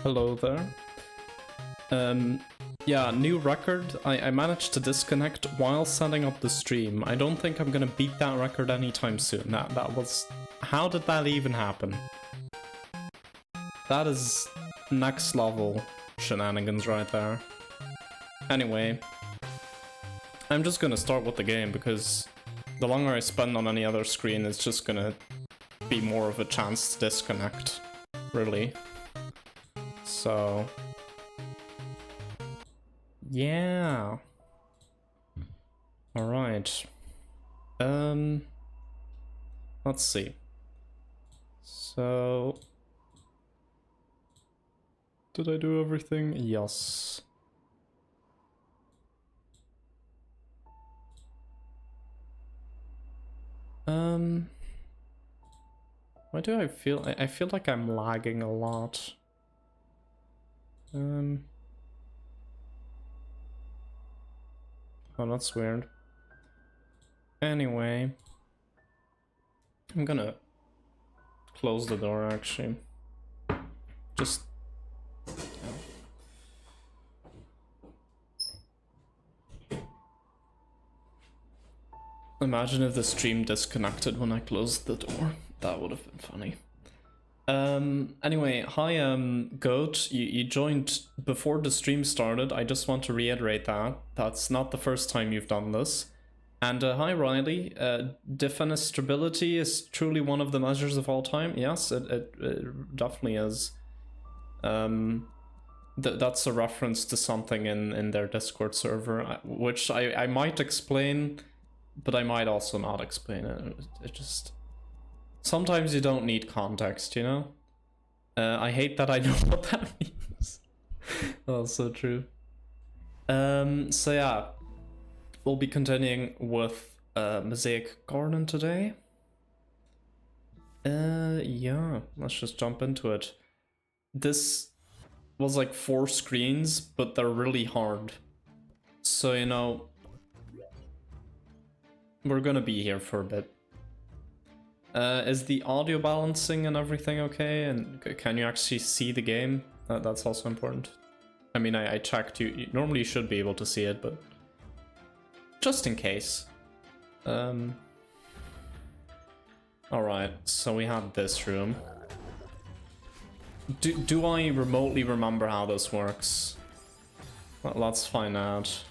Hello there. Yeah, new record. I managed to disconnect while setting up the stream. I don't think I'm gonna beat that record anytime soon. That was... How did that even happen? That is next level shenanigans right there. Anyway, I'm just gonna start with the game because the longer I spend on any other screen, it's just gonna be more of a chance to disconnect, really. So... yeah. Alright. Let's see. So... did I do everything? Yes. Why do I feel... I feel like I'm lagging a lot. Oh, that's weird. Anyway, I'm gonna close the door actually. Just... imagine if the stream disconnected when I closed the door. That would have been funny. Anyway, hi, Goat. You joined before the stream started. I just want to reiterate that. That's not the first time you've done this. And hi, Riley. Defenestrability is truly one of the measures of all time. Yes, it definitely is. That's a reference to something in their Discord server, which I might explain, but I might also not explain it. It just... sometimes you don't need context, you know? I hate that I know what that means. Oh, so true. So yeah, we'll be continuing with Mosaic Garden today. Yeah, let's just jump into it. This was like 4 screens, but they're really hard. So, you know, we're gonna be here for a bit. Is the audio balancing and everything okay? And can you actually see the game? That's also important. I mean, I checked. You normally you should be able to see it, but just in case. Alright, so we have this room. Do I remotely remember how this works? Let's find out.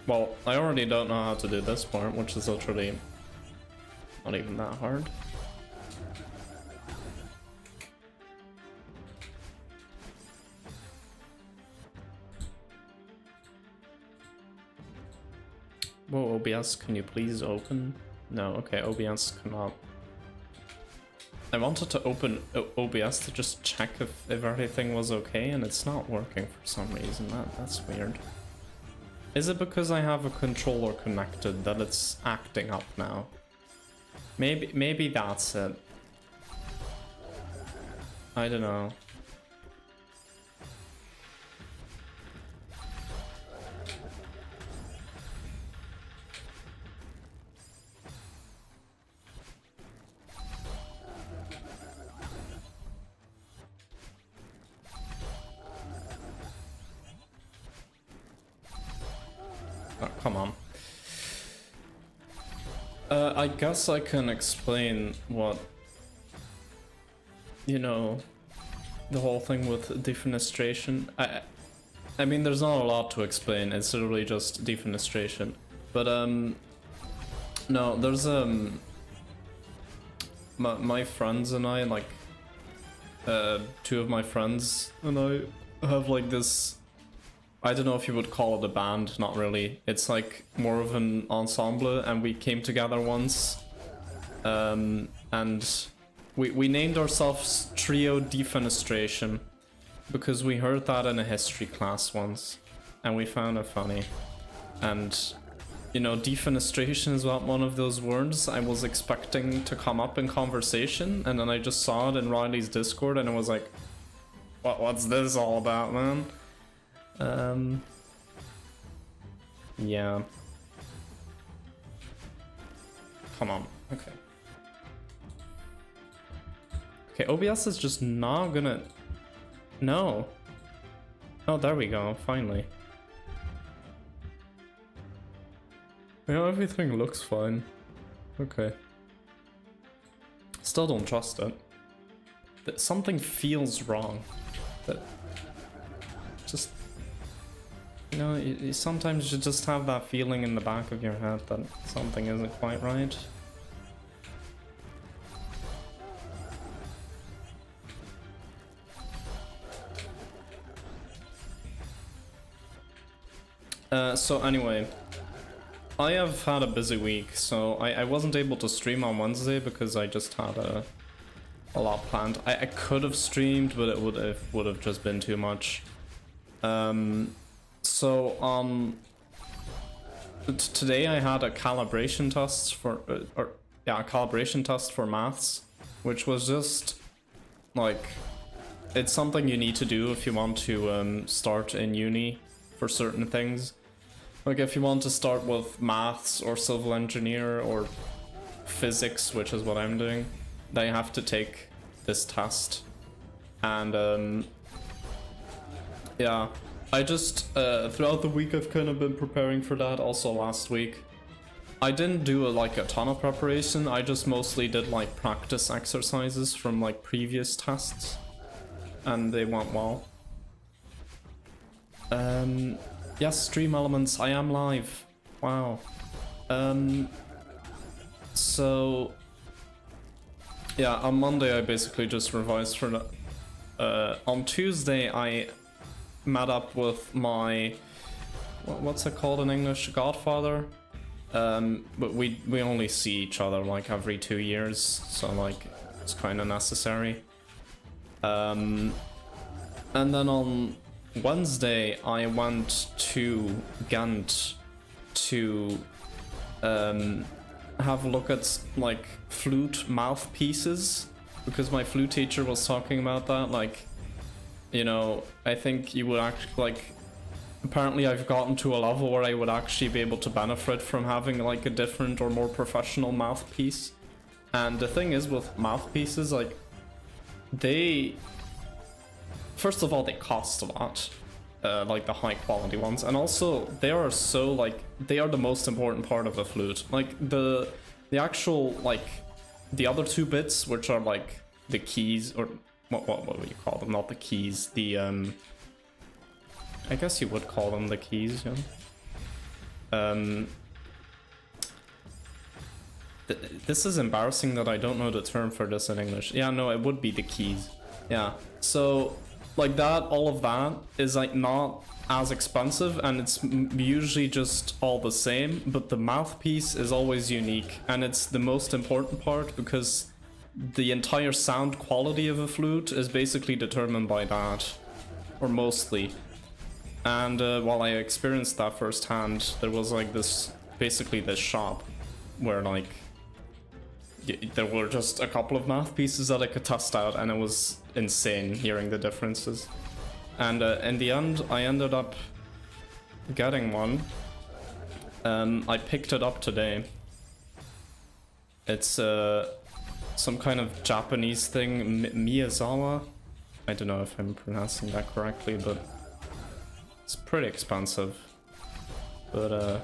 Well, I already don't know how to do this part, which is literally not even that hard. Whoa, OBS, can you please open? No, okay, OBS cannot. I wanted to open OBS to just check if everything was okay, and it's not working for some reason. That's weird. Is it because I have a controller connected that it's acting up now? Maybe that's it. I don't know. Oh, come on. I guess I can explain what, you know, the whole thing with defenestration. I mean, there's not a lot to explain. It's literally just defenestration. But no, there's my friends and I, like 2 of my friends and I have like this. I don't know if you would call it a band, not really. It's like more of an ensemble, and we came together once. And we named ourselves Trio Defenestration because we heard that in a history class once, and we found it funny. And, you know, defenestration is not one of those words I was expecting to come up in conversation, and then I just saw it in Riley's Discord, and I was like, what's this all about, man? Yeah. come on. Okay. Okay, OBS is just not gonna... No. Oh, there we go, finally. Yeah, everything looks fine. Okay. Still don't trust it. That something feels wrong. That just... You know, you sometimes you just have that feeling in the back of your head that something isn't quite right. So anyway, I have had a busy week, so I wasn't able to stream on Wednesday because I just had a lot planned. I could have streamed, but it would have just been too much. So today I had a calibration test for a calibration test for maths, which was just like, it's something you need to do if you want to start in uni for certain things. Like if you want to start with maths or civil engineer or physics, which is what I'm doing, then you have to take this test. And yeah, I just throughout the week I've kind of been preparing for that. Also last week I didn't do like a ton of preparation. I just mostly did like practice exercises from like previous tests, and they went well. Yes, stream elements, I am live. Wow. So yeah, on Monday I basically just revised for that. On Tuesday I met up with my, what's it called in English? Godfather. But we only see each other like every 2 years, so like it's kind of necessary. And then on Wednesday I went to Ghent to have a look at like flute mouthpieces, because my flute teacher was talking about that. Like, you know, I think you would actually like, apparently I've gotten to a level where I would actually be able to benefit from having like a different or more professional mouthpiece. And the thing is with mouthpieces, like they, first of all, they cost a lot, like the high quality ones, and also they are so like, they are the most important part of a flute. Like the actual like the other two bits, which are like the keys, or what would you call them? Not the keys, the I guess you would call them the keys, yeah. This is embarrassing that I don't know the term for this in English. Yeah, no, it would be the keys. Yeah, so like that, all of that is like not as expensive, and it's usually just all the same, but the mouthpiece is always unique, and it's the most important part because the entire sound quality of a flute is basically determined by that, or mostly. And while I experienced that firsthand, there was like this, basically this shop where like there were just a couple of mouthpieces that I could test out, and it was insane hearing the differences. And in the end, I ended up getting one. I picked it up today. It's some kind of Japanese thing, Miyazawa. I don't know if I'm pronouncing that correctly, but it's pretty expensive. But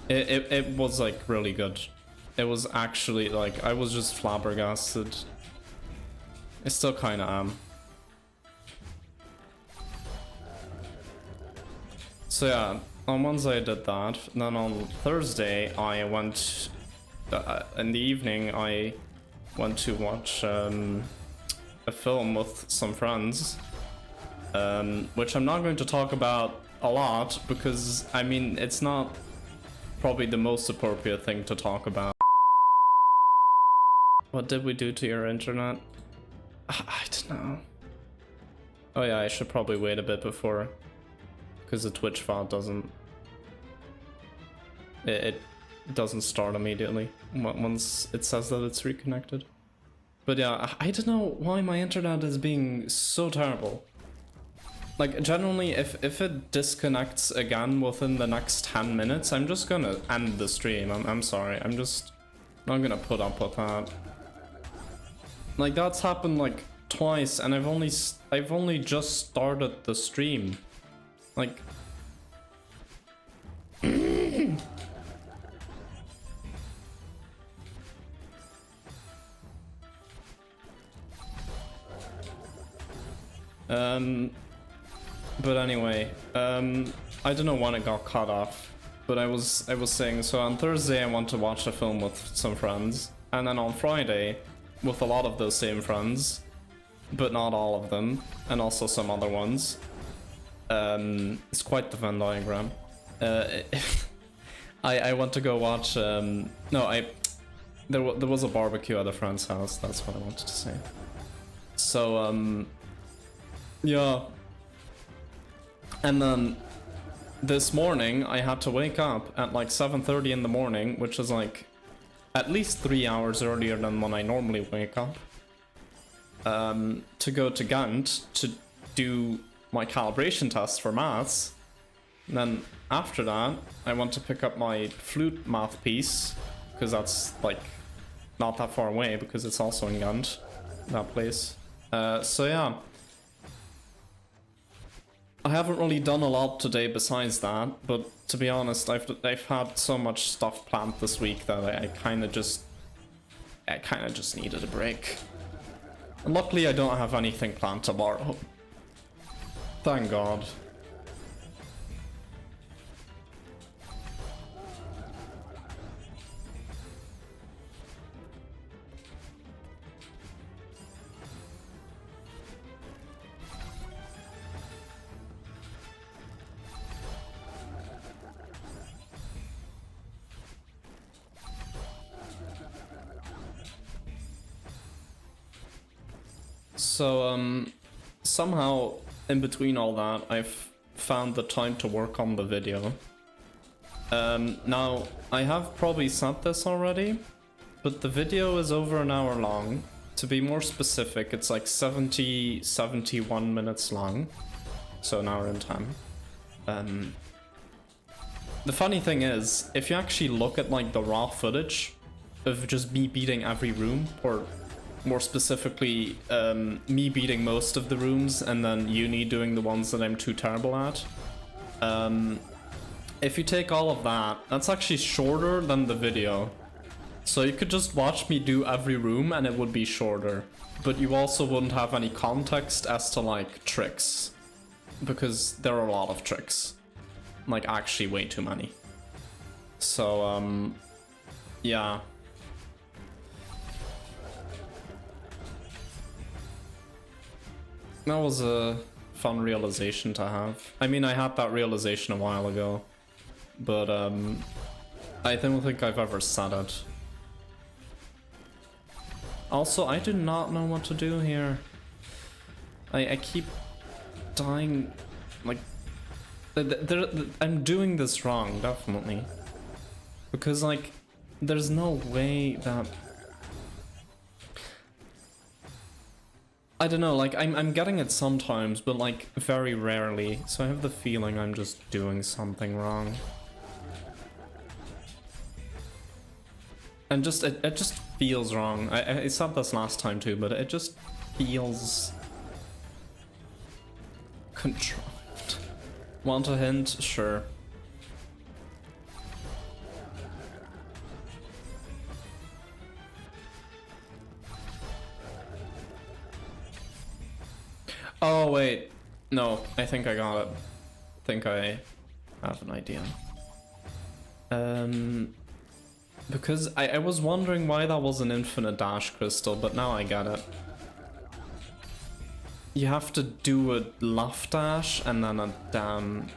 it was like really good. It was actually like, I was just flabbergasted. I still kind of am. So yeah, on Wednesday I did that. And then on Thursday I went, in the evening I went to watch a film with some friends. Which I'm not going to talk about a lot because, I mean, it's not probably the most appropriate thing to talk about. What did we do to your internet? I don't know. Oh yeah, I should probably wait a bit before, because the Twitch file doesn't... It doesn't start immediately once it says that it's reconnected. But yeah, I don't know why my internet is being so terrible. Like, generally, if it disconnects again within the next 10 minutes, I'm just gonna end the stream. I'm sorry. I'm just not gonna put up with that. Like, that's happened like twice, and I've only just started the stream. Like, but anyway, I don't know when it got cut off, but I was saying, so on Thursday I went to watch a film with some friends, and then on Friday with a lot of those same friends, but not all of them, and also some other ones. It's quite the Venn diagram. I went to go watch, there was a barbecue at a friend's house, that's what I wanted to say. So, yeah. And then this morning I had to wake up at like 7:30 in the morning, which is like at least 3 hours earlier than when I normally wake up, to go to Ghent to do my calibration test for maths. And then after that, I went to pick up my flute math piece, because that's like not that far away, because it's also in Ghent, that place. So yeah. I haven't really done a lot today besides that, but to be honest, I've had so much stuff planned this week that I kind of just needed a break. And luckily I don't have anything planned tomorrow. Thank God. So, somehow, in between all that, I've found the time to work on the video. Now, I have probably said this already, but the video is over an hour long. To be more specific, it's like 71 minutes long. So an hour and 10. The funny thing is, if you actually look at like the raw footage of just me beating every room, or more specifically, me beating most of the rooms and then Uni doing the ones that I'm too terrible at. If you take all of that, that's actually shorter than the video. So you could just watch me do every room and it would be shorter. But you also wouldn't have any context as to like tricks. Because there are a lot of tricks. Like actually way too many. So, yeah. That was a fun realization to have. I mean, I had that realization a while ago, but I don't think I've ever said it. Also, I do not know what to do here. I keep dying, like, I'm doing this wrong, definitely. Because, like, there's no way that... I don't know, like, I'm getting it sometimes, but, like, very rarely. So I have the feeling I'm just doing something wrong. And just, it just feels wrong. I said this last time too, but it just feels... contrived. Want a hint? Sure. Oh, wait. No, I think I got it. I think I have an idea. Because I was wondering why that was an infinite dash crystal, but now I get it. You have to do a left dash and then a down.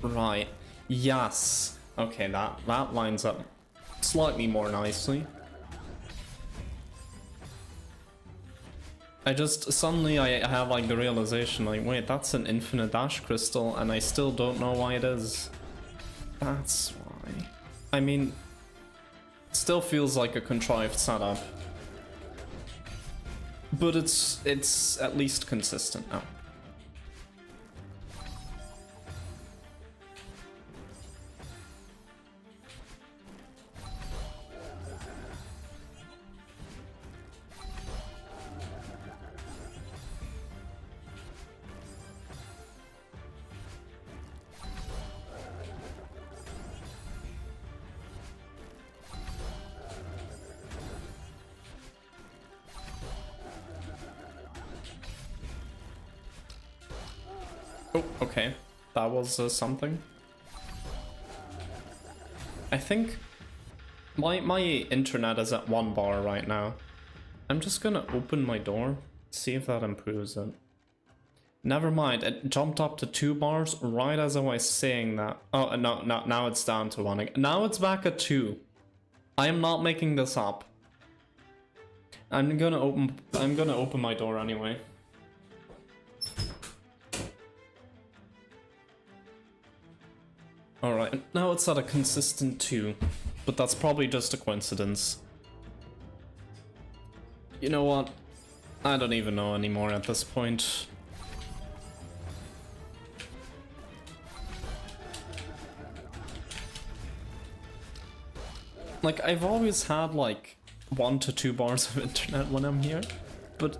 Right. Yes. Okay, that lines up slightly more nicely. I just, suddenly I have like the realization, like, wait, that's an infinite dash crystal and I still don't know why it is. That's why. I mean, it still feels like a contrived setup. But it's at least consistent now. Oh, okay. That was something. I think my internet is at 1 bar right now. I'm just gonna open my door, see if that improves it. Never mind, it jumped up to 2 bars right as I was saying that. Oh, no, now it's down to 1 again. Now it's back at 2. I am not making this up. I'm gonna open my door anyway. Alright, now it's at a consistent 2, but that's probably just a coincidence. You know what? I don't even know anymore at this point. Like, I've always had like 1 to 2 bars of internet when I'm here, but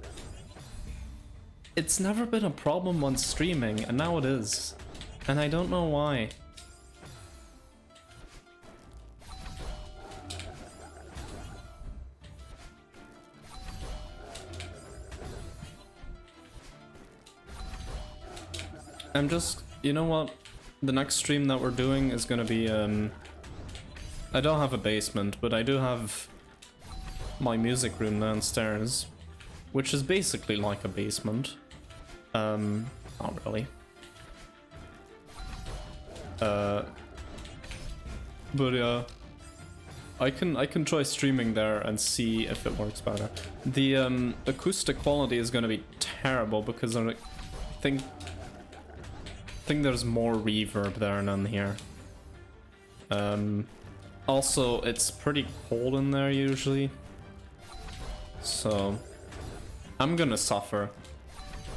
it's never been a problem when streaming, and now it is. And I don't know why. I'm just, you know what? The next stream that we're doing is gonna be, I don't have a basement, but I do have my music room downstairs, which is basically like a basement. Not really. But yeah, I can try streaming there and see if it works better. The acoustic quality is gonna be terrible because I think there's more reverb there than here. Also, it's pretty cold in there usually, so I'm gonna suffer,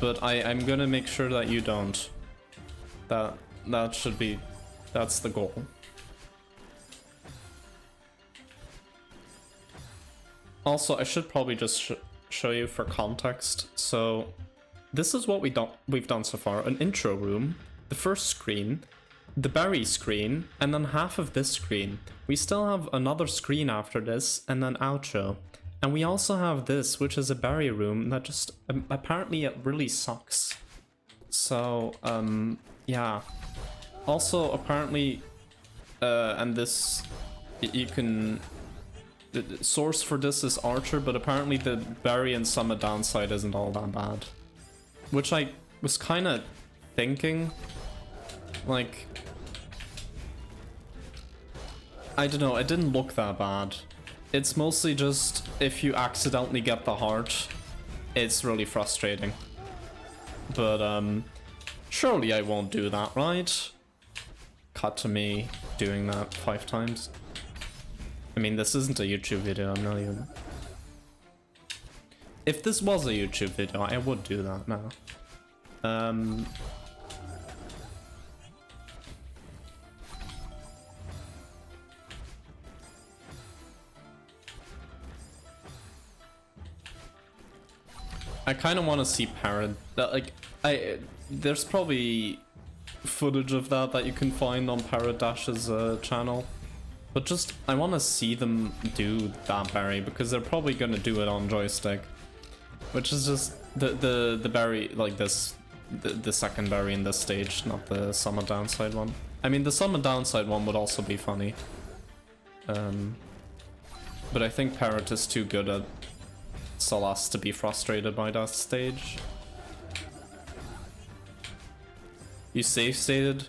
but I'm gonna make sure that you don't. That's the goal. Also, I should probably just show you for context. So this is what we've done so far: an intro room, the first screen, the berry screen, and then half of this screen. We still have another screen after this, and then outro. And we also have this, which is a berry room that just apparently it really sucks. So yeah. Also apparently, and this you can. The source for this is Archer, but apparently the berry and summit downside isn't all that bad, which I was kind of thinking. Like, I don't know, it didn't look that bad. It's mostly just if you accidentally get the heart, it's really frustrating. But surely I won't do that, right? Cut to me doing that 5 times. I mean, this isn't a YouTube video, I'm not even... If this was a YouTube video, I would do that now. I kind of want to see Parrot. Like, there's probably footage of that you can find on Parrot Dash's channel. But just, I want to see them do that berry, because they're probably going to do it on joystick. Which is just the berry, like this, the second berry in this stage, not the summit downside one. I mean, the summit downside one would also be funny. But I think Parrot is too good at Celeste to be frustrated by that stage. You save stated?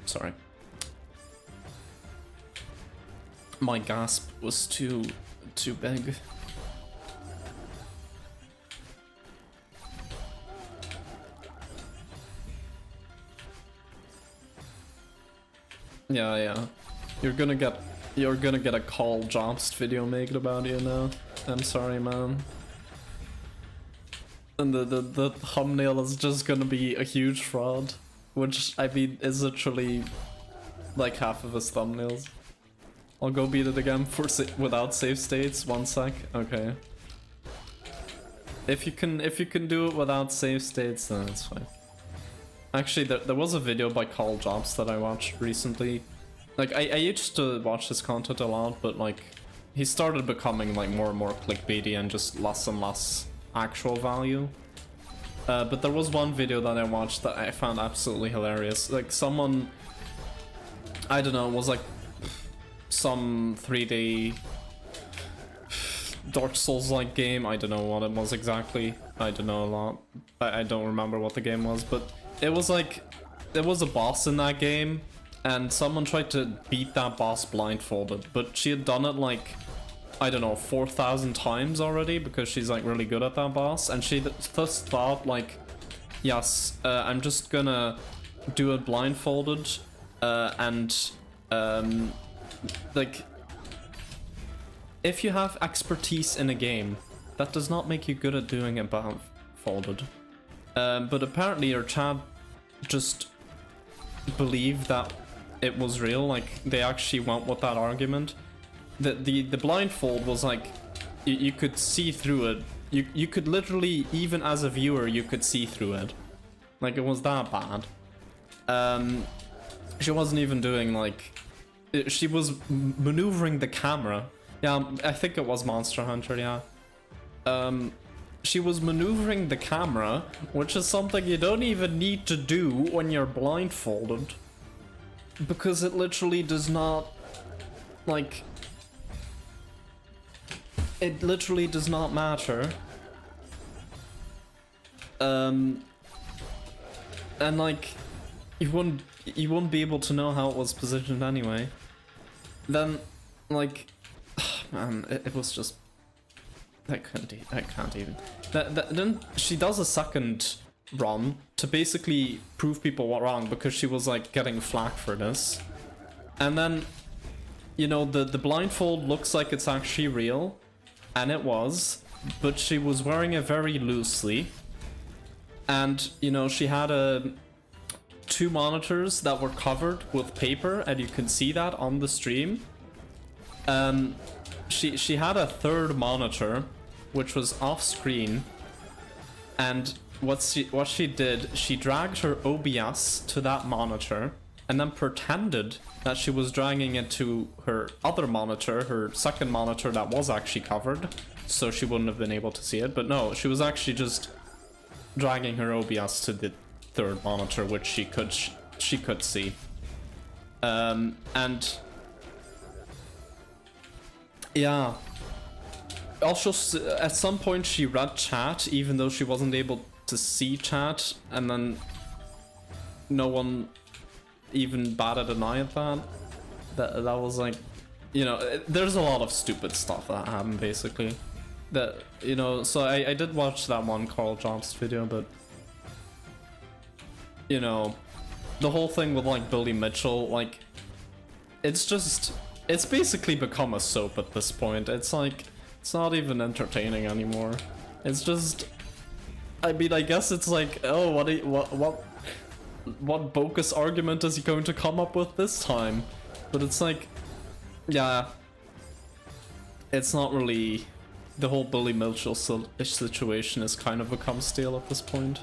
Sorry. My gasp was too big. Yeah. You're gonna get a call jobst video made about you now. I'm sorry, man. And the thumbnail is just gonna be a huge fraud. Which, I mean, is literally like half of his thumbnails. I'll go beat it again for without save states. 1 sec. Okay. If you can do it without save states, then it's fine. Actually, there was a video by Carl Jobs that I watched recently. Like, I used to watch his content a lot, but like, he started becoming like more and more clickbaity and just less actual value. But there was one video that I watched that I found absolutely hilarious. Like someone, I don't know, it was like some 3D Dark Souls-like game. I don't know what it was exactly. I don't know a lot. I don't remember what the game was, but it was like, there was a boss in that game, and someone tried to beat that boss blindfolded, but she had done it like, I don't know, 4,000 times already, because she's like really good at that boss, and she thus thought like, yes, I'm just gonna do it blindfolded, like, if you have expertise in a game, that does not make you good at doing it blindfolded. But apparently your chat just believed that it was real, like they actually went with that argument. The blindfold was like, you could see through it. You could literally, even as a viewer, you could see through it. Like it was that bad. She wasn't even doing like, she was maneuvering the camera. Yeah, I think it was Monster Hunter, yeah. She was maneuvering the camera, which is something you don't even need to do when you're blindfolded. Because it literally does not, like, it literally does not matter. And like, you wouldn't be able to know how it was positioned anyway. Then, like, man, it was just, I can't even. Then she does a second run to basically prove people wrong, because she was like getting flack for this. And then, you know, the blindfold looks like it's actually real, and it was, but she was wearing it very loosely. And, you know, she had two monitors that were covered with paper, and you can see that on the stream. She had a third monitor, which was off screen, and what she did, she dragged her OBS to that monitor, and then pretended that she was dragging it to her other monitor, her second monitor that was actually covered, so she wouldn't have been able to see it. But no, she was actually just dragging her OBS to the third monitor, which she could see. And yeah. Also, at some point she read chat, even though she wasn't able to see chat, and then no one even batted an eye at that. That was like, you know, there's a lot of stupid stuff that happened, basically. That, you know, so I did watch that one Carl Jobst video, but, you know, the whole thing with, like, Billy Mitchell, like, it's basically become a soap at this point. It's like, it's not even entertaining anymore. It's just, I mean, I guess it's like, oh, what bogus argument is he going to come up with this time? But it's like, yeah, it's not really, the whole Billy Mitchell situation has kind of become stale at this point.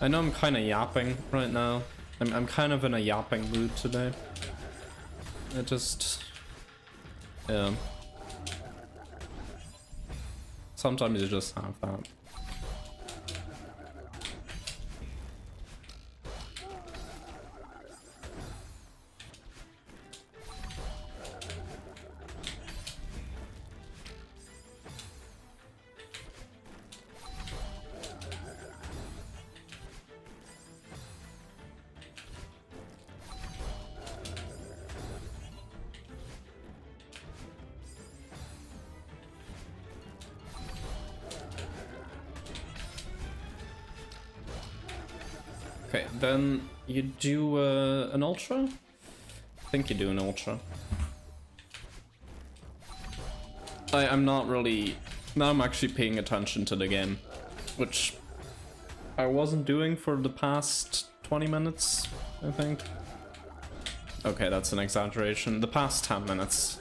I know I'm kind of yapping right now. I'm kind of in a yapping mood today. It just, yeah. Sometimes you just have that. Okay, then you do an ultra? I think you do an ultra. I'm not really... Now I'm actually paying attention to the game, which I wasn't doing for the past 20 minutes, I think. Okay, that's an exaggeration. The past 10 minutes.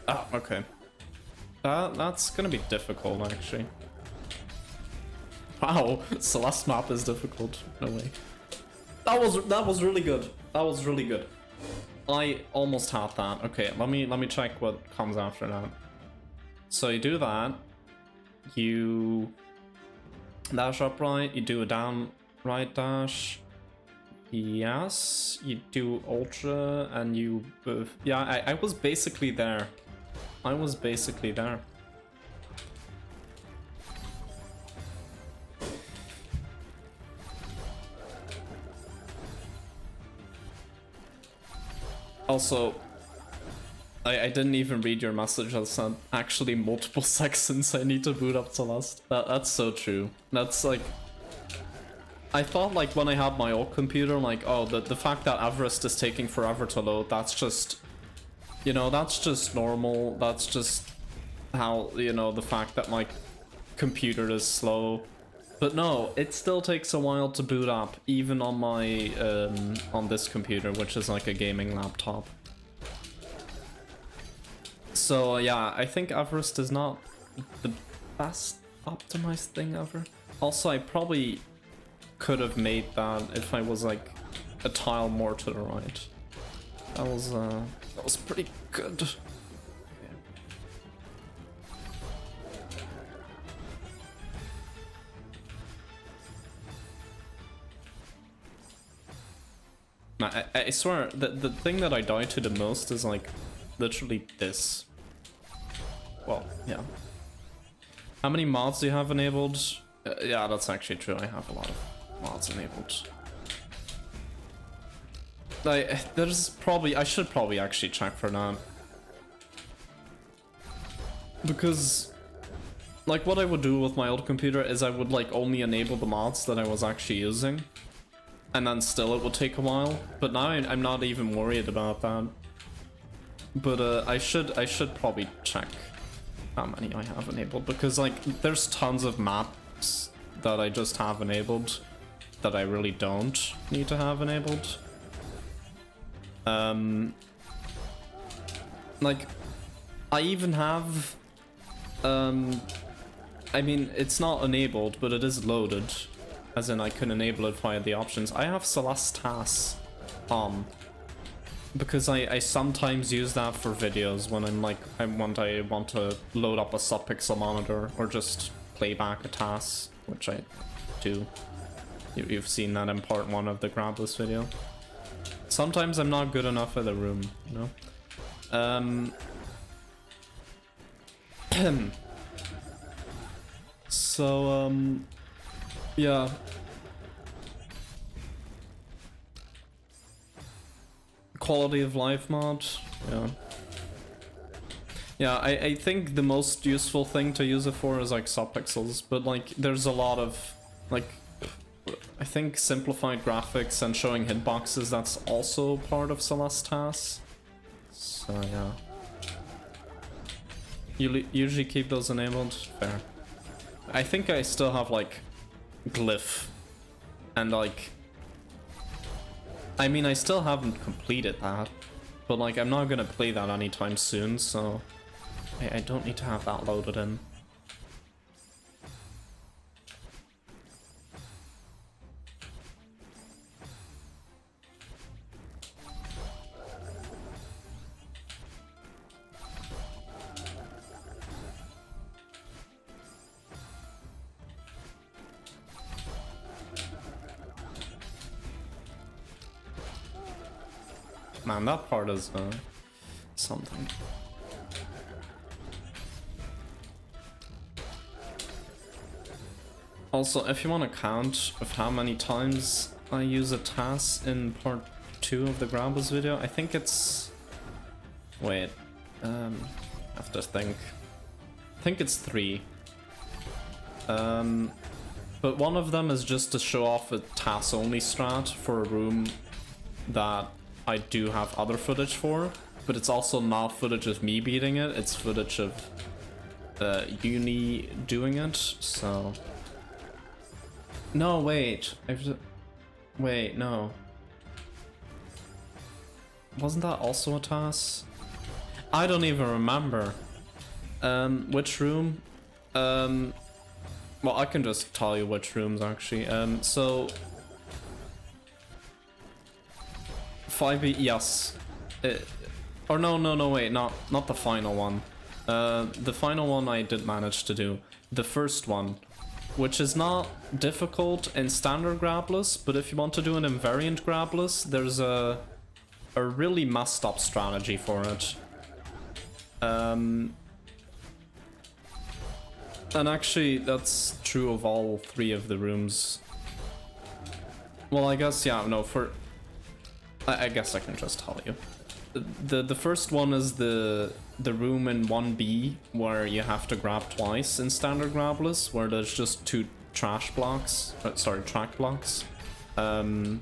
Oh, okay. That's gonna be difficult, actually. Wow, Celeste map is difficult. No way. That was really good. That was really good. I almost had that. Okay, let me check what comes after that. So you do that. You dash upright. You do a down right dash. Yes. You do ultra and you. Yeah, I was basically there. I was basically there. Also, I didn't even read your message. I said actually multiple seconds I need to boot up Celeste. That's so true. That's like, I thought like when I had my old computer, like, oh, the fact that Everest is taking forever to load, that's just, you know, that's just normal. That's just how, you know, the fact that my computer is slow. But no, it still takes a while to boot up, even on my, on this computer, which is like a gaming laptop. So yeah, I think Everest is not the best optimized thing ever. Also, I probably could have made that if I was like a tile more to the right. That was pretty good. I swear, the thing that I die to the most is like literally this. Well, yeah. How many mods do you have enabled? Yeah, that's actually true. I have a lot of mods enabled. There's probably, I should probably actually check for that. Because, like, what I would do with my old computer is I would like only enable the mods that I was actually using. And then still it would take a while, but now I'm not even worried about that. But I should probably check how many I have enabled, because like there's tons of maps that I just have enabled that I really don't need to have enabled. Like I even have I mean, it's not enabled, but it is loaded. As in, I can enable it via the options. I have Celeste on because I sometimes use that for videos when I'm like I want to load up a subpixel monitor or just play back a task, which I do. You've seen that in part 1 of the Grabless video. Sometimes I'm not good enough at the room, you know. So yeah. Quality of life mod, yeah. Yeah, I think the most useful thing to use it for is like subpixels, but like there's a lot of like, I think simplified graphics and showing hitboxes, that's also part of Celeste tasks. So yeah. You usually keep those enabled? Fair. I think I still have like glyph and like, I mean, I still haven't completed that, but like I'm not gonna play that anytime soon, so I don't need to have that loaded in. Man, that part is something. Also, if you want to count of how many times I use a task in part 2 of the Grabless video, I think it's... Wait, I have to think. I think it's 3. But one of them is just to show off a task only strat for a room that I do have other footage for, but it's also not footage of me beating it, it's footage of Uni doing it, so... No, wait. Wait, no. Wasn't that also a task? I don't even remember. Which room? Well, I can just tell you which rooms actually. So 5B, yes. Or no, wait, not the final one. The final one I did manage to do. The first one, which is not difficult in standard grabless, but if you want to do an invariant grabless, there's a really messed up strategy for it. And actually, that's true of all 3 of the rooms. Well, I guess, yeah, no, I guess I can just tell you. The first one is the room in 1B where you have to grab twice in standard grabless, where there's just 2 trash blocks, sorry, track blocks. Yeah.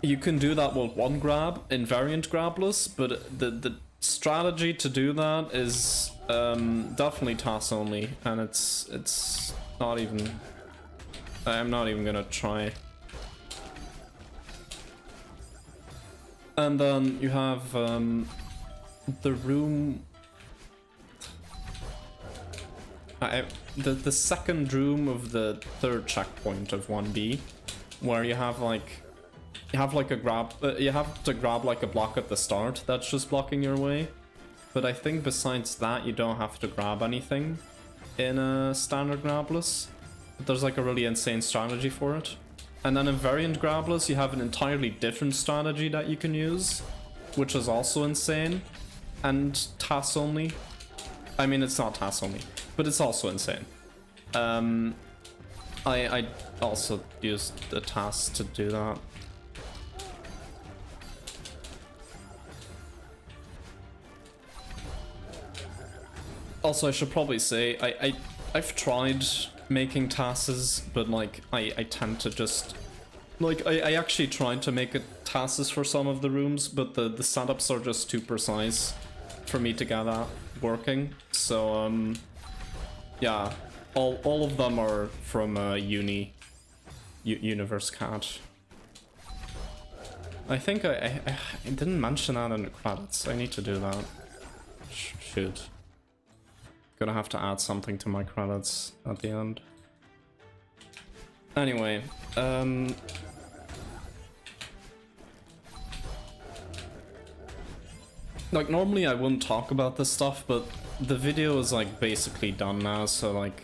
You can do that with 1 grab, invariant grabless, but the strategy to do that is definitely TAS only, and it's not even... I'm not even gonna try. And then you have the room... the second room of the 3rd checkpoint of 1B, where you have like... You have to grab like a block at the start that's just blocking your way. But I think besides that, you don't have to grab anything in a standard grabless. But there's like a really insane strategy for it. And then in variant grabless, you have an entirely different strategy that you can use, which is also insane. And TAS only. I mean, it's not TAS only, but it's also insane. I also used the TAS to do that. Also, I should probably say, I've tried making TASes, but like, I tend to just... Like, I actually tried to make it TASes for some of the rooms, but the setups are just too precise for me to get that working. So, yeah, all of them are from Universe Cat. I think I didn't mention that in the credits. I need to do that. Should. Gonna have to add something to my credits at the end. Anyway, like normally I wouldn't talk about this stuff, but the video is like basically done now, so like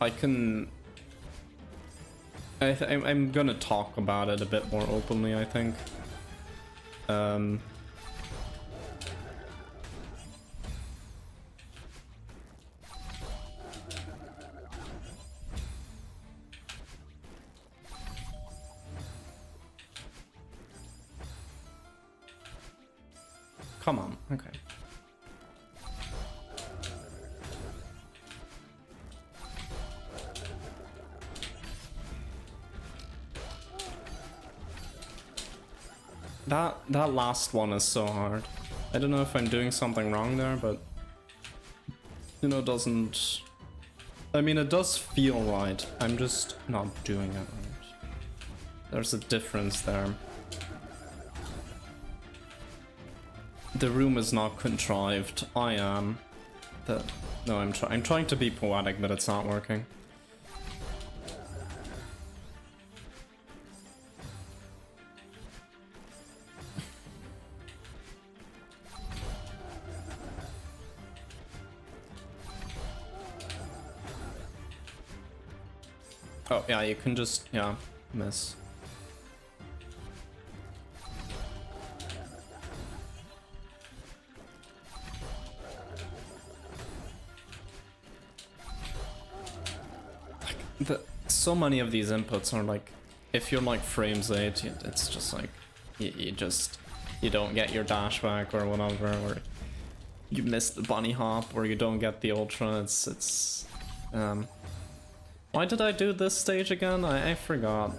I can... I'm gonna talk about it a bit more openly, I think. Come on, okay. That last one is so hard. I don't know if I'm doing something wrong there, but you know, doesn't... I mean, it does feel right. I'm just not doing it right. There's a difference there. The room is not contrived. I am. No, I'm trying to be poetic, but it's not working. Oh, yeah, you can just, yeah, miss. So many of these inputs are like, if you're like frames late, it's just like, you don't get your dash back or whatever, or you miss the bunny hop, or you don't get the ultra. Why did I do this stage again? I forgot.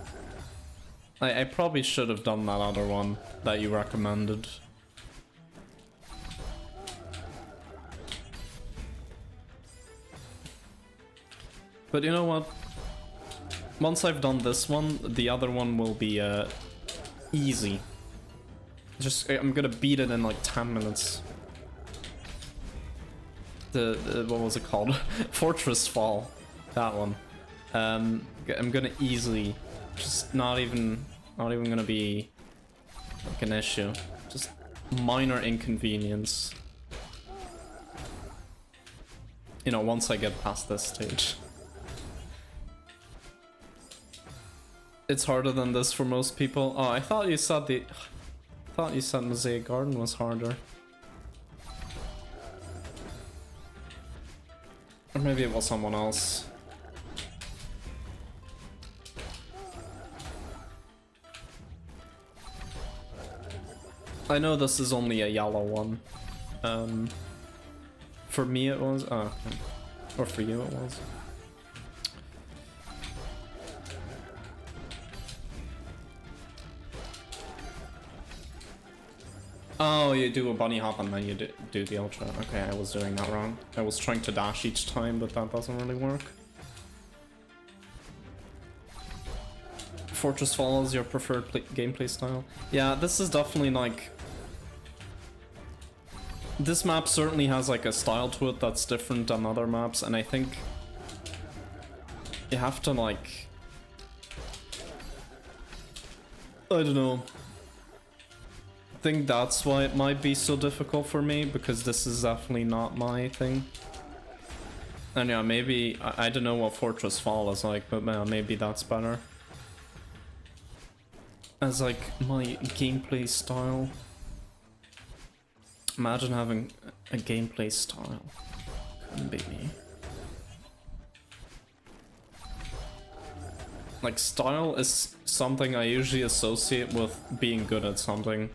I probably should have done that other one that you recommended. But you know what? Once I've done this one, the other one will be easy. I'm gonna beat it in like 10 minutes. The what was it called? Fortress Fall. That one. I'm gonna easily, just not even gonna be like an issue. Just minor inconvenience. You know, once I get past this stage. It's harder than this for most people. Oh, I thought you said Mosaic Garden was harder. Or maybe it was someone else. I know this is only a yellow one. For me it was. Oh, okay. Or for you it was. Oh, you do a bunny hop and then you do the ultra. Okay, I was doing that wrong. I was trying to dash each time, but that doesn't really work. Fortress Fall is your preferred gameplay style? Yeah, this is definitely like... This map certainly has like a style to it that's different than other maps, and I think you have to like... I don't know. I think that's why it might be so difficult for me, because this is definitely not my thing. And yeah, maybe, I don't know what Fortress Fall is like, but maybe that's better. As like my gameplay style. Imagine having a gameplay style. Couldn't be me. Like, style is something I usually associate with being good at something.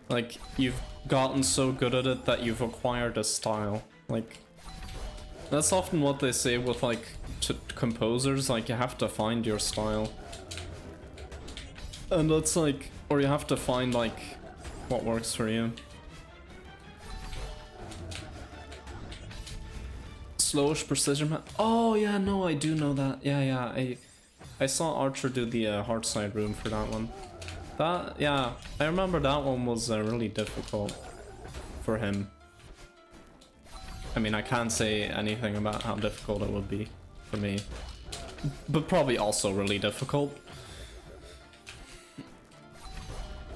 Like, you've gotten so good at it that you've acquired a style. Like, that's often what they say with like composers, like you have to find your style. And that's like, or you have to find like what works for you. Slowish precision map. Oh yeah, no, I do know that. Yeah, I saw Archer do the Heartside room for that one. That, yeah, I remember that one was really difficult for him. I mean, I can't say anything about how difficult it would be for me, but probably also really difficult.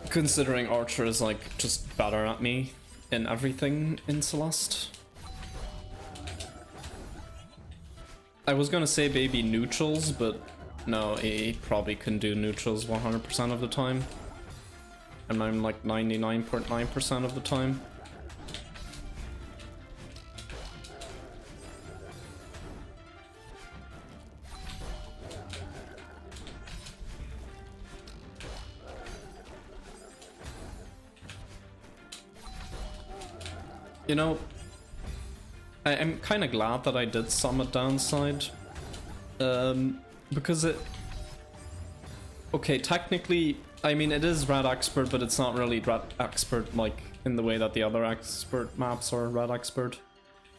Considering Archer is like just better at me in everything in Celeste. I was gonna say maybe neutrals, but no, he probably couldn't do neutrals 100% of the time. And I'm like 99.9% of the time. You know, I'm kind of glad that I did Summit Downside, because it... Okay, technically, I mean, it is Red Expert, but it's not really Red Expert, like, in the way that the other Expert maps are Red Expert.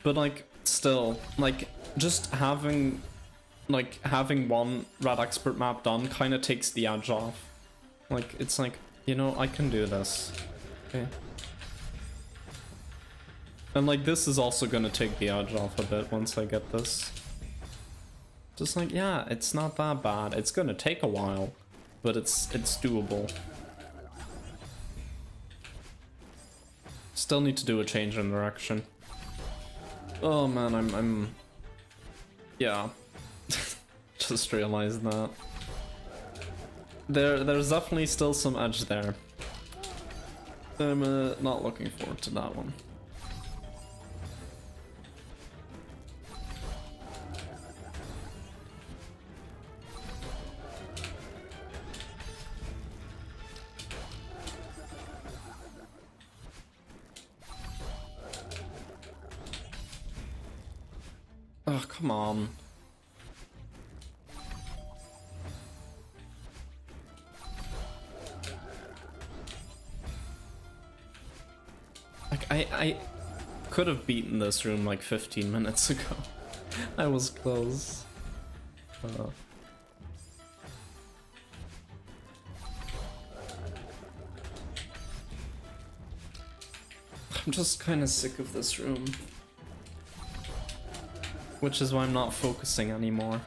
But, like, still, like, just having one Red Expert map done kind of takes the edge off. Like, it's like, you know, I can do this. Okay. And like this is also gonna take the edge off a bit once I get this. Just like, yeah, it's not that bad. It's gonna take a while, but it's doable. Still need to do a change in direction. Oh man, I'm yeah. Just realized that. There's definitely still some edge there. I'm not looking forward to that one. Oh, come on. Like, I could have beaten this room like 15 minutes ago. I was close. I'm just kind of sick of this room. Which is why I'm not focusing anymore.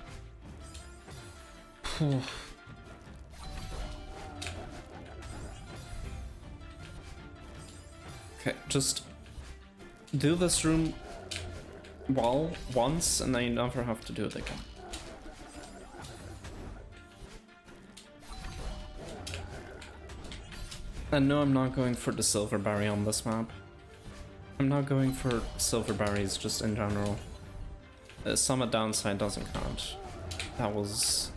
Okay, just do this room well once and then you never have to do it again. And no, I'm not going for the silverberry on this map. I'm not going for silverberries just in general. Summit downside doesn't count. That was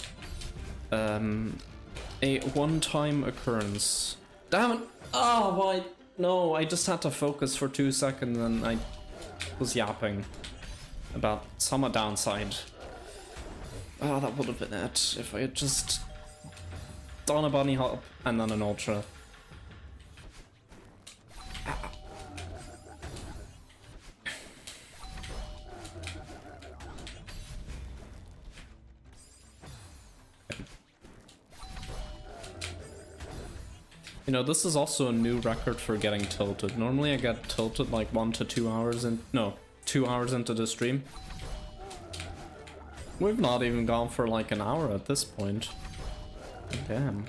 a one-time occurrence. Damn it! Oh, why? No, I just had to focus for 2 seconds and I was yapping about summit downside. Oh, that would have been it if I had just done a bunny hop and then an ultra. You know, this is also a new record for getting tilted. Normally I get tilted like 1 to 2 hours in— no, 2 hours into the stream. We've not even gone for like an hour at this point. Damn.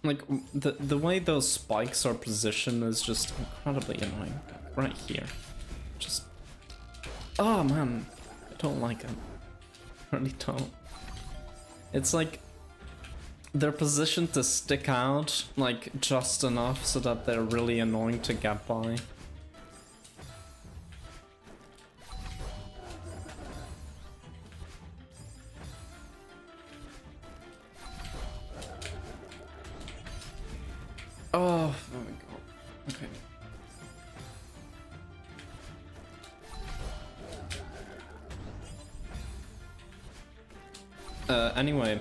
Like, the way those spikes are positioned is just incredibly annoying. Right here. Just... oh man, I don't like it. I really don't. It's like, they're positioned to stick out, like, just enough so that they're really annoying to get by. Oh my god. Okay. Anyway,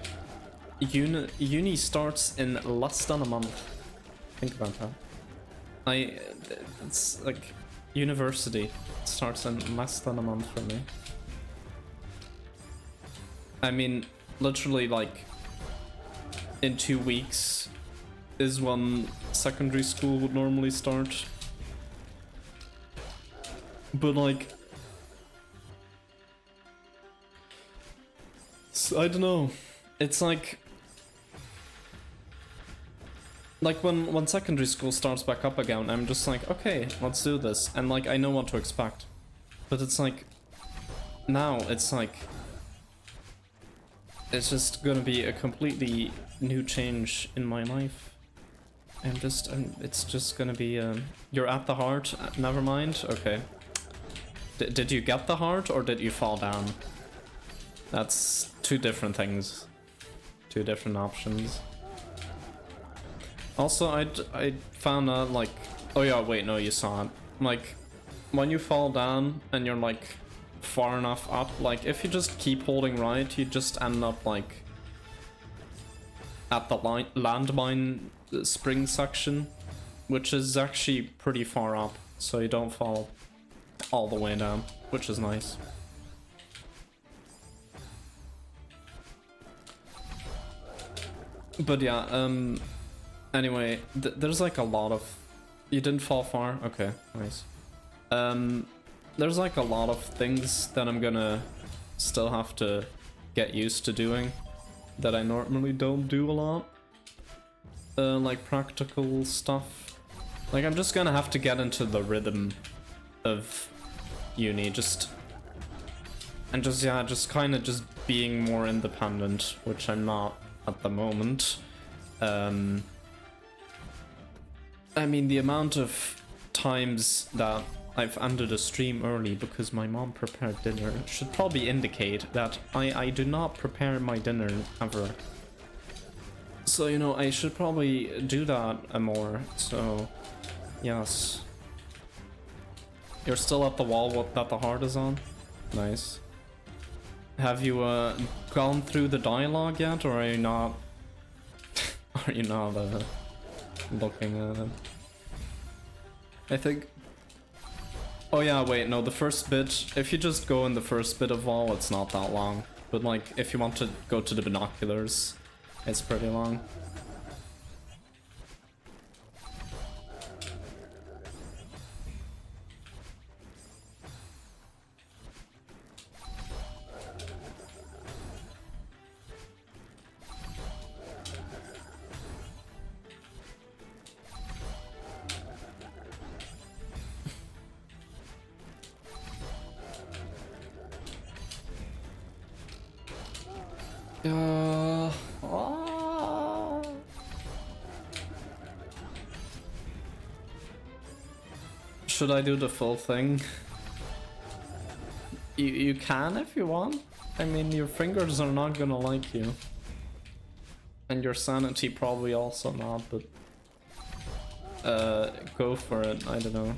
uni starts in less than a month. Think about that. It's like university starts in less than a month for me. I mean, literally like in 2 weeks is when secondary school would normally start. But like, I don't know. It's like when secondary school starts back up again, I'm just like, okay, let's do this, and like I know what to expect. But it's like now it's like it's just gonna be a completely new change in my life. It's just gonna be, you're at the heart, never mind, okay. Did you get the heart or did you fall down? That's 2 different things. 2 different options. Also, I found out like, oh yeah, wait, no, you saw it. Like, when you fall down and you're like far enough up, like if you just keep holding right, you just end up like at the landmine spring section, which is actually pretty far up, so you don't fall all the way down, which is nice. But yeah, anyway, there's like a lot of... You didn't fall far? Okay, nice. There's like a lot of things that I'm gonna still have to get used to doing that I normally don't do a lot. Like practical stuff. Like I'm just gonna have to get into the rhythm of uni, just kind of just being more independent, which I'm not at the moment. I mean, the amount of times that I've ended a stream early because my mom prepared dinner should probably indicate that I do not prepare my dinner ever. So, you know, I should probably do that more, so yes. You're still at the wall that the heart is on? Nice. Have you gone through the dialogue yet, or are you not are you not looking at it? I think... Oh yeah, wait, no, the first bit, if you just go in the first bit of wall, it's not that long. But like, if you want to go to the binoculars, it's pretty long. Should I do the full thing? You can if you want. I mean, your fingers are not gonna like you. And your sanity probably also not, but... go for it, I don't know.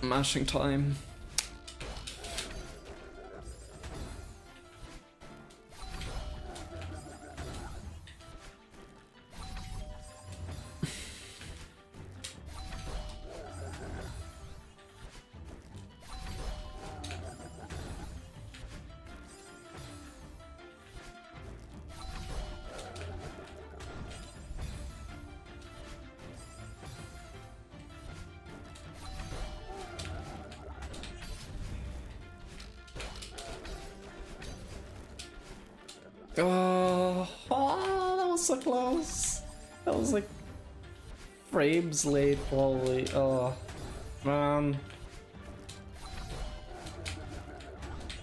Mashing time. Oh, that was so close. That was like frames late, probably. Oh, man.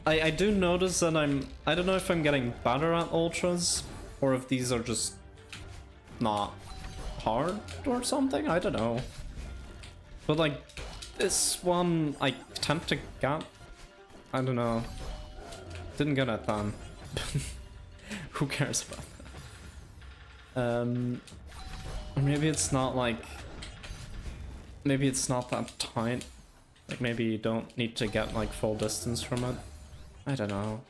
I do notice that I don't know if I'm getting better at ultras or if these are just not hard or something. I don't know. But like this one, I tend to get. I don't know. Didn't get it done. Who cares about that? Maybe it's not like... Maybe it's not that tight. Like maybe you don't need to get like full distance from it. I don't know.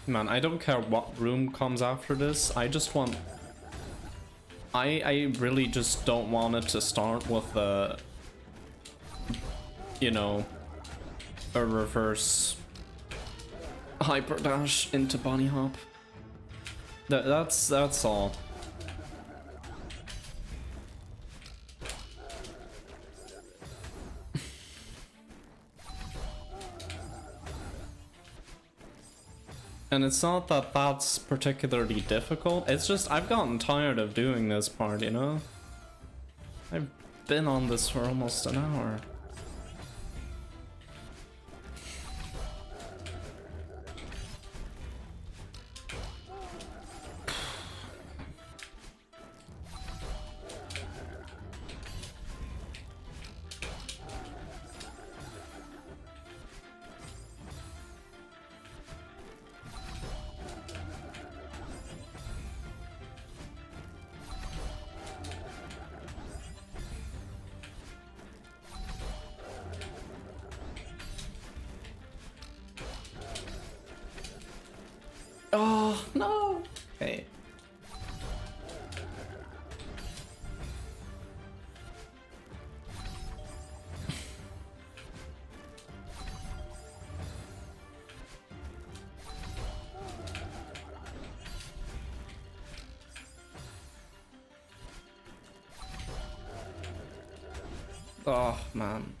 Man, I don't care what room comes after this. I just want... I really just don't want it to start with a... You know... a reverse... hyper dash into bunny hop. That's all. And it's not that that's particularly difficult, it's just I've gotten tired of doing this part, you know? I've been on this for almost an hour. Oh, no! Okay. Oh, man.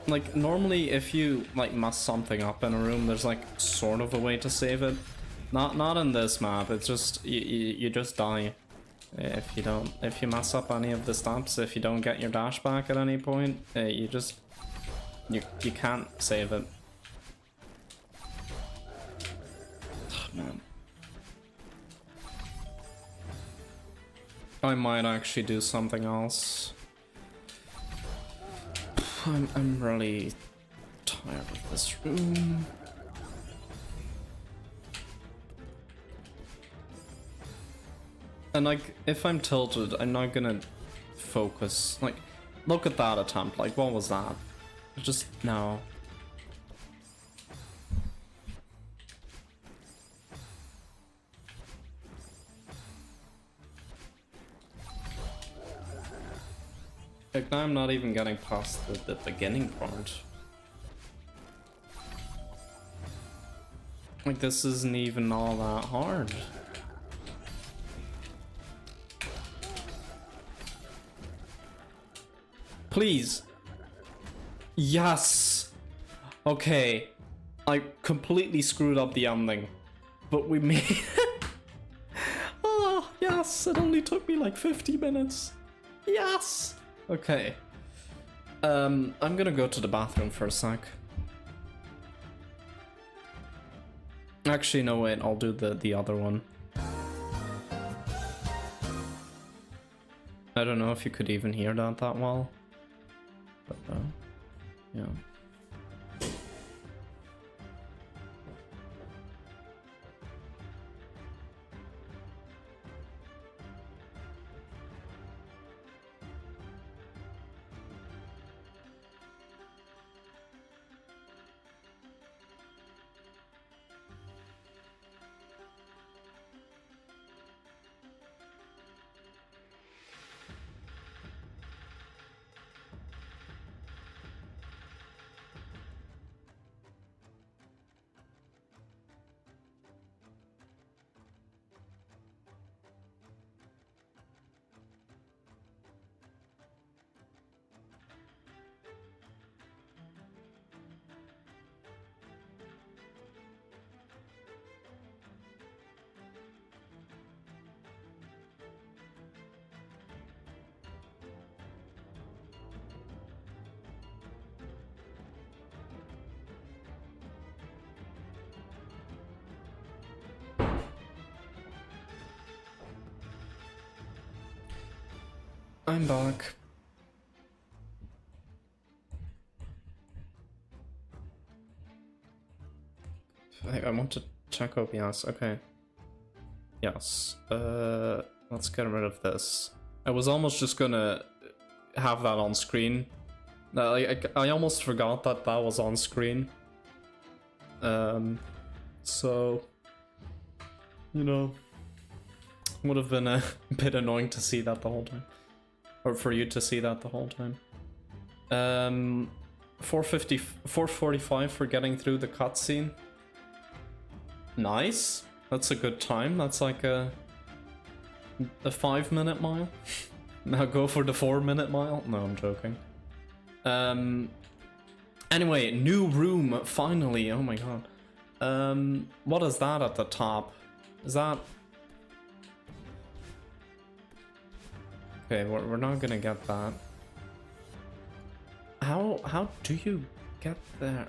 Like, normally if you, like, mess something up in a room, there's, like, sort of a way to save it. Not in this map, it's just, you just die. If you mess up any of the steps, if you don't get your dash back at any point, you can't save it. Oh, man. I might actually do something else. I'm really tired of this room. And like, if I'm tilted, I'm not gonna focus. Like, look at that attempt. Like, what was that? Just, no. Like, now I'm not even getting past the beginning part. Like, this isn't even all that hard. Please. Yes. Okay. I completely screwed up the ending, but we made it. Oh, yes. It only took me like 50 minutes. Yes. Okay. I'm gonna go to the bathroom for a sec. Actually, no, wait. I'll do the other one. I don't know if you could even hear that well. But, yeah. I'm back. I want to check OBS. Okay. Yes. Let's get rid of this. I was almost just gonna have that on screen. I almost forgot that was on screen. So, you know, would have been a bit annoying to see that the whole time. Or for you to see that the whole time. 445 for getting through the cutscene. Nice. That's a good time. That's like a 5-minute mile. Now go for the 4-minute mile. No, I'm joking. Anyway, new room finally. Oh my god. What is that at the top? Is that? Okay, we're not gonna get that. How do you get there?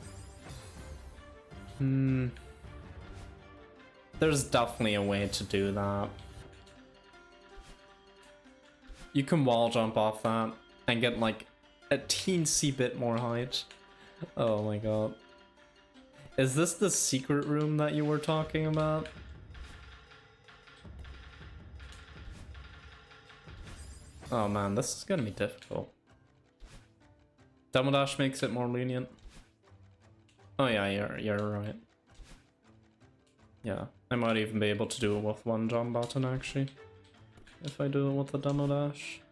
There's definitely a way to do that. You can wall jump off that and get like a teensy bit more height. Oh my god. Is this the secret room that you were talking about? Oh man, this is gonna be difficult. Demo dash makes it more lenient. Oh yeah, you're right. Yeah, I might even be able to do it with one jump button actually. If I do it with the demo dash.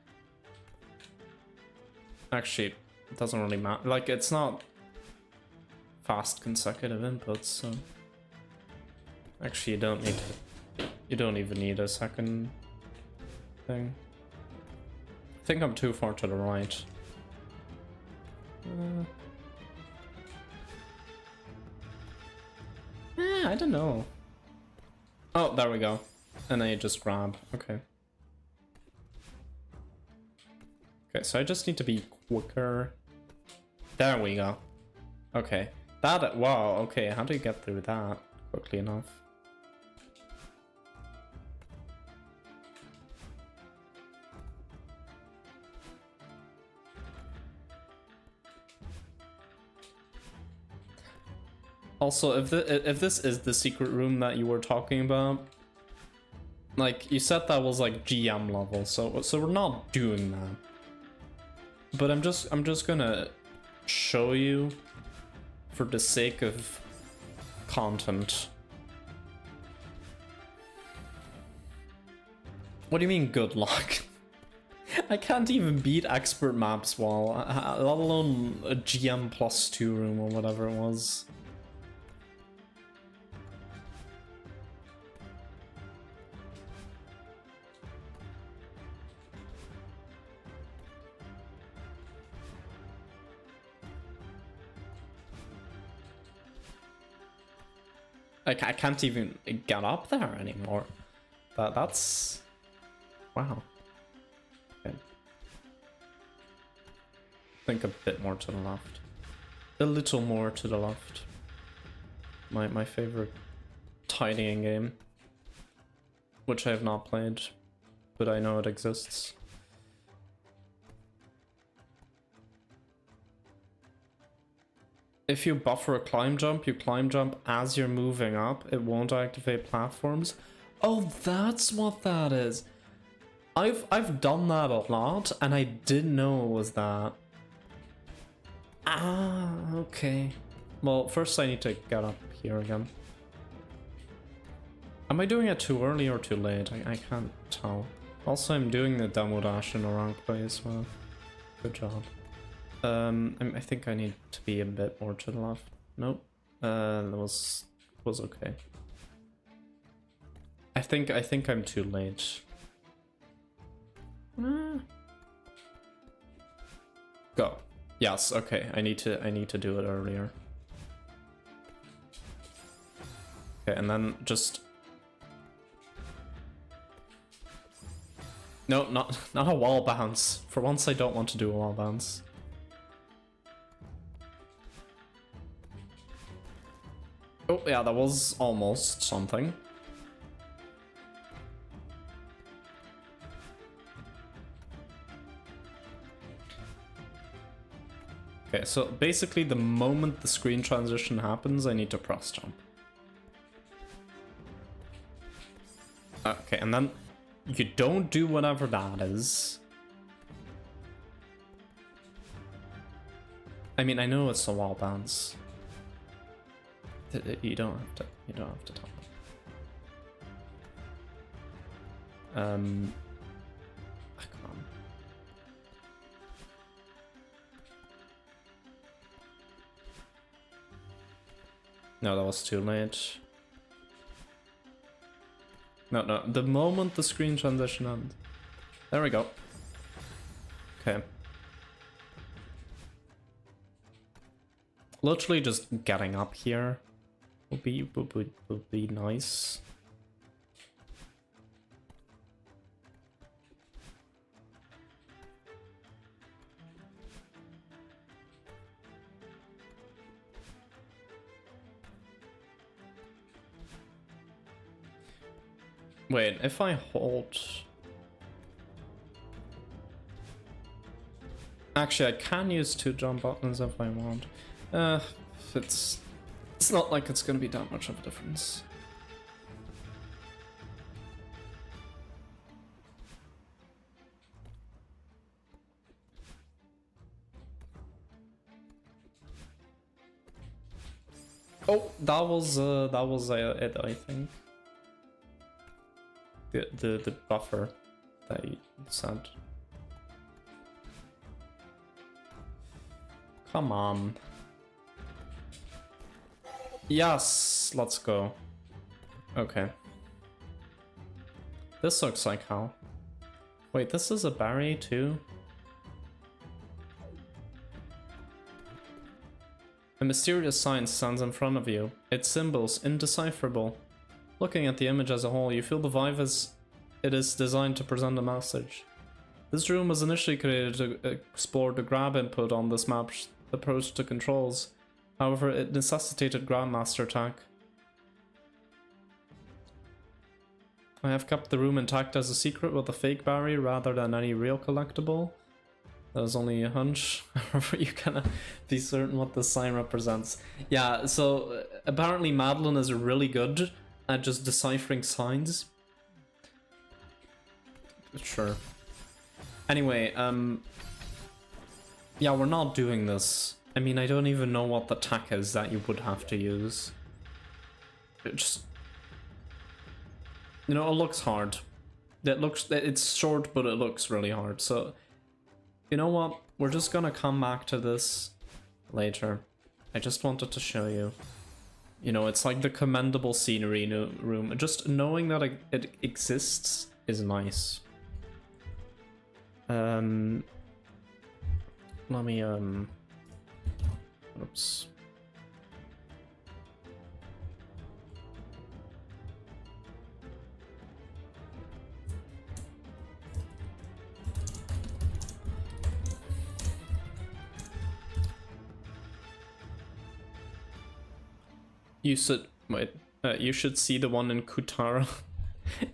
Actually, it doesn't really matter. Like, it's not fast consecutive inputs, so actually you don't need to, you don't even need a second thing. I think I'm too far to the right. I don't know. Oh, there we go. And then you just grab. Okay. Okay, so I just need to be quicker. There we go. Okay. That, wow, okay, how do you get through that quickly enough? Also, if this is the secret room that you were talking about, Like, you said that was like GM level, so we're not doing that. But I'm just gonna show you for the sake of content. What do you mean good luck? I can't even beat expert maps while, let alone a GM +2 room or whatever it was. Like, I can't even get up there anymore. That's... Wow. Okay. Think a bit more to the left. A little more to the left. My favorite tidying game. Which I have not played, but I know it exists. If you buffer a climb jump, you climb jump as you're moving up. It won't activate platforms. Oh, that's what that is. I've done that a lot, and I didn't know it was that. Ah, okay. Well, first I need to get up here again. Am I doing it too early or too late? I can't tell. Also, I'm doing the demo dash in the wrong place. Well, good job. I think I need to be a bit more to the left. Nope. That was okay. I think I'm too late. Go. Yes, okay. I need to do it earlier. Okay, and then just... No, not a wall bounce. For once I don't want to do a wall bounce. Oh, yeah, that was almost something. Okay, so basically the moment the screen transition happens, I need to press jump. Okay, and then you don't do whatever that is. I mean, I know it's a wall bounce. You don't have to tell me. Come on. No, that was too late. No, the moment the screen transition ends. There we go. Okay. Literally just getting up here would be nice. Wait, if I hold... Actually, I can use 2 jump buttons if I want. It's not like it's gonna be that much of a difference. Oh, that was it, I think. The buffer that you said. Come on. Yes, let's go. Okay. This looks like hell. Wait, this is a Barry too? A mysterious sign stands in front of you. Its symbols indecipherable. Looking at the image as a whole, you feel the vibe as it is designed to present a message. This room was initially created to explore the grab input on this map's approach to controls. However, it necessitated Grandmaster attack. I have kept the room intact as a secret with a fake Barry rather than any real collectible. That is only a hunch. However, you cannot be certain what the sign represents. Yeah, so apparently Madeline is really good at just deciphering signs. sure. Anyway, yeah, we're not doing this. I mean, I don't even know what the tech is that you would have to use. It just... You know, it looks hard. It's short, but it looks really hard. So, you know what? We're just gonna come back to this later. I just wanted to show you. You know, it's like the commendable scenery room. Just knowing that it exists is nice. Let me, oops. You should wait. You should see the one in Kutara.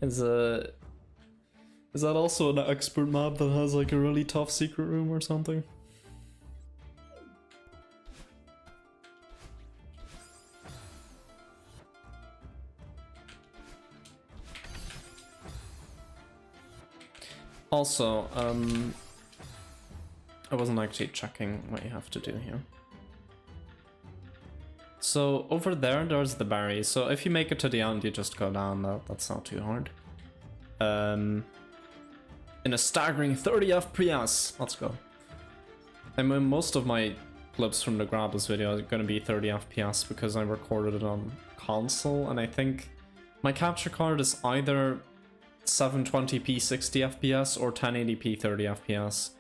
Is that also an expert map that has like a really tough secret room or something? Also, I wasn't actually checking what you have to do here. So over there's the berry. So if you make it to the end, you just go down. That's not too hard. In a staggering 30 FPS. Let's go. I mean, most of my clips from the Grabbers video are going to be 30 FPS because I recorded it on console, and I think my capture card is either 720p 60 FPS or 1080p 30 FPS.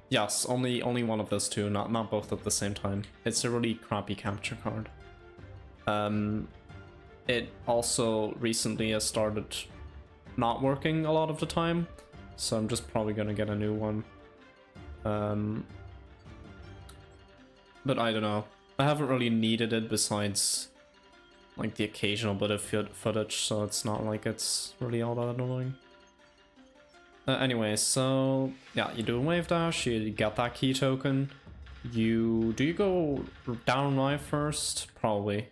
Yes, only one of those two, not both at the same time. It's a really crappy capture card. It also recently has started not working a lot of the time, so I'm just probably gonna get a new one. But I don't know. I haven't really needed it besides like the occasional bit of footage, so it's not like it's really all that annoying. Anyway, so yeah, you do a wave dash, you get that key token. Do you go down right first? Probably.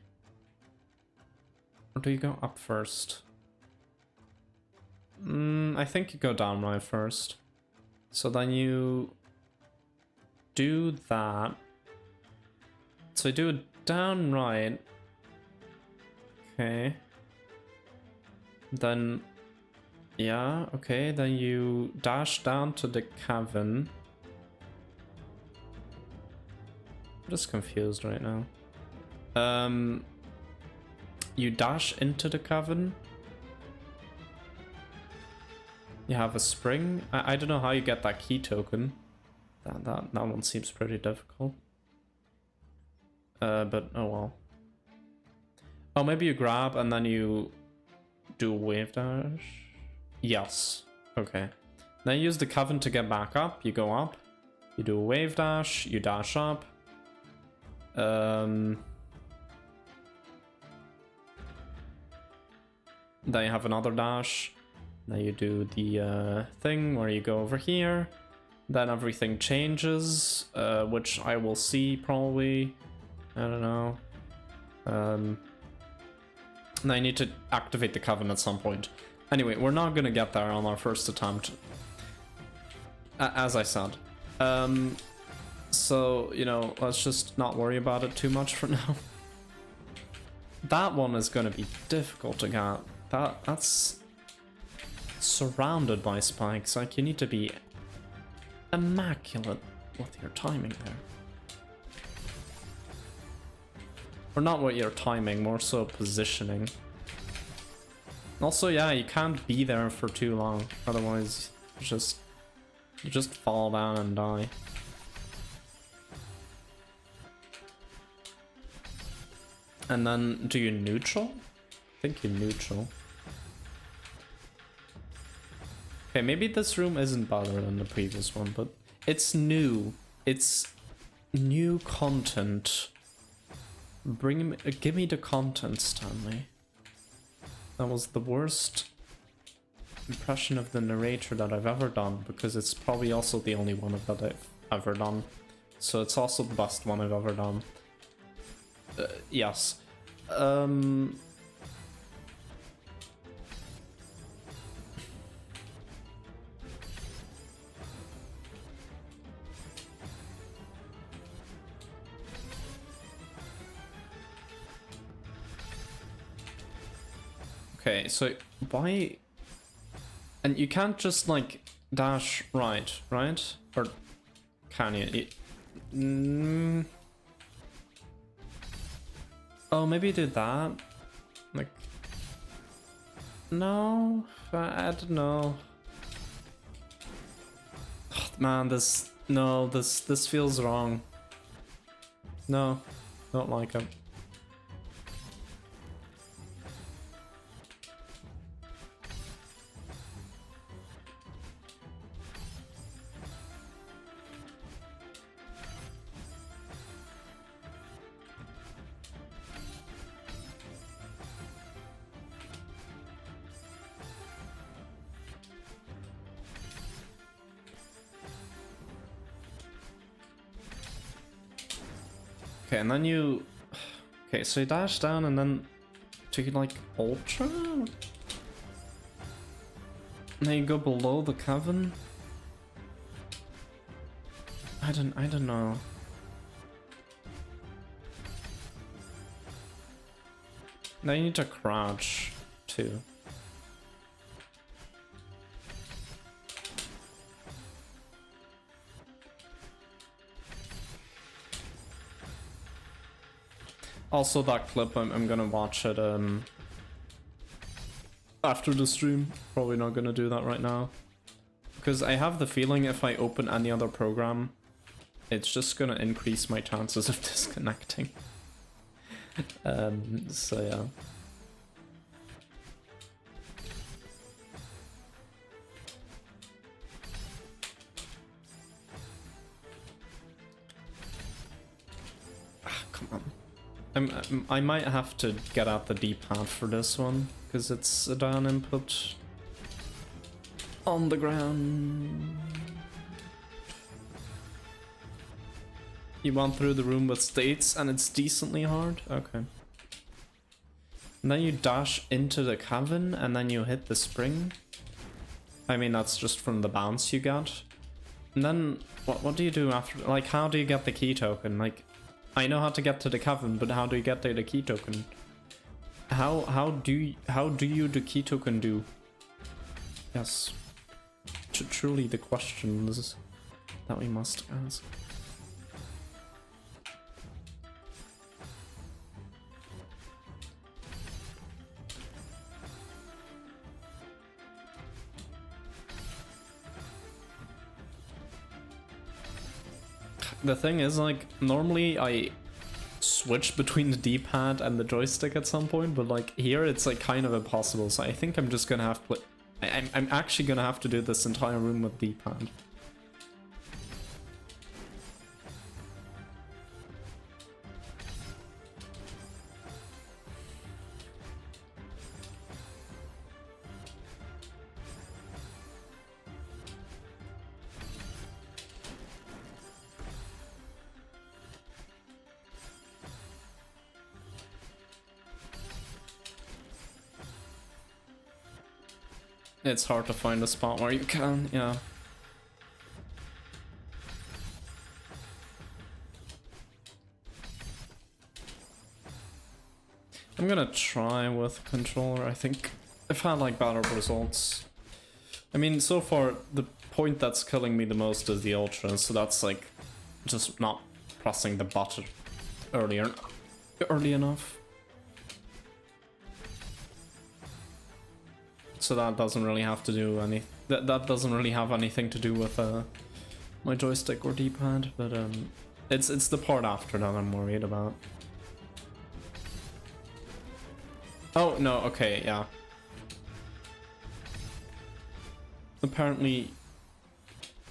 Or do you go up first? I think you go down right first. So then you do that. So you do it down right. Okay. Then, yeah, okay, then you dash down to the cavern. I'm just confused right now. You dash into the cavern. You have a spring. I don't know how you get that key token. That one seems pretty difficult. But oh well. Oh, maybe you grab and then you do a wave dash. Yes. Okay. Then you use the cavern to get back up. You go up. You do a wave dash. You dash up. Then you have another dash. Then you do the thing where you go over here. Then everything changes, which I will see probably. I don't know. Now you need to activate the cavern at some point. Anyway, we're not gonna get there on our first attempt. As I said. So, you know, let's just not worry about it too much for now. That one is gonna be difficult to get. That's surrounded by spikes. Like, you need to be immaculate with your timing there. Or not with your timing, more so positioning. Also, yeah, you can't be there for too long, otherwise you just fall down and die. And then, do you neutral? I think you neutral. Okay, maybe this room isn't better than the previous one, but it's new. It's new content. Give me the content, Stanley. That was the worst impression of the narrator that I've ever done, because it's probably also the only one that I've ever done. So it's also the best one I've ever done. Yes. Okay, so why... And you can't just, like, dash right? Or can you? Oh, maybe do that? Like... No? I don't know. Oh, man, this... No, this feels wrong. No, don't like it. Okay, and then you... Okay, so you dash down and then... Do you, like, ultra? And then you go below the cavern? I don't know. Now you need to crouch, too. Also, that clip, I'm gonna watch it after the stream. Probably not gonna do that right now. Because I have the feeling if I open any other program, it's just gonna increase my chances of disconnecting. So yeah. Come on. I might have to get out the D-pad for this one, because it's a down input on the ground. You went through the room with states and it's decently hard? Okay. And then you dash into the cavern and then you hit the spring. I mean, that's just from the bounce you got. And then, what do you do after? Like, how do you get the key token? Like, I know how to get to the cavern, but how do you get to the key token? How do you the key token do? Yes. Truly the questions that we must ask. The thing is, like, normally I switch between the D-pad and the joystick at some point, but like here it's like kind of impossible, so I think I'm just gonna have to I'm actually gonna have to do this entire room with D-pad. It's hard to find a spot where you can, yeah. I'm gonna try with controller. I think I've had like better results. I mean, so far the point that's killing me the most is the ultra, so that's like just not pressing the button early enough. So that doesn't really have to do any. That doesn't really have anything to do with my joystick or D-pad, but it's the part after that I'm worried about. Oh no, okay, yeah. Apparently,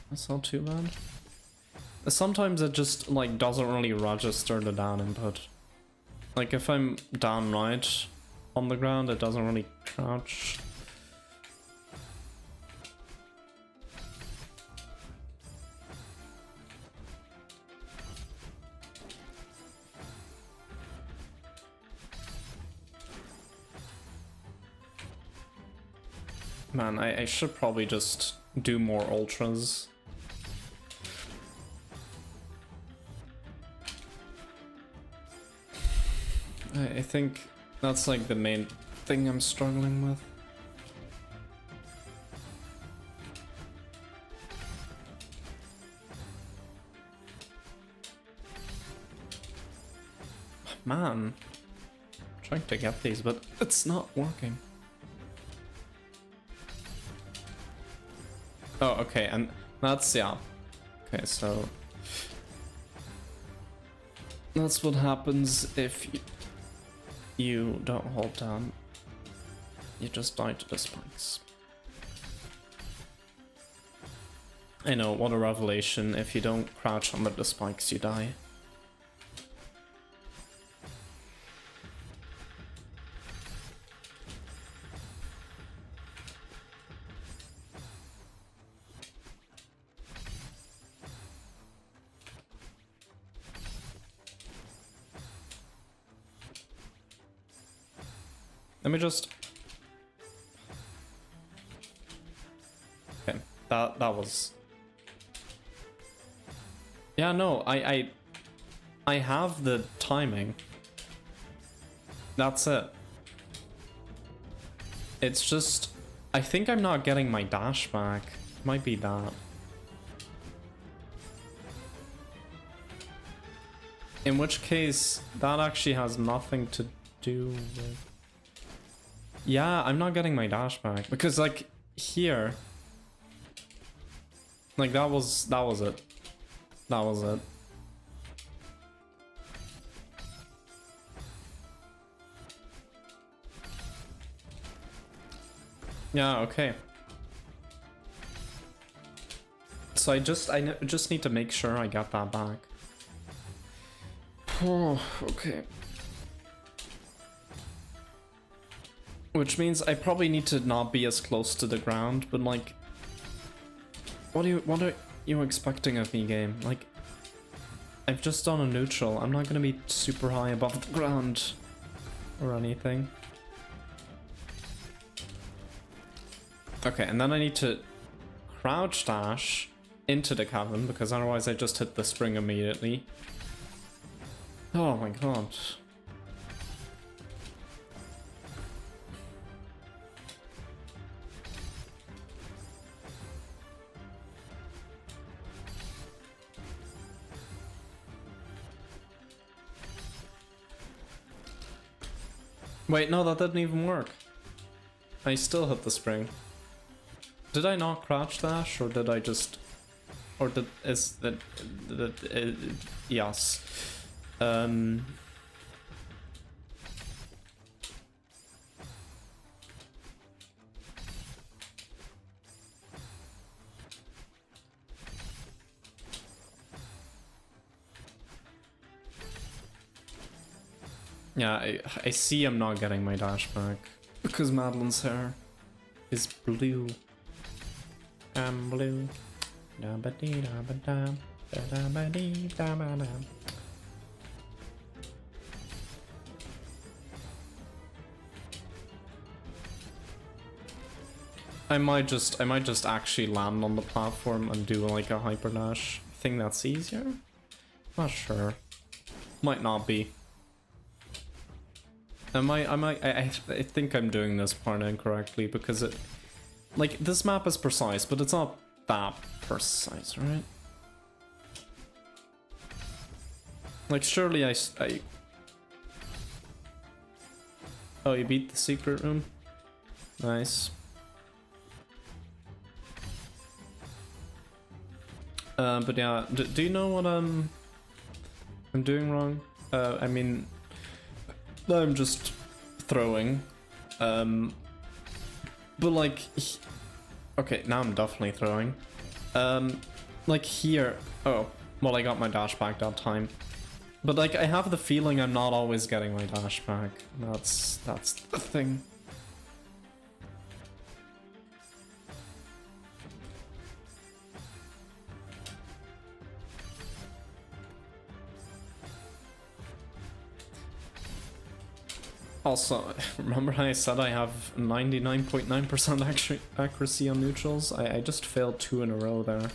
that's not too bad. Sometimes it just like doesn't really register the down input. Like if I'm down right on the ground, it doesn't really crouch. Man, I should probably just do more ultras. I think that's like the main thing I'm struggling with. Man, I'm trying to get these, but it's not working. Oh, okay, and that's, yeah. Okay, so that's what happens if you don't hold down. You just die to the spikes. I know, what a revelation. If you don't crouch under the spikes, you die. Let me just... Okay, that was... Yeah, no, I have the timing. That's it. It's just... I think I'm not getting my dash back. Might be that. In which case, that actually has nothing to do with... Yeah, I'm not getting my dash back because like here, like that was it. That was it. Yeah, okay. So I just need to make sure I get that back. Oh, okay. Which means I probably need to not be as close to the ground, but like, what are you expecting of me, game? Like, I've just done a neutral. I'm not gonna be super high above the ground or anything. Okay, and then I need to crouch dash into the cavern because otherwise I just hit the spring immediately. Oh my god. Wait, no, that didn't even work. I still hit the spring. Did I not crouch dash, or did I just... Or did... is that... yes. Yeah, I see I'm not getting my dash back because Madeline's hair is blue. I'm blue. Da ba dee da ba da da ba dee da ba da. I might just actually land on the platform and do like a hyper dash. I think that's easier. Not sure. Might not be. I think I'm doing this part incorrectly because it, like, this map is precise, but it's not that precise, right? Like, surely I oh, you beat the secret room? Nice. But yeah, do you know what I'm doing wrong? I mean, I'm just throwing. But like, okay, now I'm definitely throwing. Like here, oh, well, I got my dash back that time. But like, I have the feeling I'm not always getting my dash back. That's the thing. Also, remember how I said I have 99.9% accuracy on neutrals? I just failed 2 in a row there.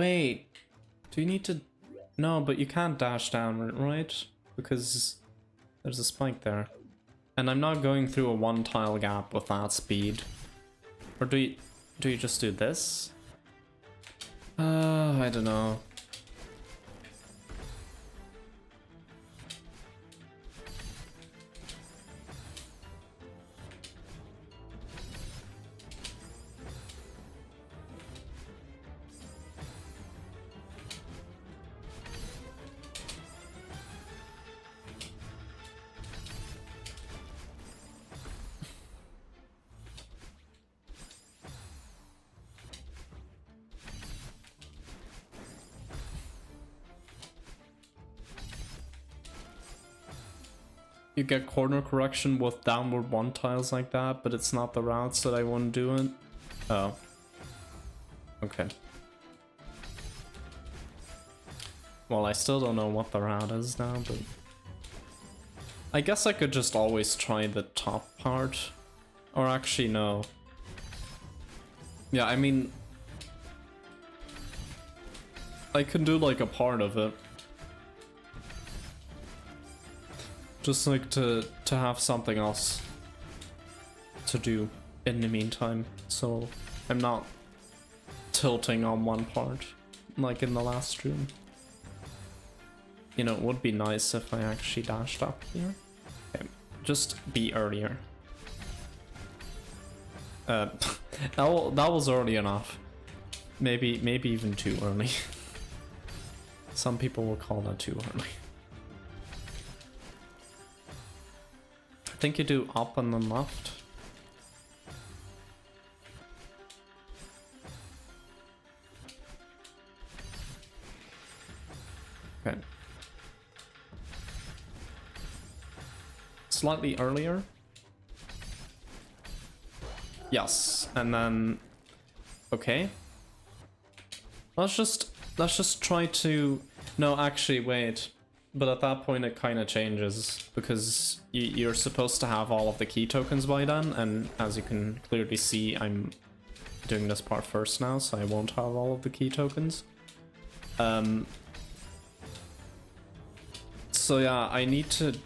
wait. Do you need to... No, but you can't dash down, right? Because there's a spike there. And I'm not going through a one tile gap with that speed. Or do you just do this? I don't know. You get corner correction with downward one tiles like that, but it's not the routes that I wouldn't do it. Oh. Okay. Well, I still don't know what the route is now, but... I guess I could just always try the top part. Or actually, no. Yeah, I mean... I can do like a part of it. Just like to have something else to do in the meantime, so I'm not tilting on one part like in the last stream. You know, it would be nice if I actually dashed up here. Okay, just be earlier. That was early enough. Maybe even too early. Some people will call that too early. I think you do up and then left. Okay. Slightly earlier. Yes, and then okay. Let's just try to... No, actually, wait. But at that point it kind of changes, because you're supposed to have all of the key tokens by then, and as you can clearly see, I'm doing this part first now, so I won't have all of the key tokens. So yeah, I need to...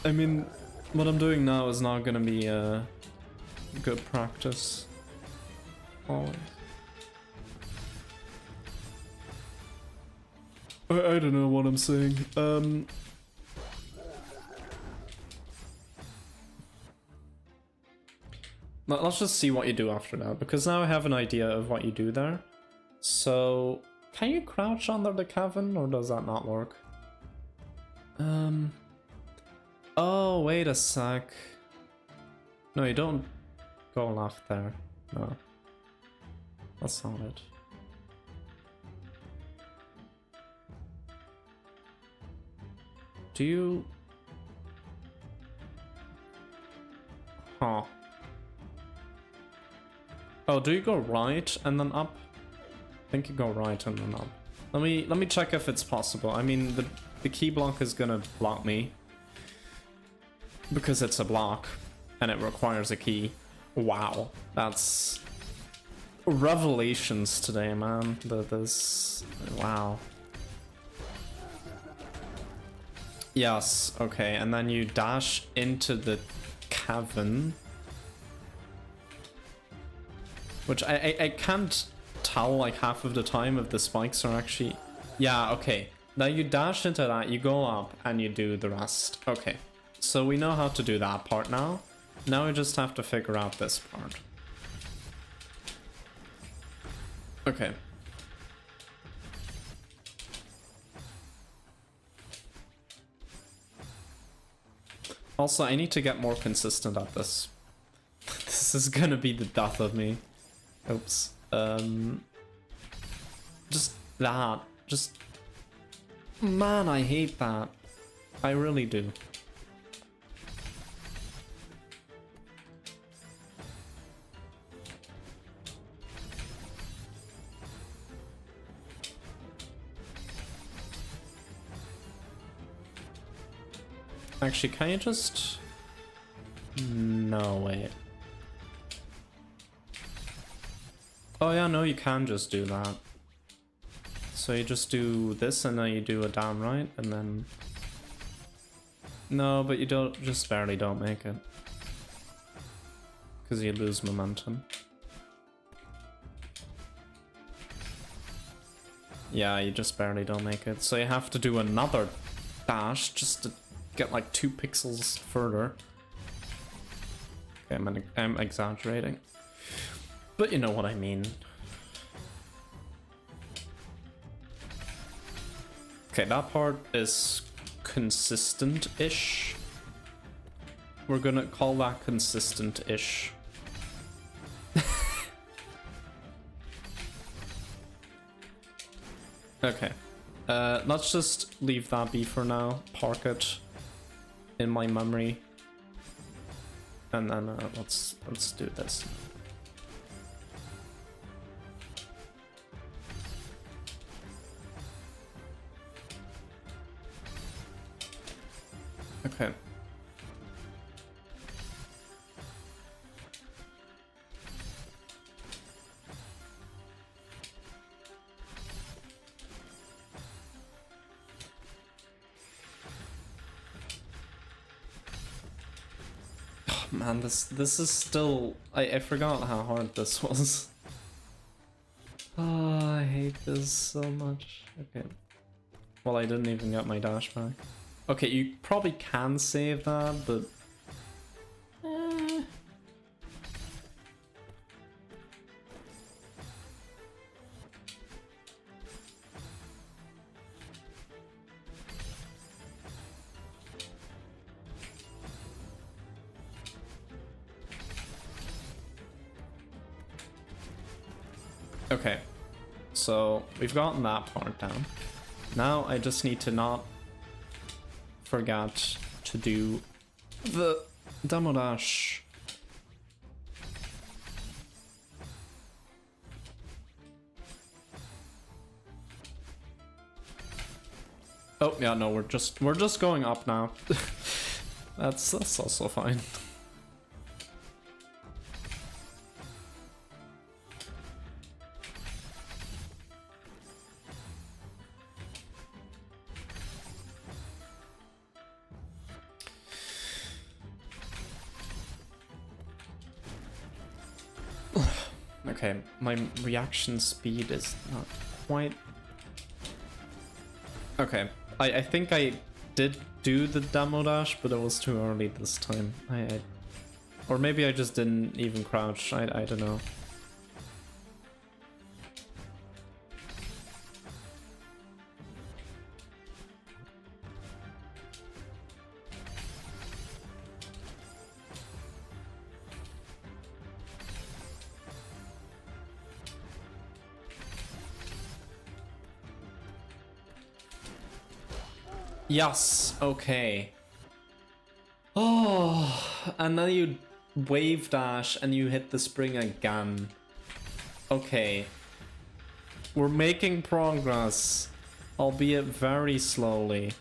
I mean, what I'm doing now is not gonna be good practice. Always. I don't know what I'm saying. Let's just see what you do after that, because now I have an idea of what you do there. So, can you crouch under the cavern, or does that not work? Oh, wait a sec. No, you don't go left there. No. That's not it. Do you... Huh. Oh, do you go right and then up? I think you go right and then up. Let me check if it's possible. I mean, the key block is gonna block me. Because it's a block. And it requires a key. Wow. That's... revelations today, man. This... Wow. Yes, okay, and then you dash into the cavern. Which I can't tell like half of the time if the spikes are actually... Yeah, okay. Now you dash into that, you go up, and you do the rest. Okay, so we know how to do that part now. Now we just have to figure out this part. Okay. Also, I need to get more consistent at this. This is gonna be the death of me. Oops. Just that. Just... Man, I hate that. I really do. Actually, can you just... No, wait. Oh yeah, no, you can just do that. So you just do this and then you do a down right and then... No, but you don't, just barely don't make it. Because you lose momentum. Yeah, you just barely don't make it. So you have to do another dash just to get like 2 pixels further. Okay, I'm exaggerating. But you know what I mean. Okay, that part is consistent-ish. We're gonna call that consistent-ish. Okay. Let's just leave that be for now. Park it in my memory. And then let's do this. Okay. Oh man, this is still... I forgot how hard this was. Oh, I hate this so much. Okay. Well, I didn't even get my dash back. Okay, you probably can save that, but... Okay, so we've gotten that part down. Now I just need to not forget to do the demo dash. Oh yeah, no, we're just going up now. that's also fine. Okay, my reaction speed is not quite... Okay, I think I did do the demo dash, but it was too early this time. Or maybe I just didn't even crouch, I don't know. Yes, okay. Oh, and then you wave dash and you hit the spring again. Okay. We're making progress, albeit very slowly.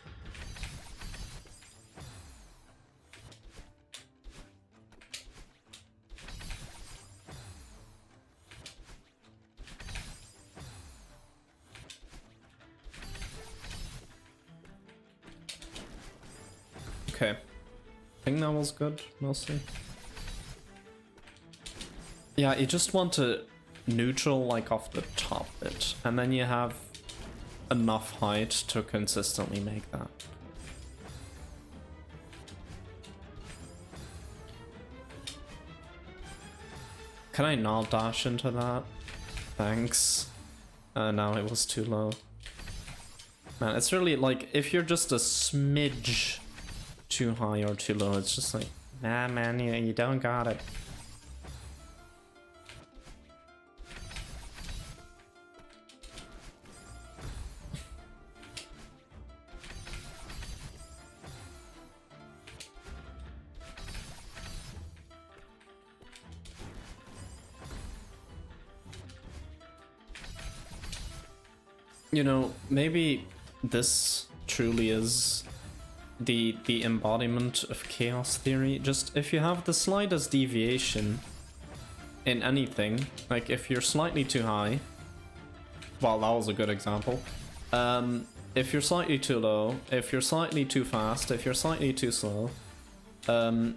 Okay, I think that was good, mostly. Yeah, you just want to neutral like off the top bit, and then you have enough height to consistently make that. Can I not dash into that? Thanks. No, it was too low. Man, it's really like, if you're just a smidge too high or too low, it's just like, nah man, you don't got it. You know, maybe this truly is the embodiment of chaos theory. Just if you have the slightest deviation in anything, like if you're slightly too high, well, that was a good example. If you're slightly too low, if you're slightly too fast, if you're slightly too slow,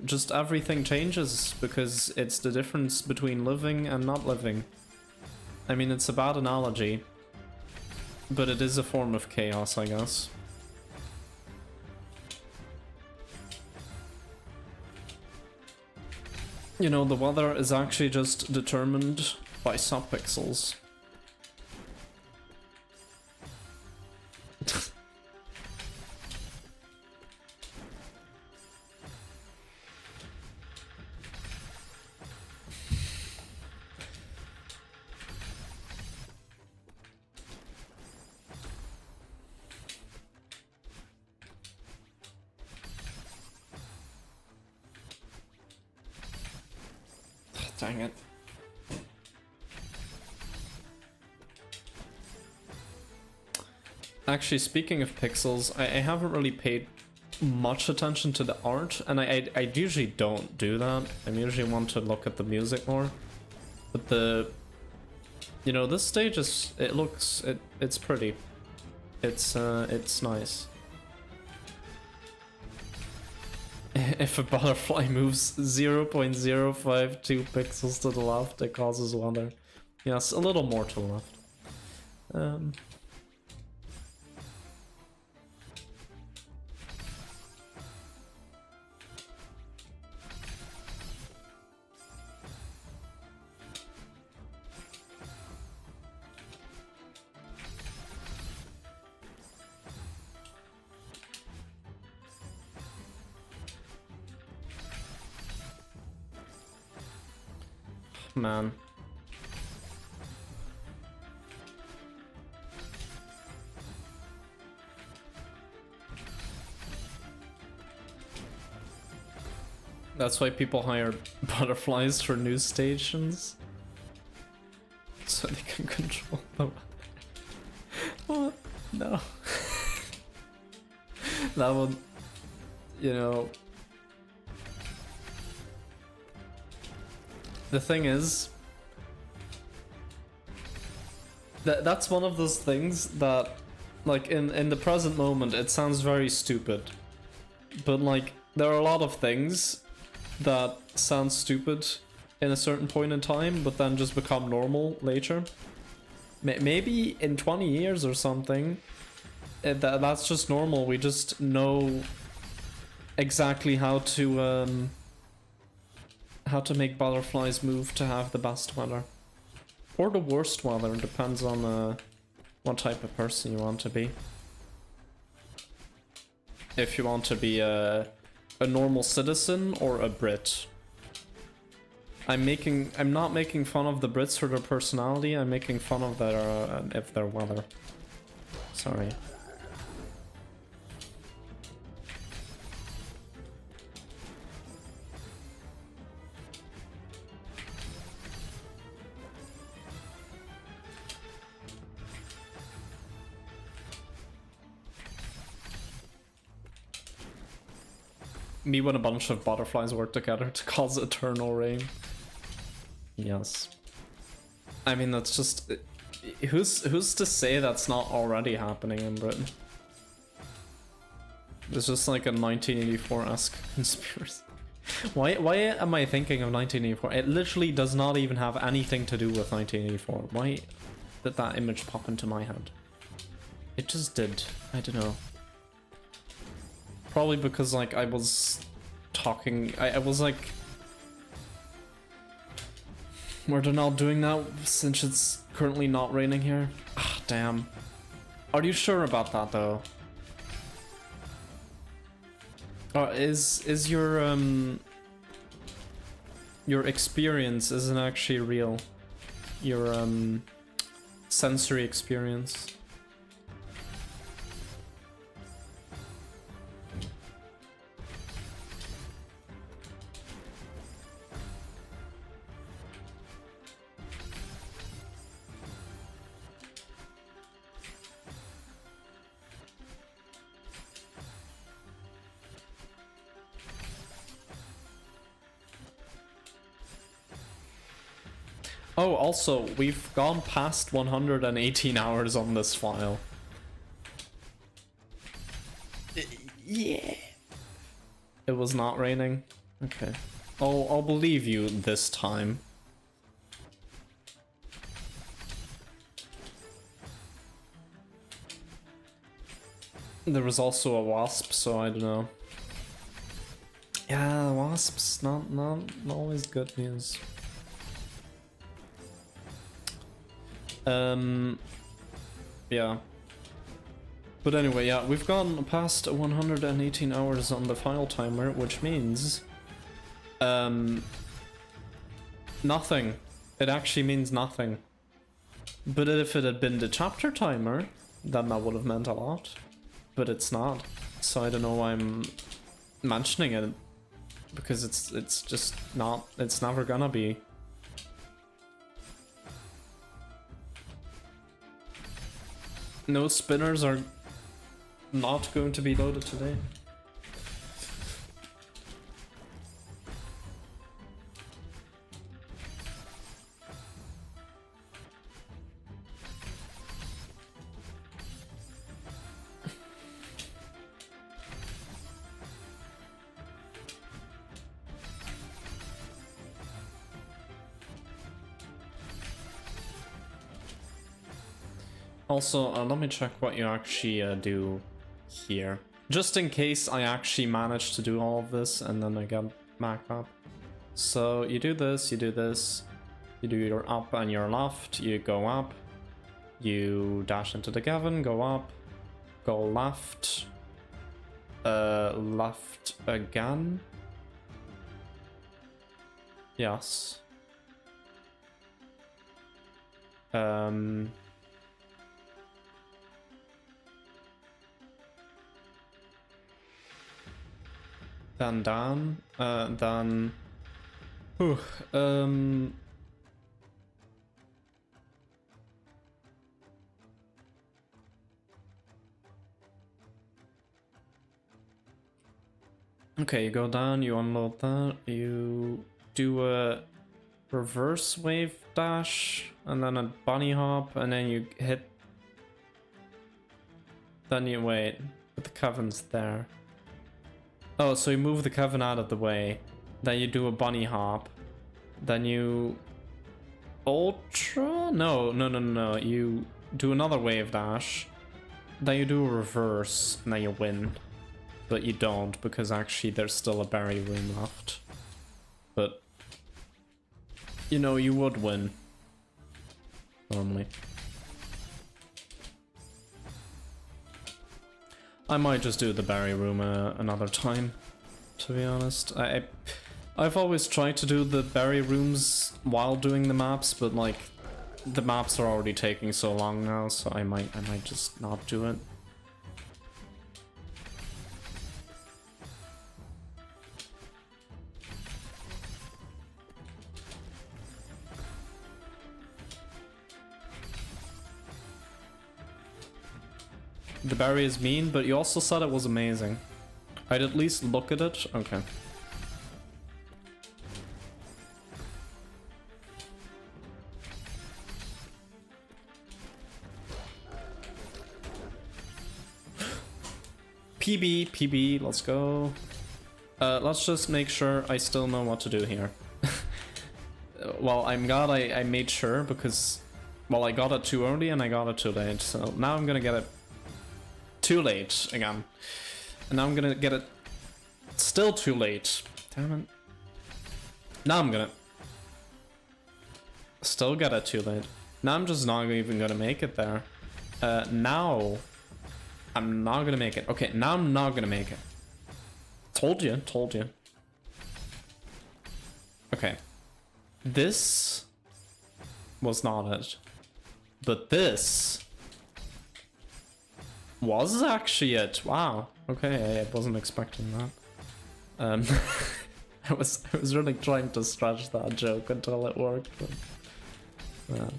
just everything changes because it's the difference between living and not living. I mean, it's a bad analogy, but it is a form of chaos, I guess. You know, the weather is actually just determined by subpixels. Dang it. Actually, speaking of pixels, I haven't really paid much attention to the art, and I usually don't do that. I usually want to look at the music more. But the... You know, this stage is... It's pretty. It's nice. If a butterfly moves 0.052 pixels to the left, it causes weather. Yes, a little more to the left. Man. That's why people hire butterflies for news stations. So they can control the weather. What? No. That would, you know... The thing is, that's one of those things that, like, in the present moment, it sounds very stupid. But, like, there are a lot of things that sound stupid in a certain point in time, but then just become normal later. Maybe in 20 years or something, that's just normal. We just know exactly how to make butterflies move to have the best weather. Or the worst weather, depends on what type of person you want to be. If you want to be a normal citizen or a Brit. I'm not making fun of the Brits for their personality, I'm making fun of their weather. Sorry. Me when a bunch of butterflies work together to cause eternal rain. Yes. I mean, that's just... Who's to say that's not already happening in Britain? It's just like a 1984-esque conspiracy. Why am I thinking of 1984? It literally does not even have anything to do with 1984. Why did that image pop into my head? It just did. I don't know. Probably because, like, I was talking... I was like... Were they not doing that since it's currently not raining here? Ah, damn. Are you sure about that, though? Is your experience isn't actually real? Your, sensory experience? Oh, also, we've gone past 118 hours on this file. Yeah. It was not raining? Okay. I'll believe you this time. There was also a wasp, so I don't know. Yeah, wasps, not always good news. Yeah. But anyway, yeah, we've gone past 118 hours on the file timer, which means... nothing. It actually means nothing. But if it had been the chapter timer, then that would have meant a lot. But it's not. So I don't know why I'm mentioning it. Because it's just not, it's never gonna be. No spinners are not going to be loaded today. Also, let me check what you actually do here. Just in case I actually manage to do all of this and then I get back up. So you do this, you do this, you do your up and your left, you go up, you dash into the Gavin, go up, go left, left again. Yes. Then down, then... Whew, okay, you go down, you unload that, you do a reverse wave dash, and then a bunny hop, and then you hit... Then you wait, but the Coven's there. Oh, so you move the Coven out of the way, then you do a bunny hop, then you... Ultra? No, you do another wave dash, then you do a reverse, and then you win. But you don't, because actually there's still a berry room left. But, you know, you would win. Normally. I might just do the berry room another time, to be honest. I've always tried to do the berry rooms while doing the maps, but like the maps are already taking so long now, so I might just not do it. The berry is mean, but you also said it was amazing. I'd at least look at it. Okay. PB, let's go. Let's just make sure I still know what to do here. Well, I'm glad I made sure because, well, I got it too early and I got it too late. So now I'm gonna get it too late again. And now I'm gonna get it still too late. Damn it. Now I'm gonna still get it too late. Now I'm just not even gonna make it there. Now I'm not gonna make it. Okay, now I'm not gonna make it. Told you. Okay. This was not it. But this was actually it. Wow. Okay, I wasn't expecting that. I was really trying to stretch that joke until it worked. But,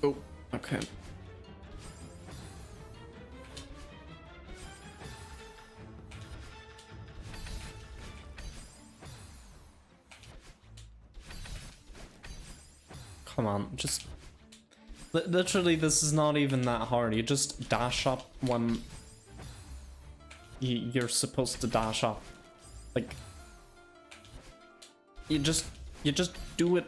oh, okay. Come on, just... Literally, this is not even that hard. You just dash up when you're supposed to dash up. Like, you just do it.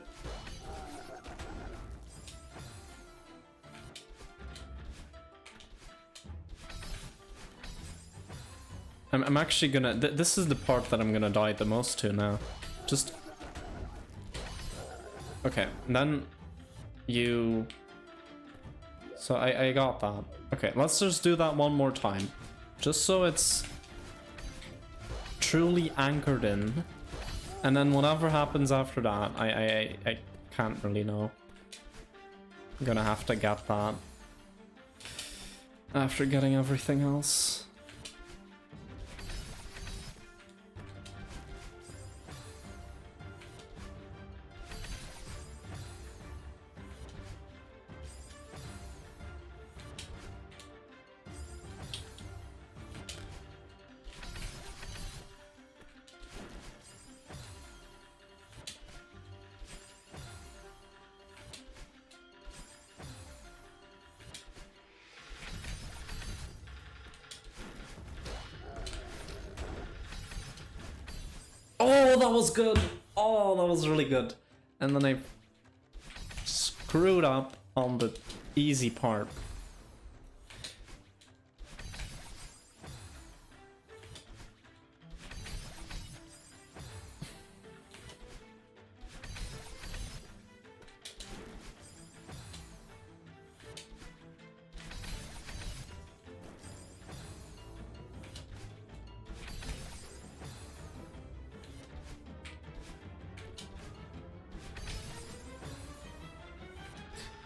I'm actually gonna... this is the part that I'm gonna die the most to now. Just... Okay, and then you... So I got that. Okay, let's just do that one more time. Just so it's truly anchored in. And then whatever happens after that, I can't really know. I'm gonna have to get that after getting everything else. Oh, that was good. Oh, that was really good. And then I screwed up on the easy part.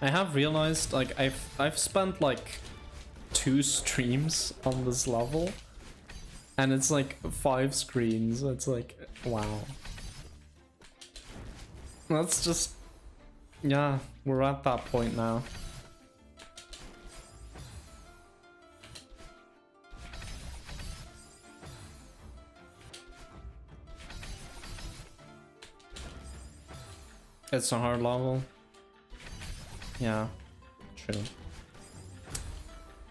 I have realized, like, I've spent like 2 streams on this level, and it's like 5 screens. It's like, wow. That's just, yeah, we're at that point now. It's a hard level. Yeah, true.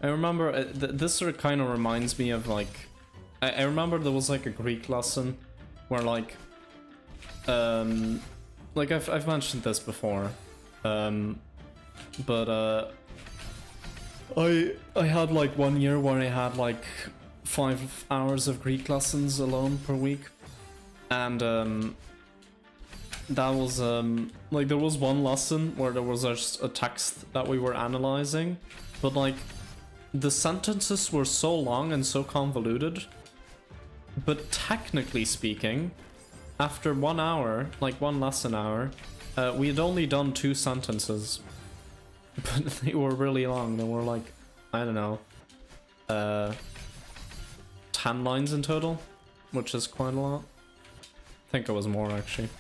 I remember this sort of kind of reminds me of like, I remember there was like a Greek lesson where like I've mentioned this before, but I had like 1 year where I had like 5 hours of Greek lessons alone per week, and that was like there was one lesson where there was just a text that we were analyzing, but like the sentences were so long and so convoluted, but technically speaking, after 1 hour, like 1 lesson hour, we had only done 2 sentences, but they were really long. They were like, I don't know, 10 lines in total, which is quite a lot. I think it was more actually.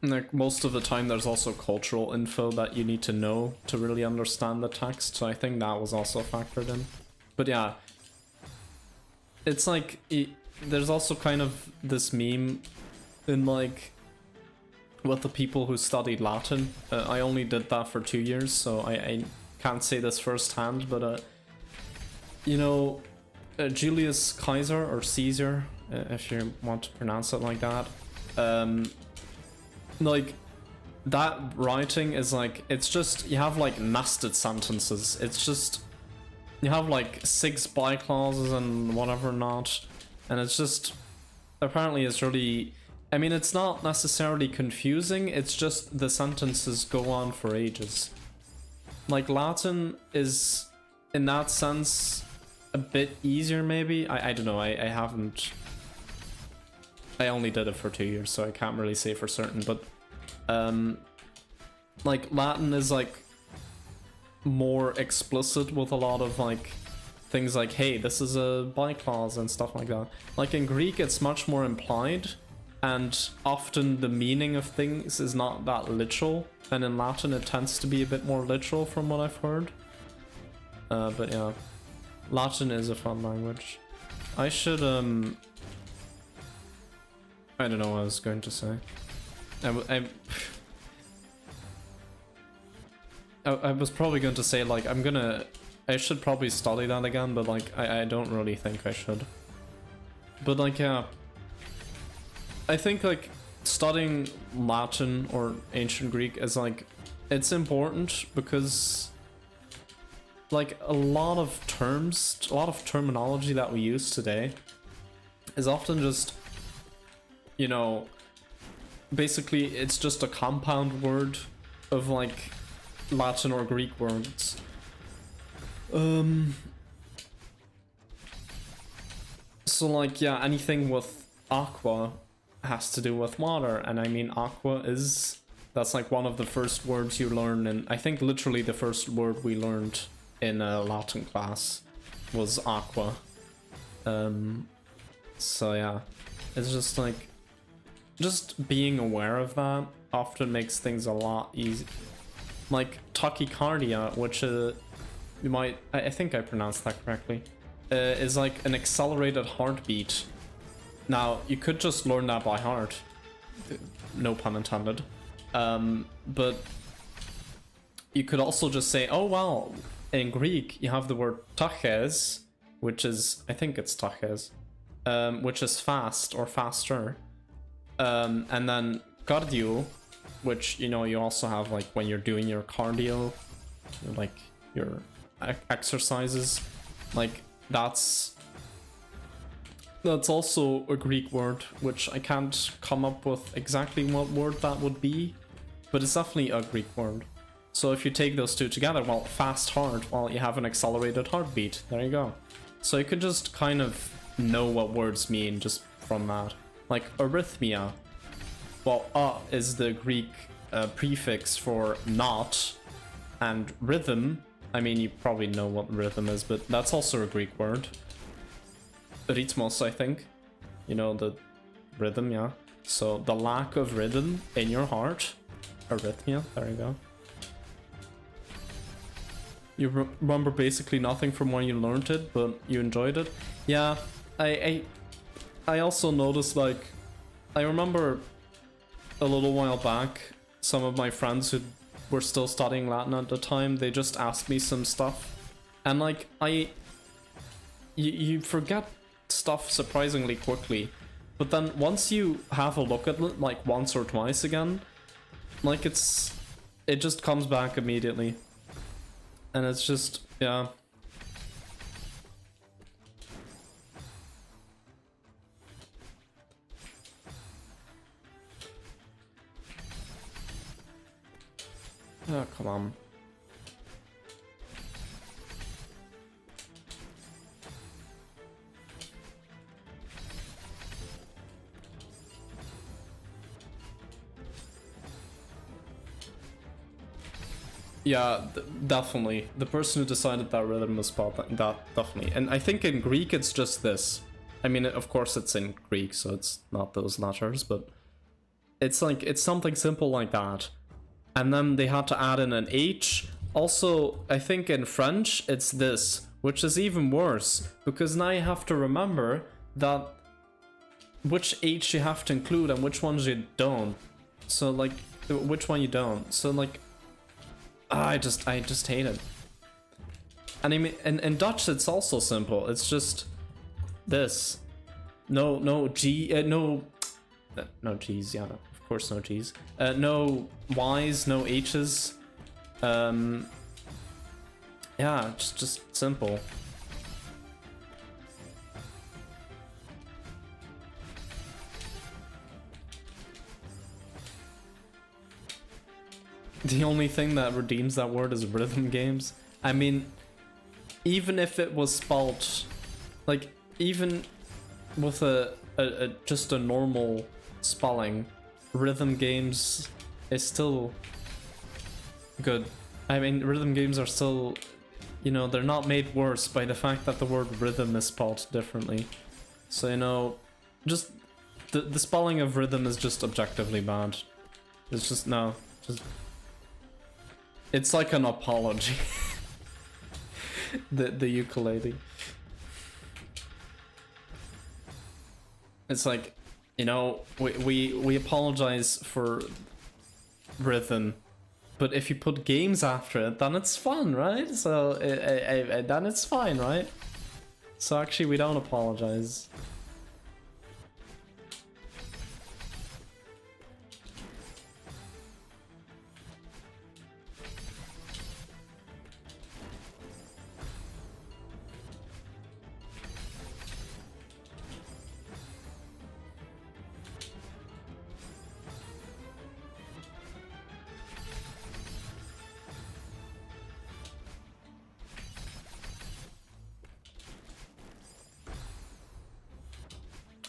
Like, most of the time there's also cultural info that you need to know to really understand the text, so I think that was also factored in. But yeah, it's like, there's also kind of this meme in like, with the people who studied Latin. I only did that for 2 years, so I can't say this firsthand, but you know, Julius Caesar, or Caesar, if you want to pronounce it like that, like, that writing is like, it's just, you have like nested sentences. It's just, you have like 6 by clauses and whatever not, and it's just, apparently it's really, I mean, it's not necessarily confusing, it's just the sentences go on for ages. Like, Latin is, in that sense, a bit easier maybe. I don't know, I haven't, I only did it for 2 years, so I can't really say for certain, but like, Latin is like more explicit with a lot of like things like, hey, this is a by clause and stuff like that. Like, in Greek it's much more implied, and often the meaning of things is not that literal, and in Latin it tends to be a bit more literal from what I've heard. But yeah, Latin is a fun language. I should, I don't know what I was going to say. I was probably going to say, like, I should probably study that again, but, like, I don't really think I should. But, like, yeah. I think, like, studying Latin or ancient Greek is, like, it's important because, like, a lot of terminology that we use today is often just, you know, basically it's just a compound word of, like, Latin or Greek words. So, like, yeah, anything with aqua has to do with water, and I mean aqua that's like one of the first words you learn, and I think literally the first word we learned in a Latin class was aqua. So yeah, it's just like, just being aware of that often makes things a lot easier. Like tachycardia, which you might, I think I pronounced that correctly, is like an accelerated heartbeat. Now, you could just learn that by heart, no pun intended, but you could also just say, oh well, in Greek you have the word tachys, which is, I think it's tachys, which is fast or faster, and then cardio, which, you know, you also have like when you're doing your cardio, like your exercises, like that's also a Greek word, which I can't come up with exactly what word that would be, but it's definitely a Greek word. So if you take those two together, well, fast heart, well, you have an accelerated heartbeat. There you go. So you could just kind of know what words mean just from that. Like arrhythmia. Well, is the Greek prefix for not, and rhythm, I mean, you probably know what rhythm is, but that's also a Greek word. Rhythmos, I think. You know, the rhythm, yeah. So the lack of rhythm in your heart, arrhythmia, there you go. You remember basically nothing from when you learned it, but you enjoyed it. Yeah, I also noticed, like, I remember a little while back, some of my friends who were still studying Latin at the time, they just asked me some stuff, and like, you forget stuff surprisingly quickly, but then once you have a look at it like once or twice again, like it just comes back immediately, and it's just, yeah. Oh, come on. Yeah, definitely. The person who decided that rhythm was spot, that definitely. And I think in Greek it's just this. I mean, of course it's in Greek, so it's not those letters, but it's like, it's something simple like that. And then they had to add in an H. Also, I think in French it's this, which is even worse, because now you have to remember that which H you have to include and which ones you don't. So like, which one you don't. So like, I just hate it. And I mean, in Dutch it's also simple. It's just this. No G, no G's, yeah, of course no G's. No Y's, no H's. Yeah, just simple. The only thing that redeems that word is rhythm games. I mean, even if it was spelled, like, even with just a normal spelling, rhythm games is still good. I mean, rhythm games are still, you know, they're not made worse by the fact that the word rhythm is spelled differently. So, you know, just the spelling of rhythm is just objectively bad. It's just, no, just... It's like an apology. the ukulele. It's like, you know, we apologize for rhythm, but if you put games after it, then it's fun, right? So then it's fine, right? So actually, we don't apologize.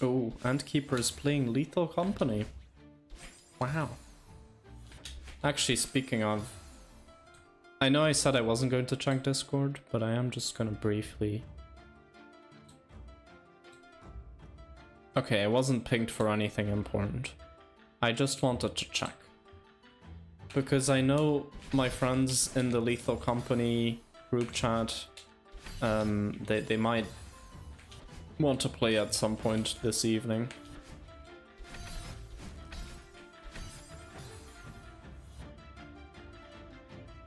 Oh, Antkeeper is playing Lethal Company. Wow. Actually, speaking of... I know I said I wasn't going to check Discord, but I am just gonna briefly... Okay, I wasn't pinged for anything important. I just wanted to check. Because I know my friends in the Lethal Company group chat, they might want to play at some point this evening.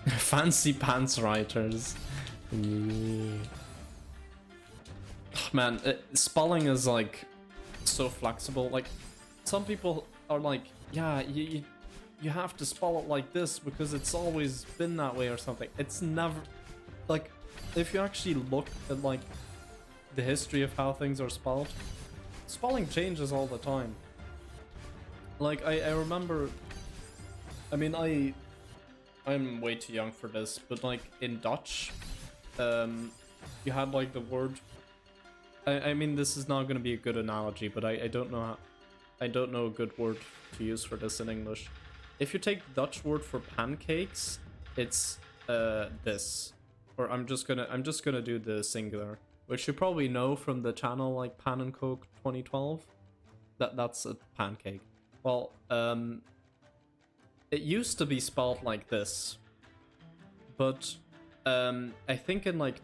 Fancy pants writers. Yeah. Man, spelling is like so flexible. Like, some people are like, yeah, you have to spell it like this because it's always been that way or something. It's never, like, if you actually look at like the history of how things are spelled, spelling changes all the time. Like, I remember, I mean, I'm way too young for this, but like in Dutch, you had like the word, I mean, this is not going to be a good analogy, but I don't know I don't know a good word to use for this in English. If you take the Dutch word for pancakes, it's this, or I'm just gonna do the singular, which you probably know from the channel like Pan and Coke 2012. That's a pancake. Well, it used to be spelled like this, but I think in like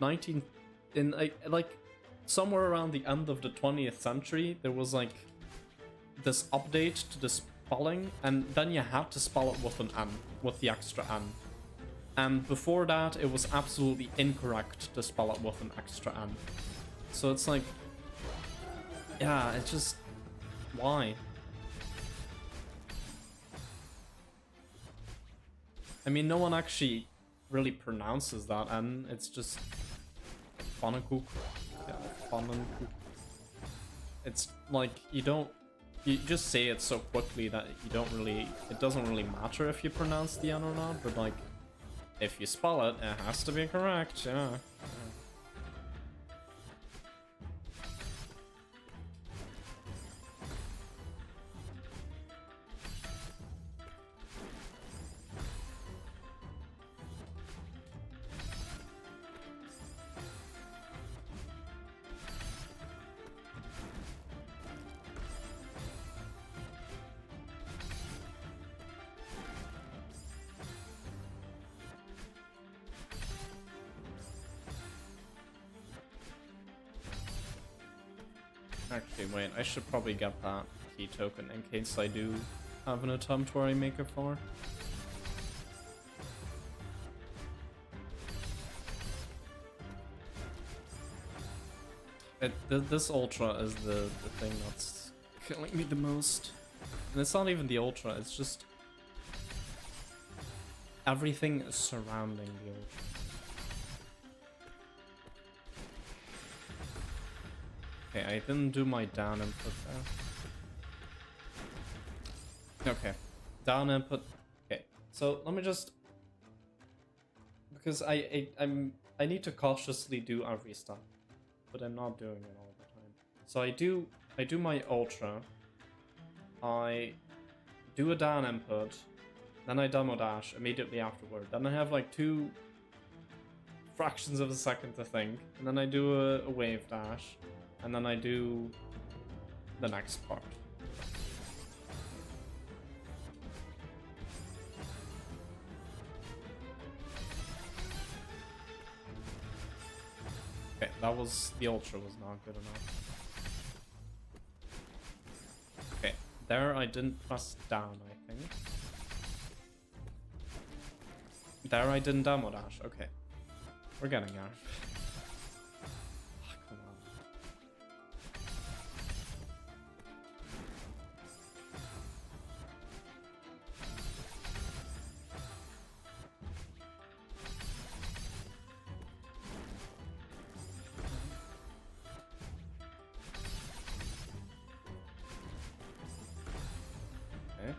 like somewhere around the end of the 20th century, there was like this update to the spelling, and then you had to spell it with an N, with the extra N. And before that, it was absolutely incorrect to spell it with an extra N. So it's like, yeah, it's just, why? I mean, no one actually really pronounces that N, it's just Pannenkoek. Yeah, Pannenkoek. It's like, you just say it so quickly that it doesn't really matter if you pronounce the N or not, but like, if you spell it, it has to be correct, yeah. Actually, wait, I should probably get that key token in case I do have an attempt where I make a 4. This ultra is the thing that's killing me the most. And it's not even the ultra, it's just everything surrounding the ultra. Okay, I didn't do my down input there. Okay, down input. Okay, so let me just, because I need to cautiously do every step, but I'm not doing it all the time. So I do my ultra. I do a down input, then I demo dash immediately afterward. Then I have like 2 fractions of a second to think, and then I do a wave dash. And then I do the next part. Okay, that was, the ultra was not good enough. There I didn't press down, I think. There I didn't demo dash. Okay. We're getting there. Oh, come on. Okay.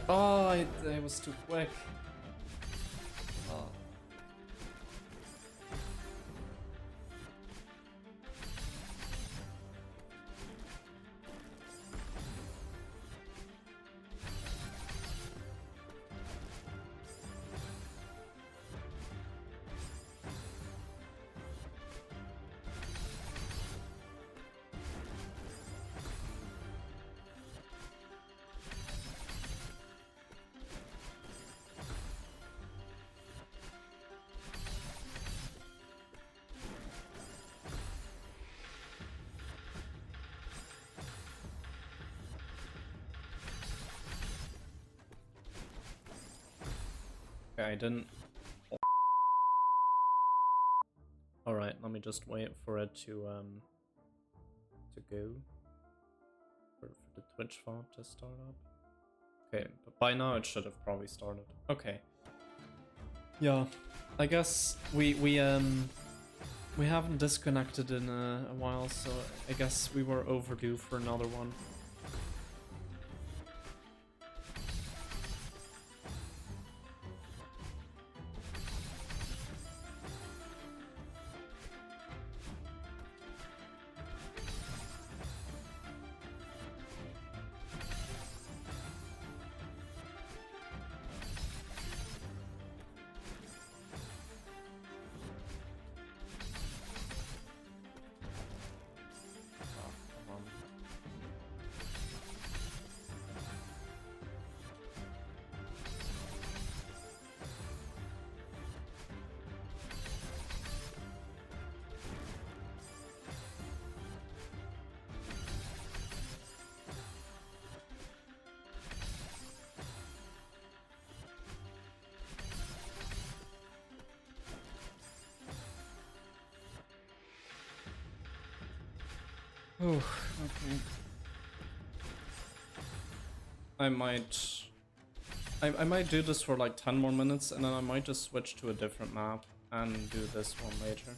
Oh, I was too quick. Oh. Okay, I didn't. Alright, let me just wait for it to go. For the Twitch VOD to start up. Okay, but by now it should have probably started. Okay. Yeah, I guess we haven't disconnected in a while, so I guess we were overdue for another one. Oh, okay. I might do this for like 10 more minutes and then I might just switch to a different map and do this one later.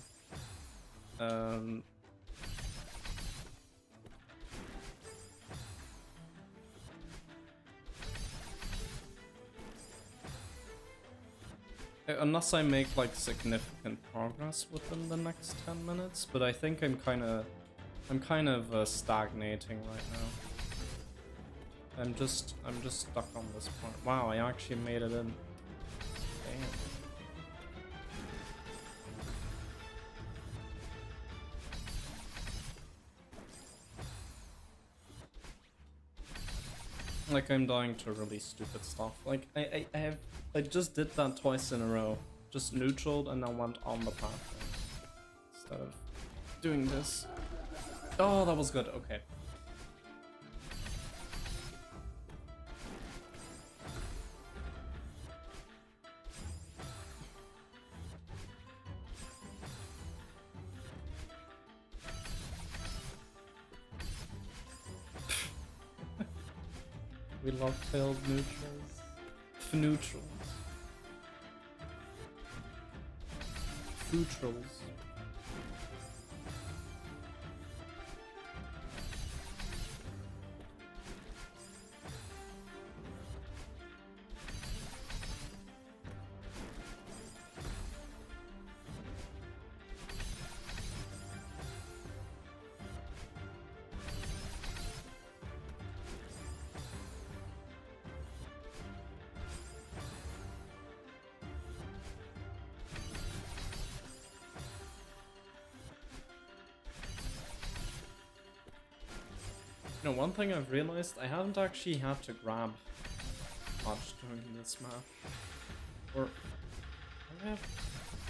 Unless I make like significant progress within the next 10 minutes, but I think I'm kind of stagnating right now. I'm just stuck on this point. Wow, I actually made it in. Damn. Like I'm dying to really stupid stuff. Like I just did that twice in a row. Just neutraled and then went on the platform instead of doing this. Oh, that was good. Okay. We love failed neutrals. Fneutrals. Footrals. You know, one thing I've realized, I haven't actually had to grab much during this map. Or... I have...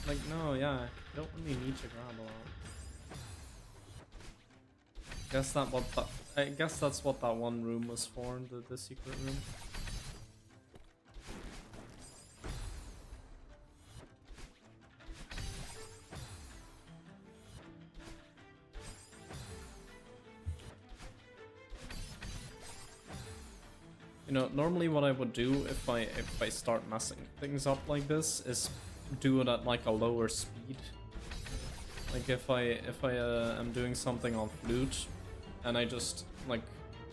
like, no, yeah, you don't really need to grab a lot. I guess that's what that one room was for, the secret room. You know, normally what I would do if I start messing things up like this is do it at like a lower speed. Like if I am doing something on flute and I just like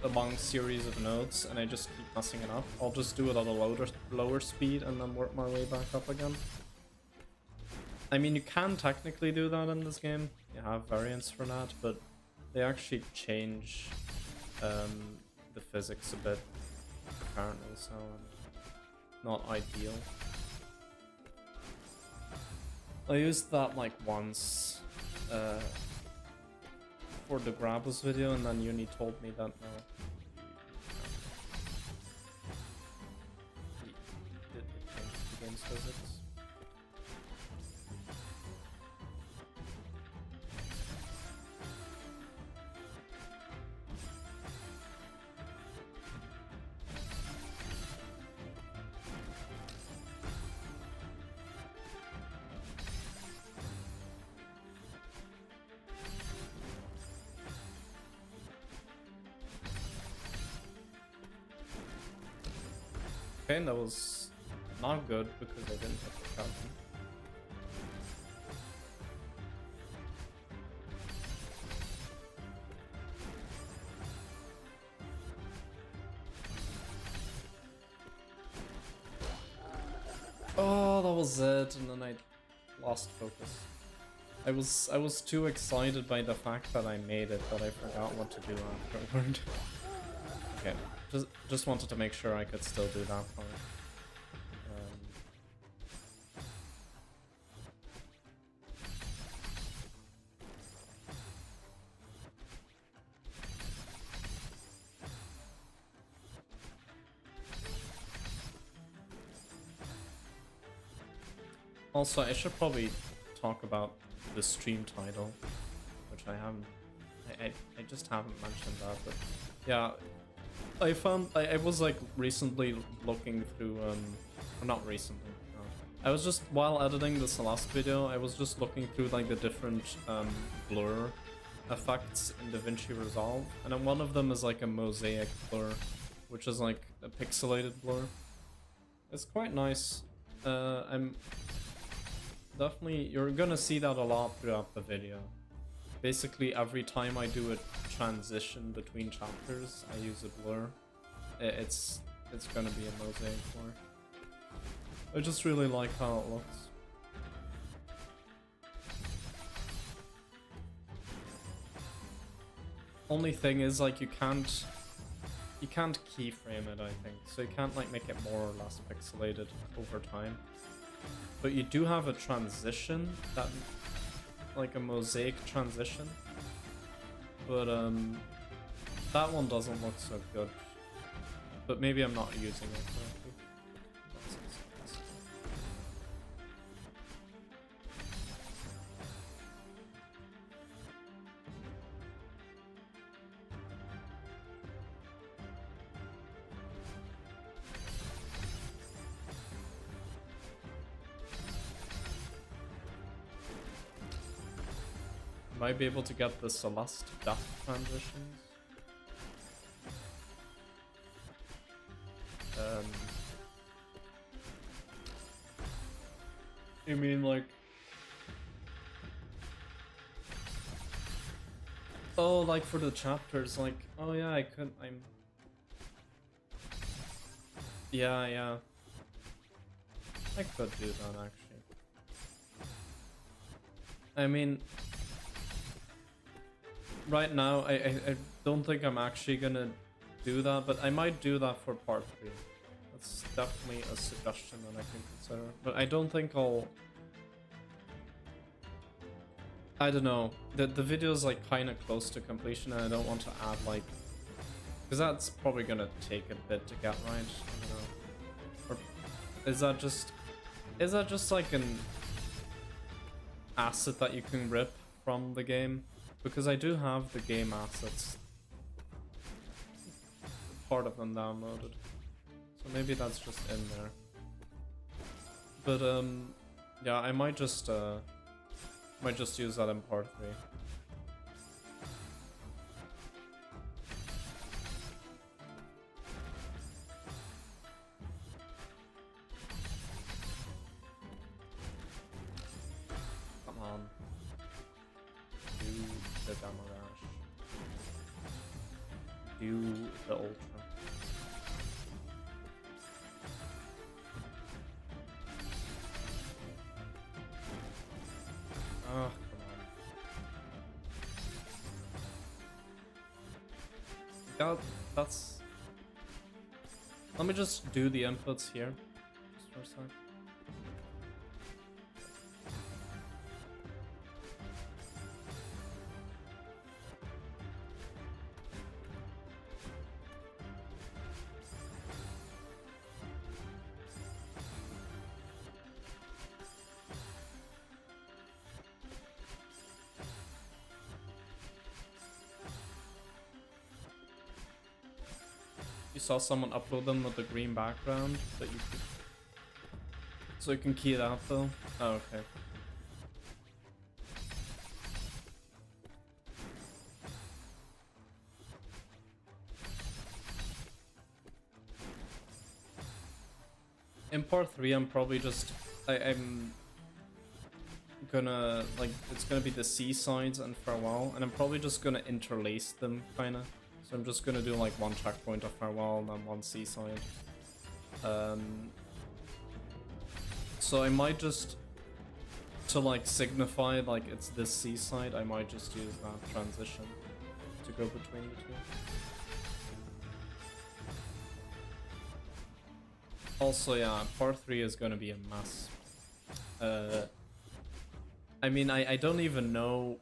a long series of notes and I just keep messing it up, I'll just do it at a lower speed and then work my way back up again. I mean, you can technically do that in this game. You have variants for that, but they actually change the physics a bit, apparently, so not ideal. I used that like once for the Grabbles video, and then Uni told me that no. It changed the game's physics. Okay, that was not good because I didn't hit the fountain. Oh, that was it, and then I lost focus. I was too excited by the fact that I made it that I forgot what to do afterward. Okay. Just wanted to make sure I could still do that part. Also, I should probably talk about the stream title, which I haven't. I just haven't mentioned that, but yeah. I found I was like recently looking through or not recently. No. I was just while editing the Celeste video, I was just looking through like the different blur effects in DaVinci Resolve, and then one of them is like a mosaic blur, which is like a pixelated blur. It's quite nice. I'm definitely you're gonna see that a lot throughout the video. Basically, every time I do a transition between chapters, I use a blur. It's gonna be a mosaic blur. I just really like how it looks. Only thing is, like, you can't keyframe it, I think. So you can't like make it more or less pixelated over time. But you do have a transition that. Like a mosaic transition, but that one doesn't look so good, but maybe I'm not using it correctly. Might be able to get the Celeste death transitions. You mean like... Oh, like for the chapters, like... Oh yeah, I'm... Yeah. I could do that, actually. I mean... Right now, I don't think I'm actually gonna do that, but I might do that for part 3. That's definitely a suggestion that I can consider. But I don't think I'll... I don't know. The video's like kind of close to completion, and I don't want to add like... Because that's probably gonna take a bit to get right, you know. Or is that just like an... asset that you can rip from the game, because I do have the game assets, part of them downloaded, so maybe that's just in there. But yeah, I might just use that in part 3. Come on. Do the Demo Dash. Do the Ultra. Oh, come on. That's... Let me just do the inputs here. Just for a sec. You saw someone upload them with the green background that you could... So you can key it out though? Oh, okay. In part 3 I'm probably just... I'm gonna... like, it's gonna be the C-sides and Farewell, and I'm probably just gonna interlace them, kinda. So I'm just gonna do like one checkpoint of Farewell and then one C-side. So I might just, to like signify like it's this C-side, I might just use that transition to go between the two. Also, yeah, part 3 is gonna be a mess. I mean, I don't even know,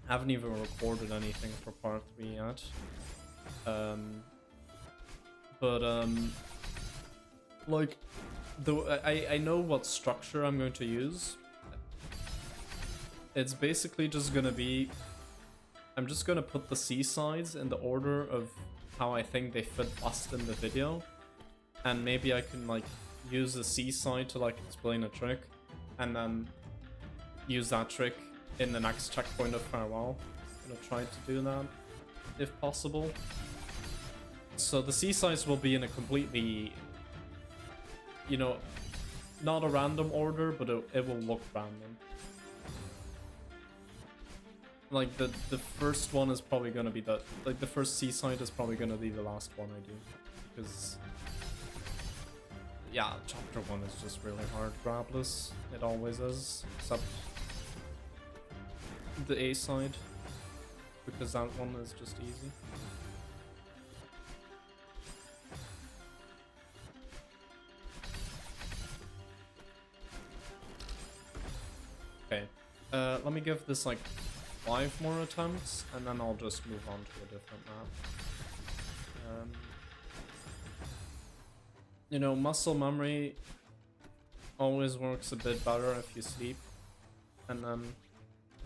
haven't even recorded anything for part 3 yet. Like, I know what structure I'm going to use. It's basically just gonna be, I'm just gonna put the C-sides in the order of how I think they fit best in the video. And maybe I can like use the C-side to like explain a trick, and then use that trick in the next checkpoint of Farewell. I'm gonna try to do that, if possible. So the C-sides will be in a completely, you know, not a random order, but it will look random. Like the first one is probably gonna be the, like the first C-side is probably gonna be the last one I do, because yeah, chapter 1 is just really hard grabless. It always is, except the A side, because that one is just easy. Okay, let me give this like 5 more attempts, and then I'll just move on to a different map. You know, muscle memory always works a bit better if you sleep and then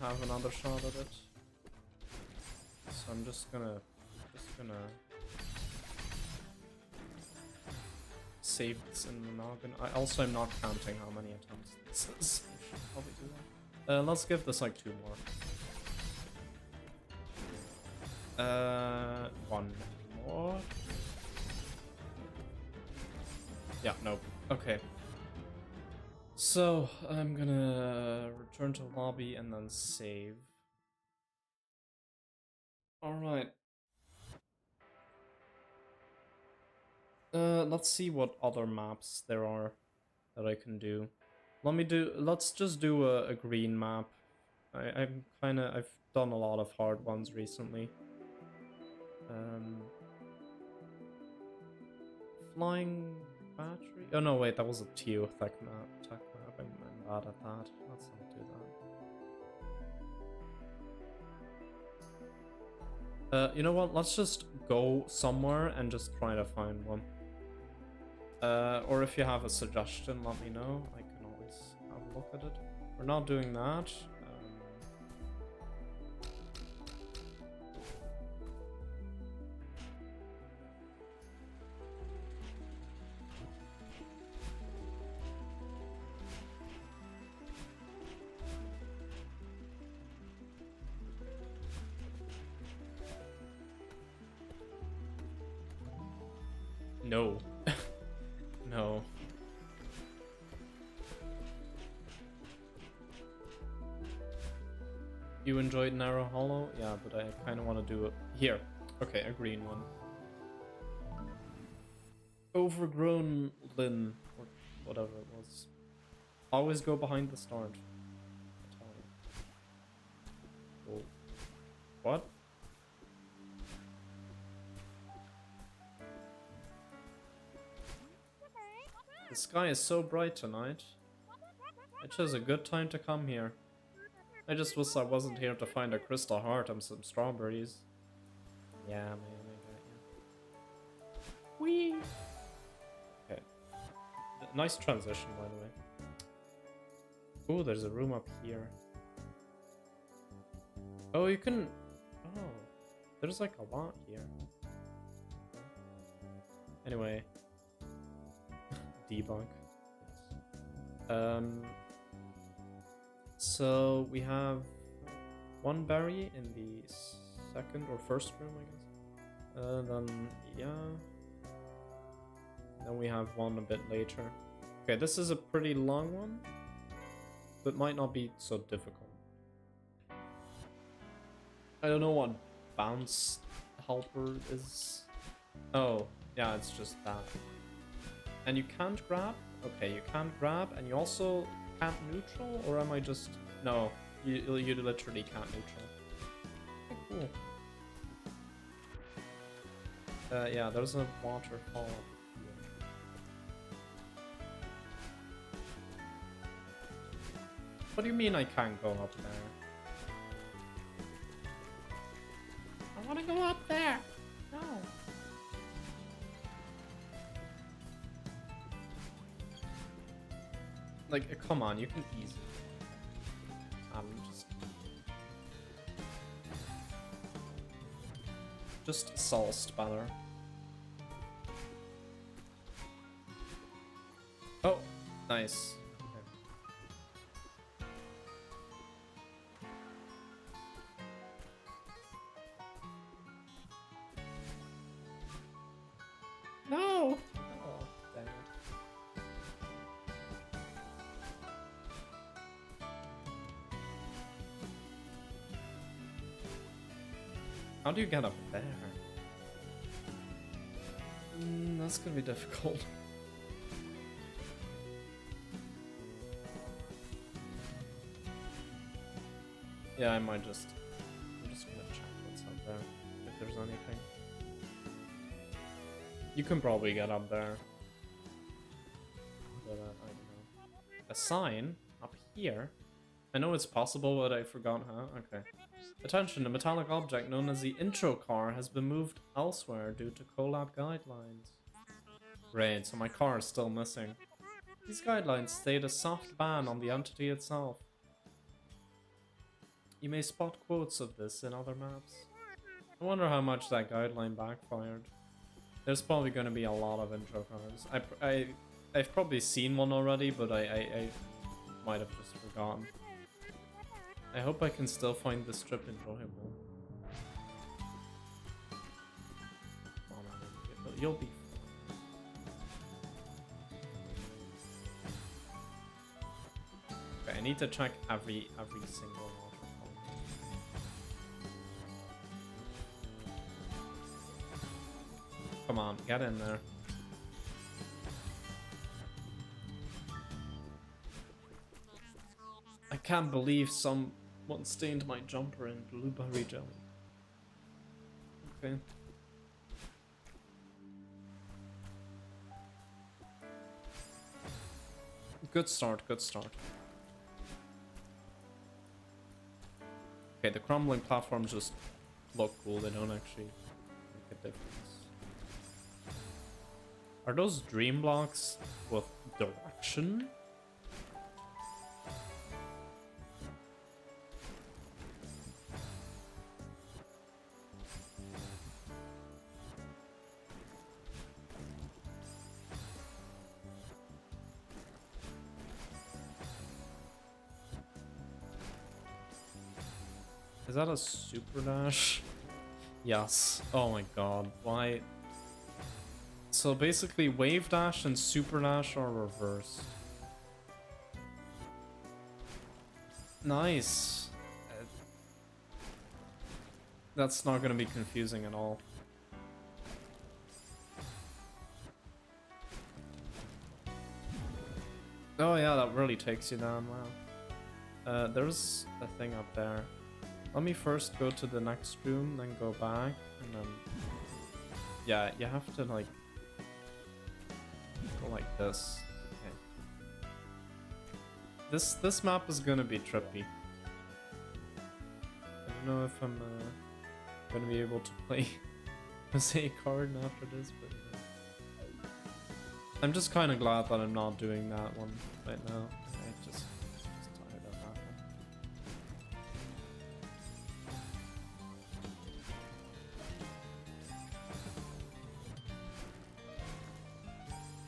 have another shot at it. So I'm just gonna save this in the noggin. I'm not counting how many attempts this is. I should probably do that. Let's give this like 2 more. 1 more. Yeah, nope. Okay. So, I'm gonna return to lobby and then save. Alright. Let's see what other maps there are that I can do. Let's just do a green map. I've done a lot of hard ones recently. Flying battery? Oh no, wait, that was a tech map. I'm bad at that. Let's not do that. You know what? Let's just go somewhere and just try to find one. Or if you have a suggestion, let me know. I can always have a look at it. We're not doing that. No. No. You enjoyed Narrow Hollow? Yeah, but I kind of want to do it here. Okay, a green one. Overgrown Linn, or whatever it was. Always go behind the start. Oh. What? The sky is so bright tonight. It chose a good time to come here. I just wish I wasn't here to find a crystal heart and some strawberries. Yeah, man, I got you. Whee! Okay. Nice transition, by the way. Oh, there's a room up here. Oh, you can... Oh, there's like a lot here. Anyway. Debug. So we have one berry in the second or first room, I guess. Then yeah. Then we have one a bit later. Okay, this is a pretty long one, but might not be so difficult. I don't know what bounce helper is. Oh, yeah, it's just that. And you can't grab? Okay, you can't grab, and you also can't neutral, or am I just... No, you literally can't neutral. Okay, cool. Yeah, there's a waterfall here. What do you mean I can't go up there? I want to go up there! No! Like, come on, you can easily. Just Celeste better. Oh, nice. Okay. No! Oh, dang it. How do you get up there? That's gonna be difficult. Yeah, I'm just gonna check what's up there, if there's anything. You can probably get up there. But, I don't know. A sign? Up here? I know it's possible, but I forgot how. Okay. Attention, a metallic object known as the intro car has been moved elsewhere due to collab guidelines. Great, so my car is still missing. These guidelines state a soft ban on the entity itself. You may spot quotes of this in other maps. I wonder how much that guideline backfired. There's probably going to be a lot of intro cars. I've probably seen one already, but I might have just forgotten. I hope I can still find this trip enjoyable. Oh, no, you'll be fine. Okay, I need to check every single waterfall. Come on, get in there. I can't believe someone stained my jumper in blueberry jelly. Okay. Good start, good start. Okay, the crumbling platforms just look cool, they don't actually make a difference. Are those dream blocks with direction? Is that a super dash? Yes. Oh my god, why? So basically wave dash and super dash are reversed. Nice. That's not gonna be confusing at all. Oh yeah, that really takes you down, wow. There's a thing up there. Let me first go to the next room, then go back, and then... Yeah, you have to like... go like this. Okay. This map is gonna be trippy. I don't know if I'm gonna be able to play Mosaic Garden after this, but... I'm just kind of glad that I'm not doing that one right now. I just tired of that one.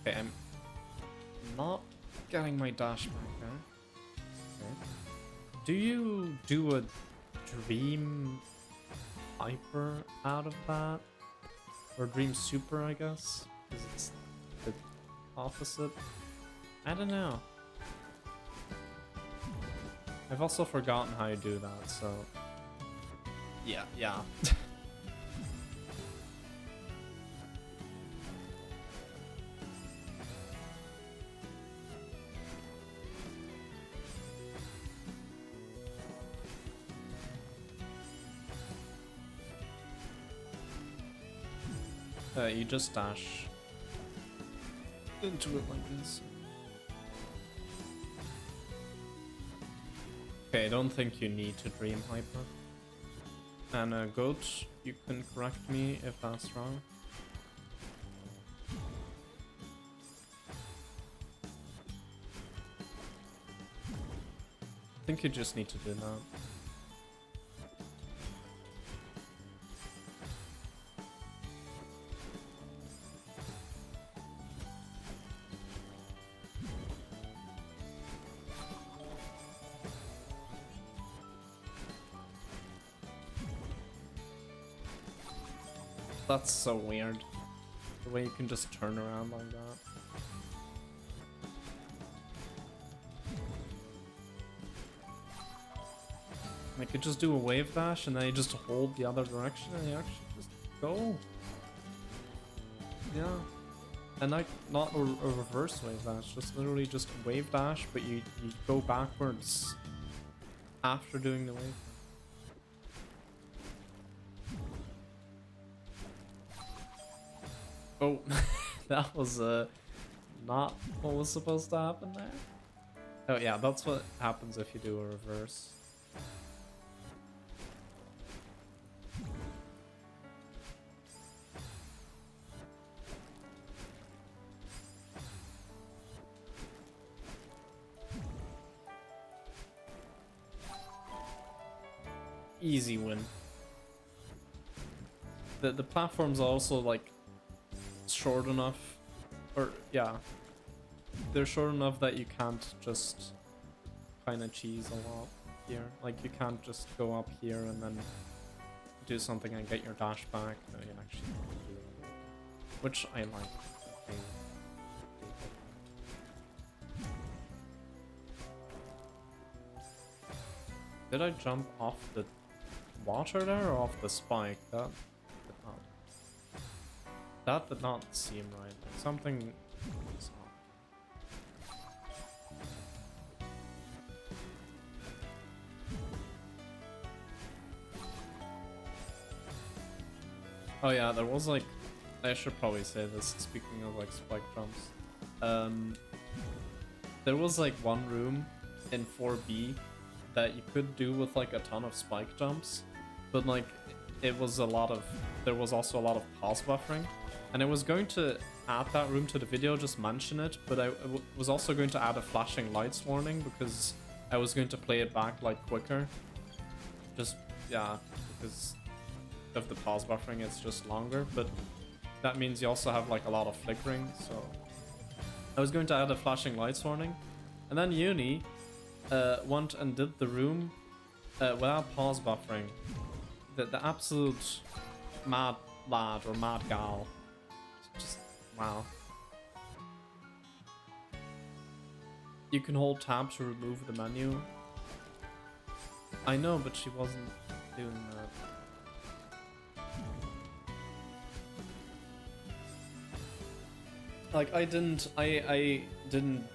Okay, I'm not getting my dash back there. Okay. Do you do a dream hyper out of that? Or dream super, I guess? 'Cause it's the opposite. I don't know. I've also forgotten how you do that, so yeah. You just dash into it like this. Okay, I don't think you need to dream hyper. And Goat, you can correct me if that's wrong. I think you just need to do that. That's so weird. The way you can just turn around like that. I could just do a wave dash and then you just hold the other direction and you actually just go. Yeah. And like not a reverse wave dash, just literally just wave dash, but you go backwards after doing the wave. Oh, that was not what was supposed to happen there. Oh yeah, that's what happens if you do a reverse. Easy win. The platforms are also like short enough, or yeah, they're short enough that you can't just kind of cheese a lot here. Like you can't just go up here and then do something and get your dash back. No, you actually have to do it, which I like. Did I jump off the water there or off the spike? That did not seem right. Like something is off. Oh yeah, there was like, I should probably say this, speaking of like spike jumps. There was like one room in 4B that you could do with like a ton of spike jumps, but like it was there was also a lot of pause buffering. And I was going to add that room to the video, just mention it, but I was also going to add a flashing lights warning because I was going to play it back like quicker. Just, yeah, because of the pause buffering, it's just longer, but that means you also have like a lot of flickering, so I was going to add a flashing lights warning. And then Uni went and did the room without pause buffering, the absolute mad lad or mad gal. Just wow. You can hold tab to remove the menu. I know, but she wasn't doing that. Like I didn't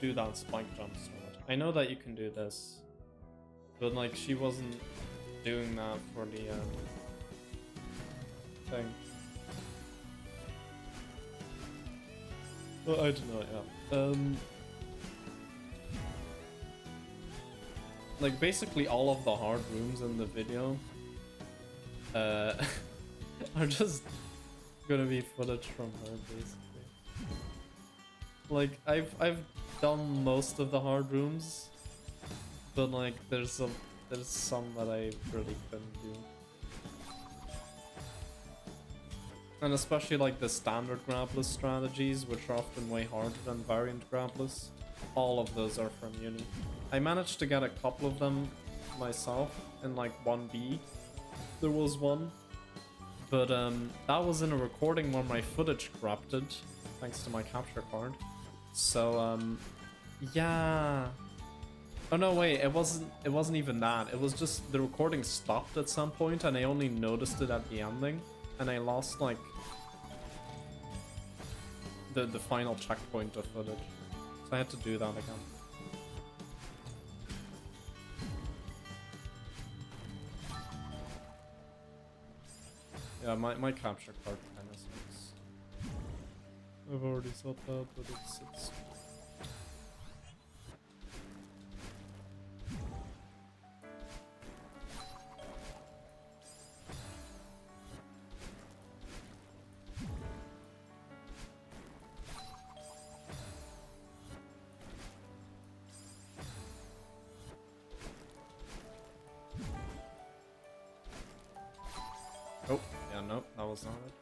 do that spike jump strat. I know that you can do this, but like she wasn't doing that for the thing. Well, I don't know. Yeah. Like basically all of the hard rooms in the video are just gonna be footage from her basically. Like I've done most of the hard rooms, but like there's some that I really couldn't do. And especially like the standard grabless strategies, which are often way harder than variant grabless. All of those are from uni. I managed to get a couple of them myself in like 1B. There was one. But that was in a recording where my footage corrupted, thanks to my capture card. So yeah. Oh no, wait, it wasn't even that. It was just the recording stopped at some point and I only noticed it at the ending. And I lost like the final checkpoint of footage. So I had to do that again. Yeah, my capture card kind of sucks. I've already said that, but it's oh, yeah, nope, that was not it.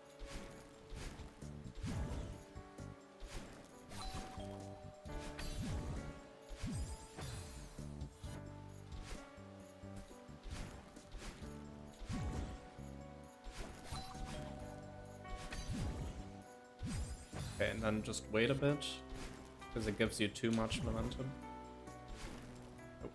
Okay, and then just wait a bit, because it gives you too much momentum. Oh.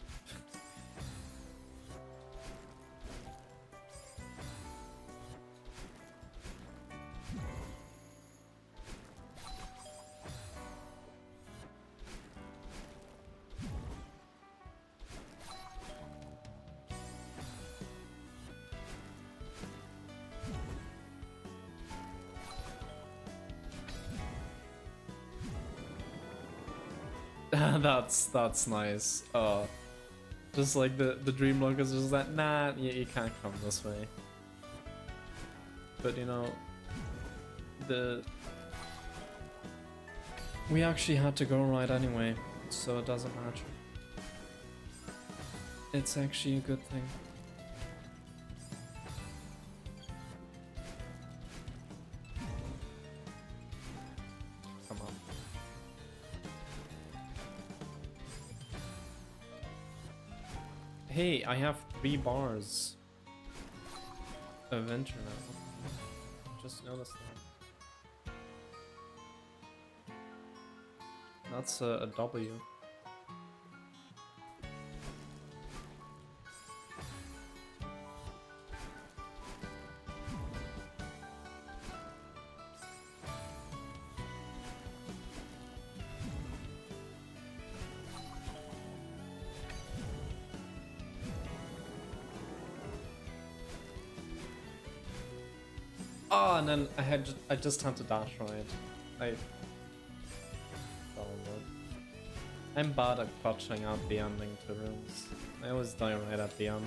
That's nice. Just like the dream look is just like, nah, you can't come this way. But you know, we actually had to go right anyway, so it doesn't matter. It's actually a good thing. Come on. Hey, I have 3 bars of internet. Just noticed that. That's a W. Oh, and then I just had to dash right. Oh lord. I'm bad at clutching out the ending to rooms. I always die right at the end.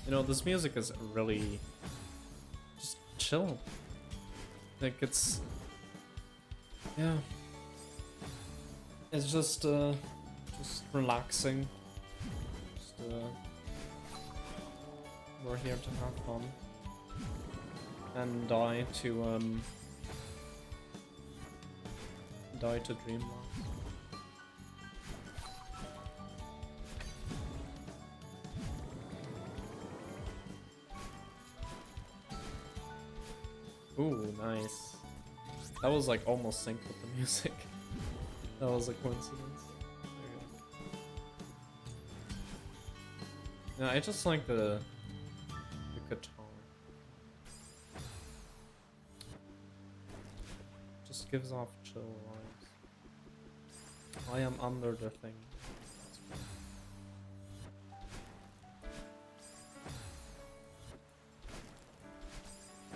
You know, this music is really just chill. Like it's, yeah, it's just relaxing. we're here to have fun and die to dreamland. Ooh, nice. That was like almost synced with the music. That was a coincidence. There you go. Yeah, I just like the guitar. Just gives off chill vibes. I am under the thing.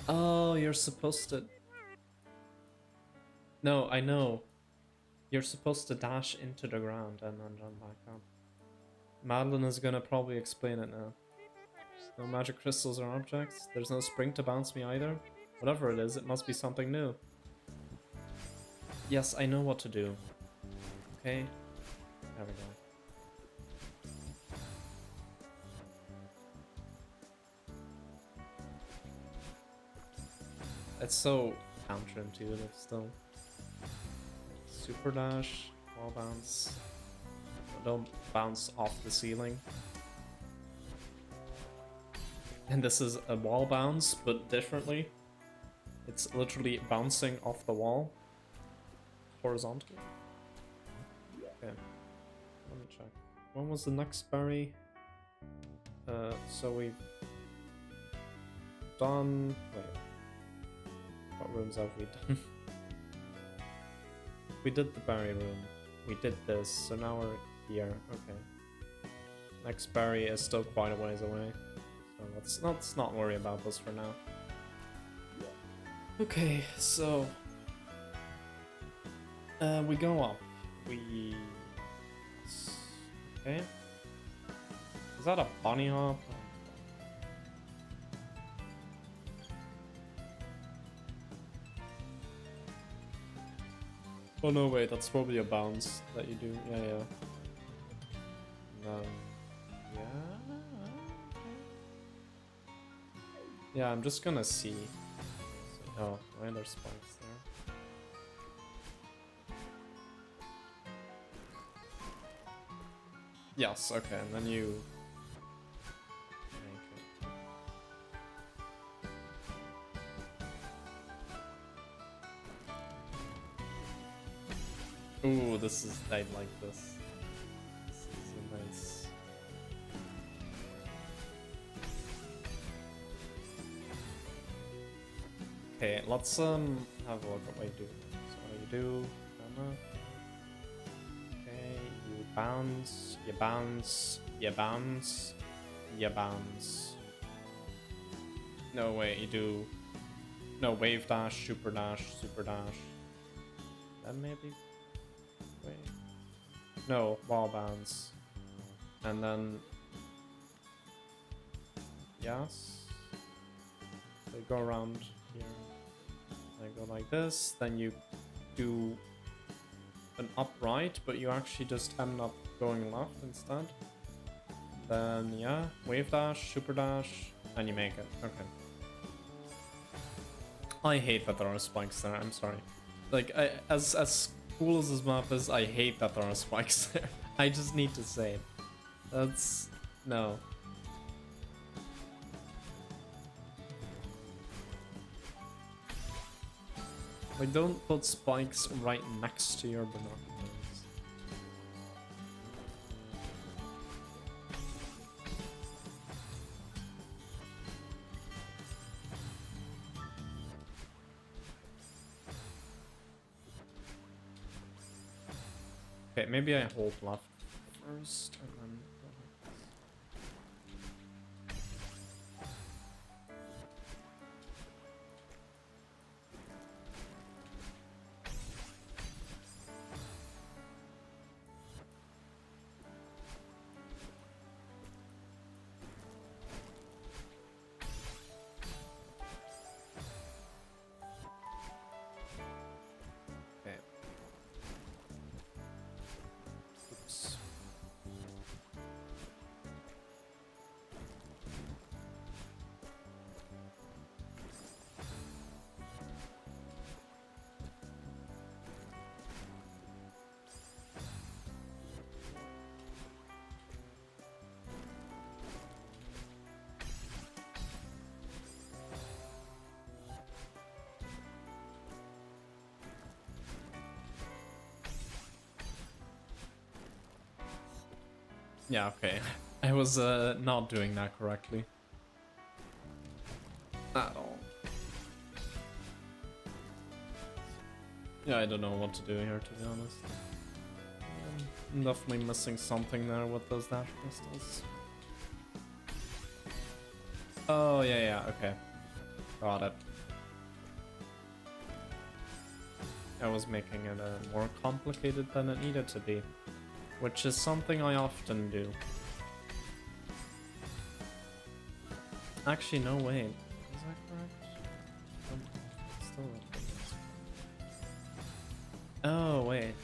Oh, you're supposed to... No, I know. You're supposed to dash into the ground and then run back up. Madeline is gonna probably explain it now. No magic crystals or objects. There's no spring to bounce me either. Whatever it is, it must be something new. Yes, I know what to do. Okay? There we go. It's so counterintuitive still. Super dash, wall bounce. Don't bounce off the ceiling. And this is a wall bounce, but differently. It's literally bouncing off the wall. Horizontally. Okay. Let me check. When was the next berry? So we've done... Wait. What rooms have we done? We did the berry room. We did this, so now we're here. Okay. Next berry is still quite a ways away. So let's not worry about this for now. Okay, so... we go up. We... Okay. Is that a bunny hop? Oh no, wait, that's probably a bounce that you do. Yeah, yeah. Yeah. Yeah, I'm just gonna see. Oh, why are there spikes there? Yes, okay, and then you... Ooh, this is... I like this. This is a nice... Okay, let's have a look at what you do. So you do... Okay, you bounce, you bounce, you bounce, you bounce. No, wait, you do... No, wave dash, super dash, super dash. Then maybe... Wait. No, wall bounce. And then... Yes. So you go around here. I go like this, then you do an upright, but you actually just end up going left instead. Then, yeah, wave dash, super dash, and you make it. Okay. I hate that there are spikes there, I'm sorry. Like, as cool as this map is, I hate that there are spikes there. I just need to say it. That's... no. Like, don't put spikes right next to your binoculars. Okay, maybe I hold left first and then go like this. Okay. Oops. Yeah, okay. I was not doing that correctly. At all. Yeah, I don't know what to do here, to be honest. I'm definitely missing something there with those dash crystals. Oh, yeah, okay. Got it. I was making it more complicated than it needed to be, which is something I often do. Actually, no, wait. Is that correct? Still. Oh, wait.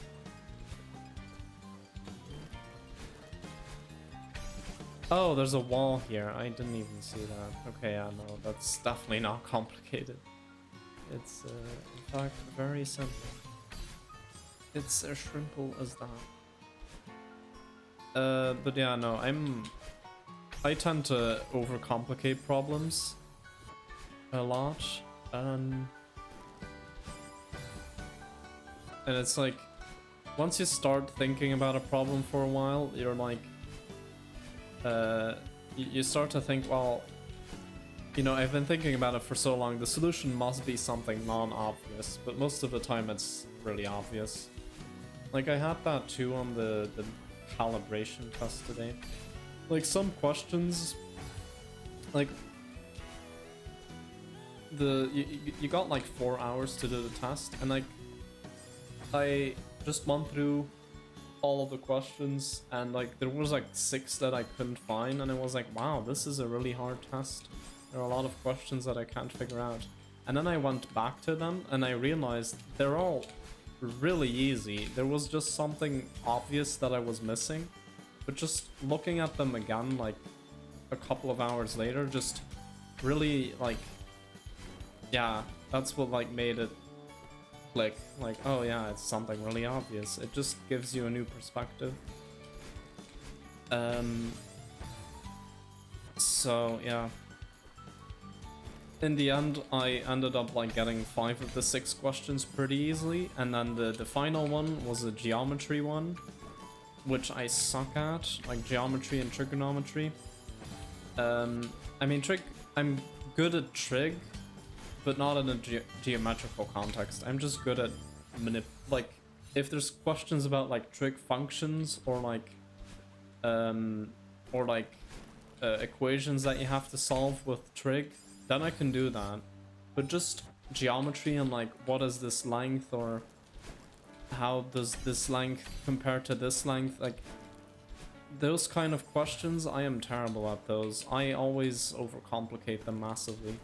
Oh, there's a wall here. I didn't even see that. Okay, yeah, no, that's definitely not complicated. It's, in fact, very simple. It's as simple as that. But yeah, no, I tend to overcomplicate problems a lot. And it's like, once you start thinking about a problem for a while, you're like, you start to think, well, you know, I've been thinking about it for so long, the solution must be something non-obvious, but most of the time it's really obvious. Like, I had that too on the calibration test today. Like, some questions, like, you got like 4 hours to do the test, and like, I just went through all of the questions, and like there was like 6 that I couldn't find, and it was like, wow, this is a really hard test. There are a lot of questions that I can't figure out. And then I went back to them and I realized they're all really easy. There was just something obvious that I was missing, but just looking at them again like a couple of hours later, just really like, yeah, that's what like made it click. Like, oh yeah, it's something really obvious. It just gives you a new perspective. So yeah, in the end I ended up like getting 5 of the 6 questions pretty easily, and then the final one was a geometry one, which I suck at, like geometry and trigonometry. I mean, I'm good at trig, but not in a geometrical context. I'm just good at like, if there's questions about like trig functions or like equations that you have to solve with trig, then I can do that. But just geometry and like, what is this length, or how does this length compare to this length, like those kind of questions, I am terrible at those. I always overcomplicate them massively.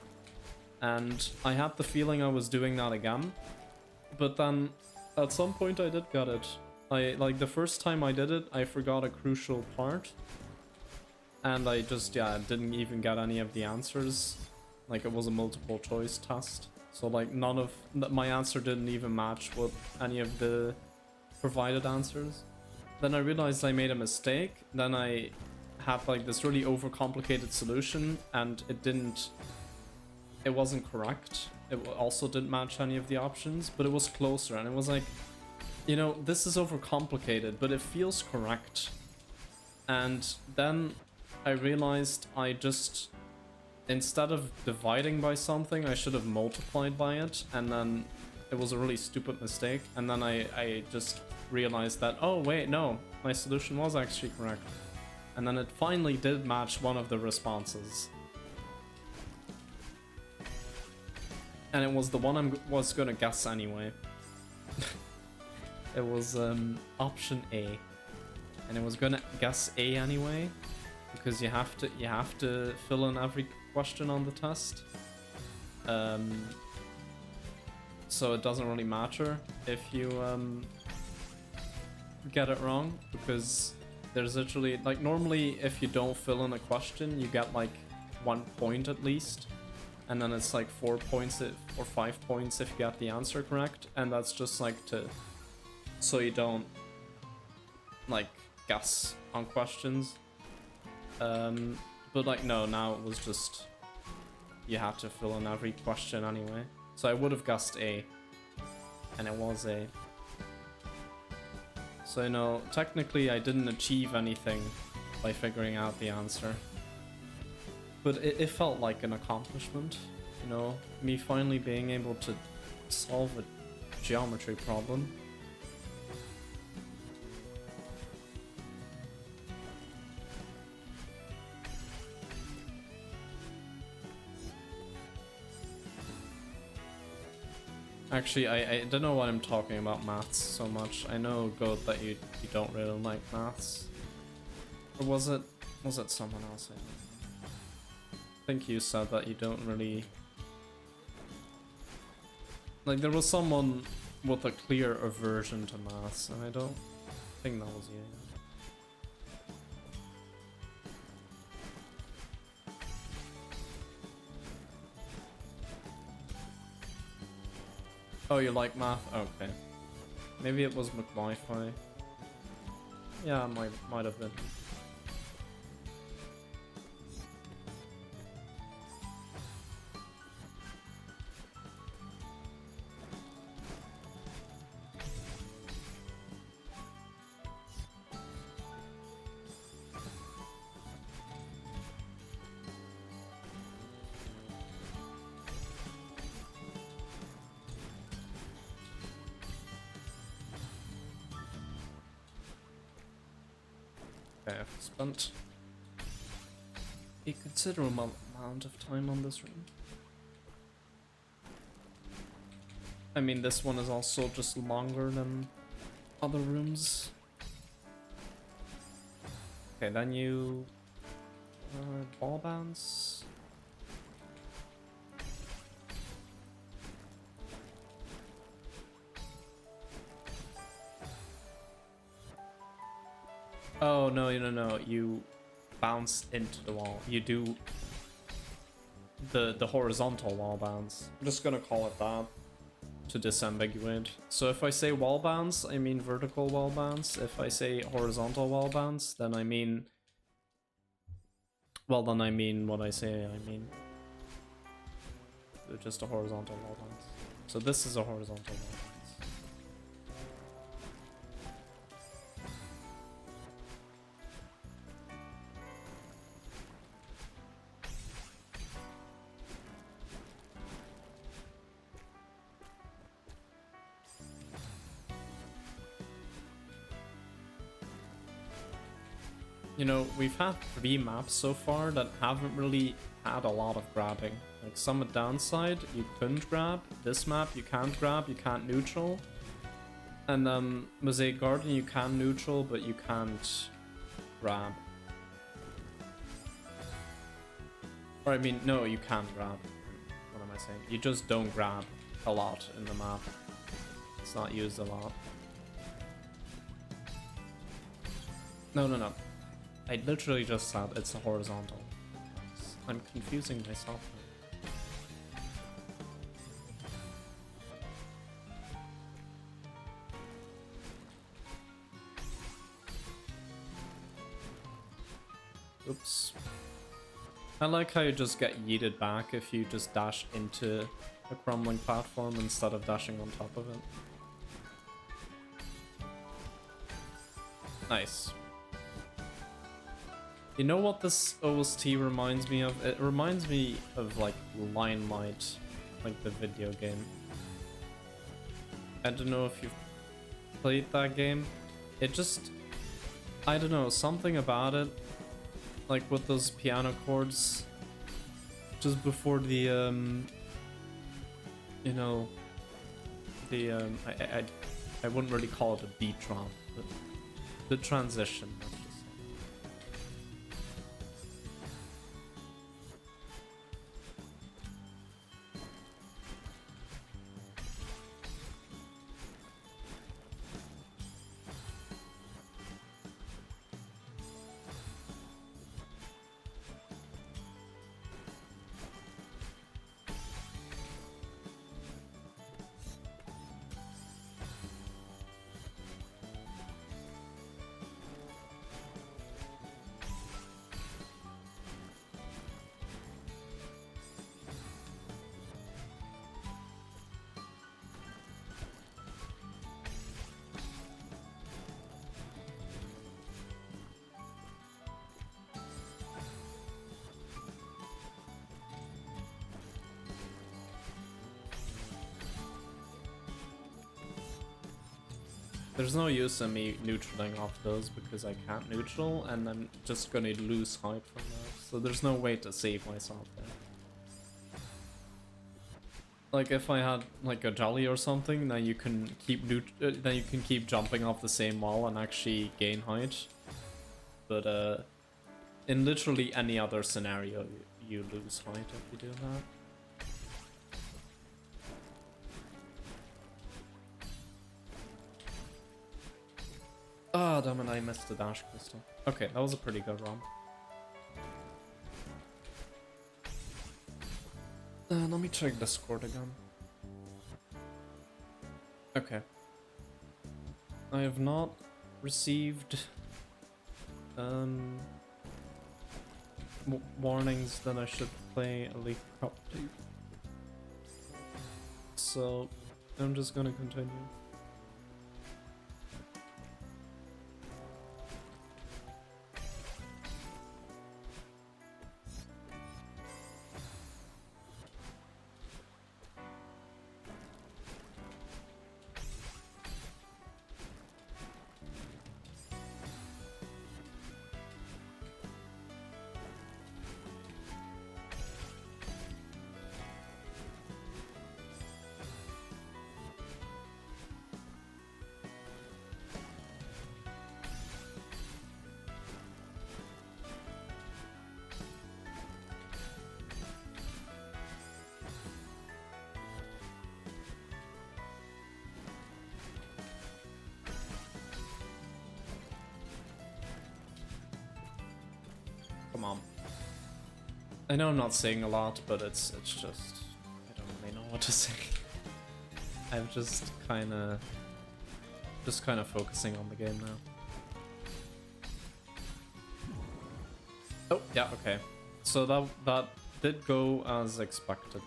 And I had the feeling I was doing that again, but then at some point I did get it. Like the first time I did it, I forgot a crucial part, and I just, yeah, didn't even get any of the answers. Like, it was a multiple choice test, so like none of my answer didn't even match with any of the provided answers. Then I realized I made a mistake. Then I had like this really overcomplicated solution, and it wasn't correct. It also didn't match any of the options, but it was closer, and it was like, you know, this is overcomplicated, but it feels correct. And then I realized I just, instead of dividing by something, I should have multiplied by it, and then it was a really stupid mistake. And then I just realized that, oh wait, no, my solution was actually correct. And then it finally did match one of the responses. And it was the one I was gonna guess anyway. It was option A, and I was gonna guess A anyway, because you have to fill in every question on the test. So it doesn't really matter if you get it wrong, because there's literally, like, normally if you don't fill in a question, you get like 1 point at least. And then it's like 4 points or 5 points if you get the answer correct, and that's just like so you don't like guess on questions. But like, no, now it was just, you had to fill in every question anyway. So I would have guessed A, and it was A. So, you know, technically I didn't achieve anything by figuring out the answer. But it felt like an accomplishment, you know, me finally being able to solve a geometry problem. Actually, I don't know why I'm talking about maths so much. I know, Goat, that you don't really like maths. Or was it someone else? I think you said that you don't really... Like, there was someone with a clear aversion to maths, and I don't think that was you. Oh, you like math? Okay. Maybe it was McWiFi. Yeah, it might have been. Okay, I've spent a considerable amount of time on this room. I mean, this one is also just longer than other rooms. Okay, then you... ball bounce? Oh, no, you bounce into the wall. You do the horizontal wall bounce. I'm just gonna call it that to disambiguate. So if I say wall bounce, I mean vertical wall bounce. If I say horizontal wall bounce, then I mean... Well, then I mean what I say I mean. Just a horizontal wall bounce. So this is a horizontal wall bounce. You know, we've had 3 maps so far that haven't really had a lot of grabbing. Like Summit Downside, you couldn't grab. This map, you can't grab, you can't neutral. And Mosaic Garden, you can neutral, but you can't grab. Or I mean, no, you can grab. What am I saying? You just don't grab a lot in the map. It's not used a lot. No. I literally just said it's a horizontal. I'm confusing myself. Oops. I like how you just get yeeted back if you just dash into a crumbling platform instead of dashing on top of it. Nice. You know what this OST reminds me of? It reminds me of like Limelight, like the video game. I don't know if you've played that game. It just, I don't know, something about it, like with those piano chords, just before the, you know, the, I wouldn't really call it a beat drop, but the transition. There's no use in me neutraling off those because I can't neutral, and I'm just gonna lose height from that. So there's no way to save myself there. Like if I had like a jolly or something, then you can keep jumping off the same wall and actually gain height. But in literally any other scenario, you lose height if you do that. Ah, damn it, I missed the dash crystal. Okay, that was a pretty good run. Let me check Discord again. Okay. I have not received warnings that I should play a leak properly. So I'm just gonna continue. Come on. I know I'm not saying a lot, but it's just I don't really know what to say. I'm just kind of focusing on the game now. Oh yeah, okay. So that did go as expected.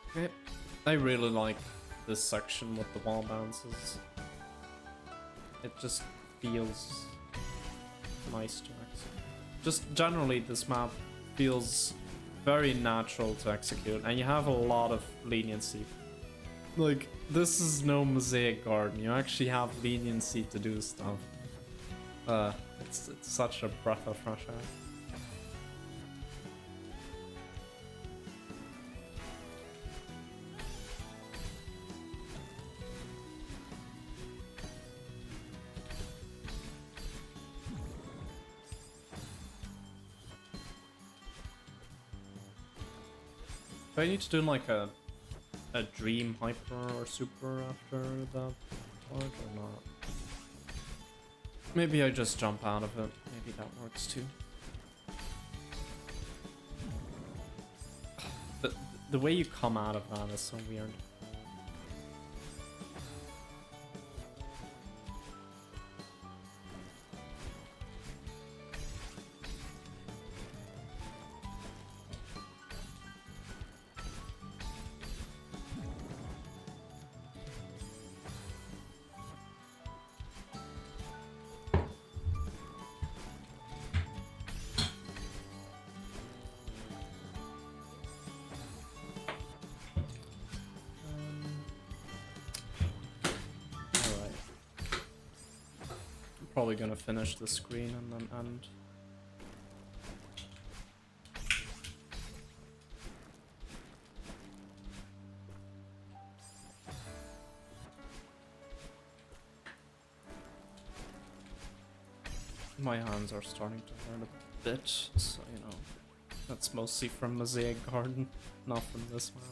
Okay, I really like this section with the wall bounces. It just feels nice to execute. Just generally this map feels very natural to execute, and you have a lot of leniency. Like, this is no Mosaic Garden, you actually have leniency to do stuff. It's such a breath of fresh air. Do I need to do like a dream hyper or super after that part or not? Maybe I just jump out of it. Maybe that works too. The way you come out of that is so weird. Probably gonna finish the screen and then end. My hands are starting to hurt a bit, so you know, that's mostly from Mosaic Garden, not from this map.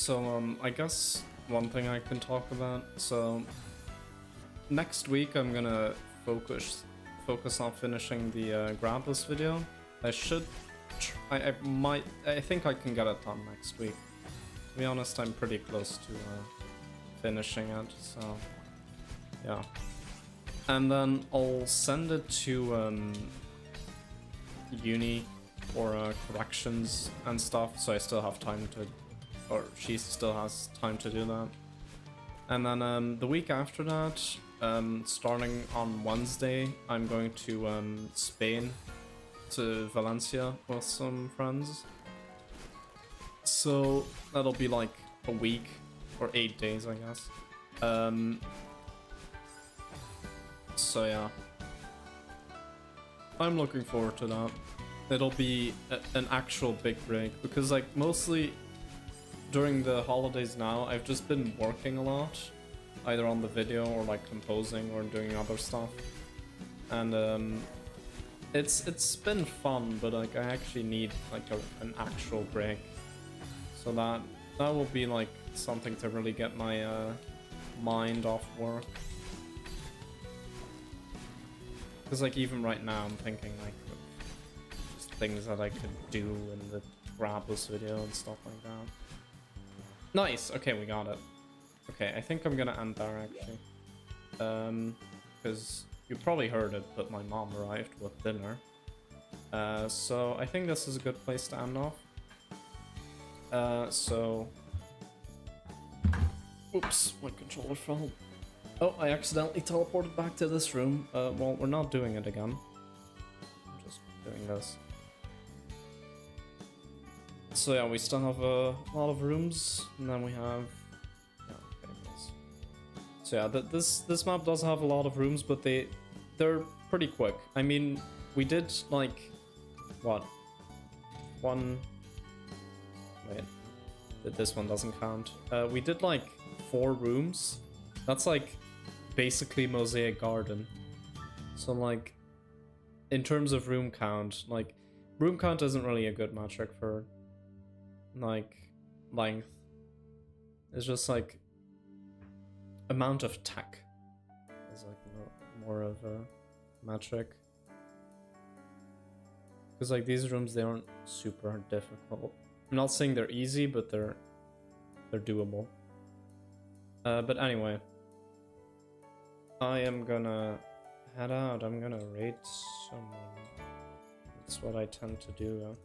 So I guess one thing I can talk about. So next week I'm gonna focus on finishing the Grampus video. I should. I think I can get it done next week. To be honest, I'm pretty close to finishing it. So yeah. And then I'll send it to uni for corrections and stuff, so I still have time to, or she still has time to do that. And then the week after that, starting on Wednesday, I'm going to Spain, to Valencia with some friends. So that'll be like a week or 8 days, I guess. So yeah, I'm looking forward to that. It'll be an actual big break, because like mostly during the holidays now I've just been working a lot, either on the video or like composing or doing other stuff, and it's been fun, but like I actually need like an actual break, so that will be like something to really get my mind off work. Because like even right now I'm thinking like just things that I could do in the Grampus video and stuff like that. Nice, okay, we got it. Okay, I think I'm gonna end there actually. Because you probably heard it, but my mom arrived with dinner. So I think this is a good place to end off. So... Oops, my controller fell. Oh, I accidentally teleported back to this room. Well, we're not doing it again. I'm just doing this. So yeah, we still have a lot of rooms, and then we have... Yeah, okay, nice. So yeah, this map does have a lot of rooms, but they're pretty quick. I mean, we did like... What? One... Wait. This one doesn't count. We did like 4 rooms. That's like basically Mosaic Garden. So like, in terms of room count, like room count isn't really a good metric for like length. It's just like amount of tech is like more of a metric. Because like these rooms, they aren't super difficult. I'm not saying they're easy, but they're doable. But anyway, I am gonna head out. I'm gonna raid someone. That's what I tend to do.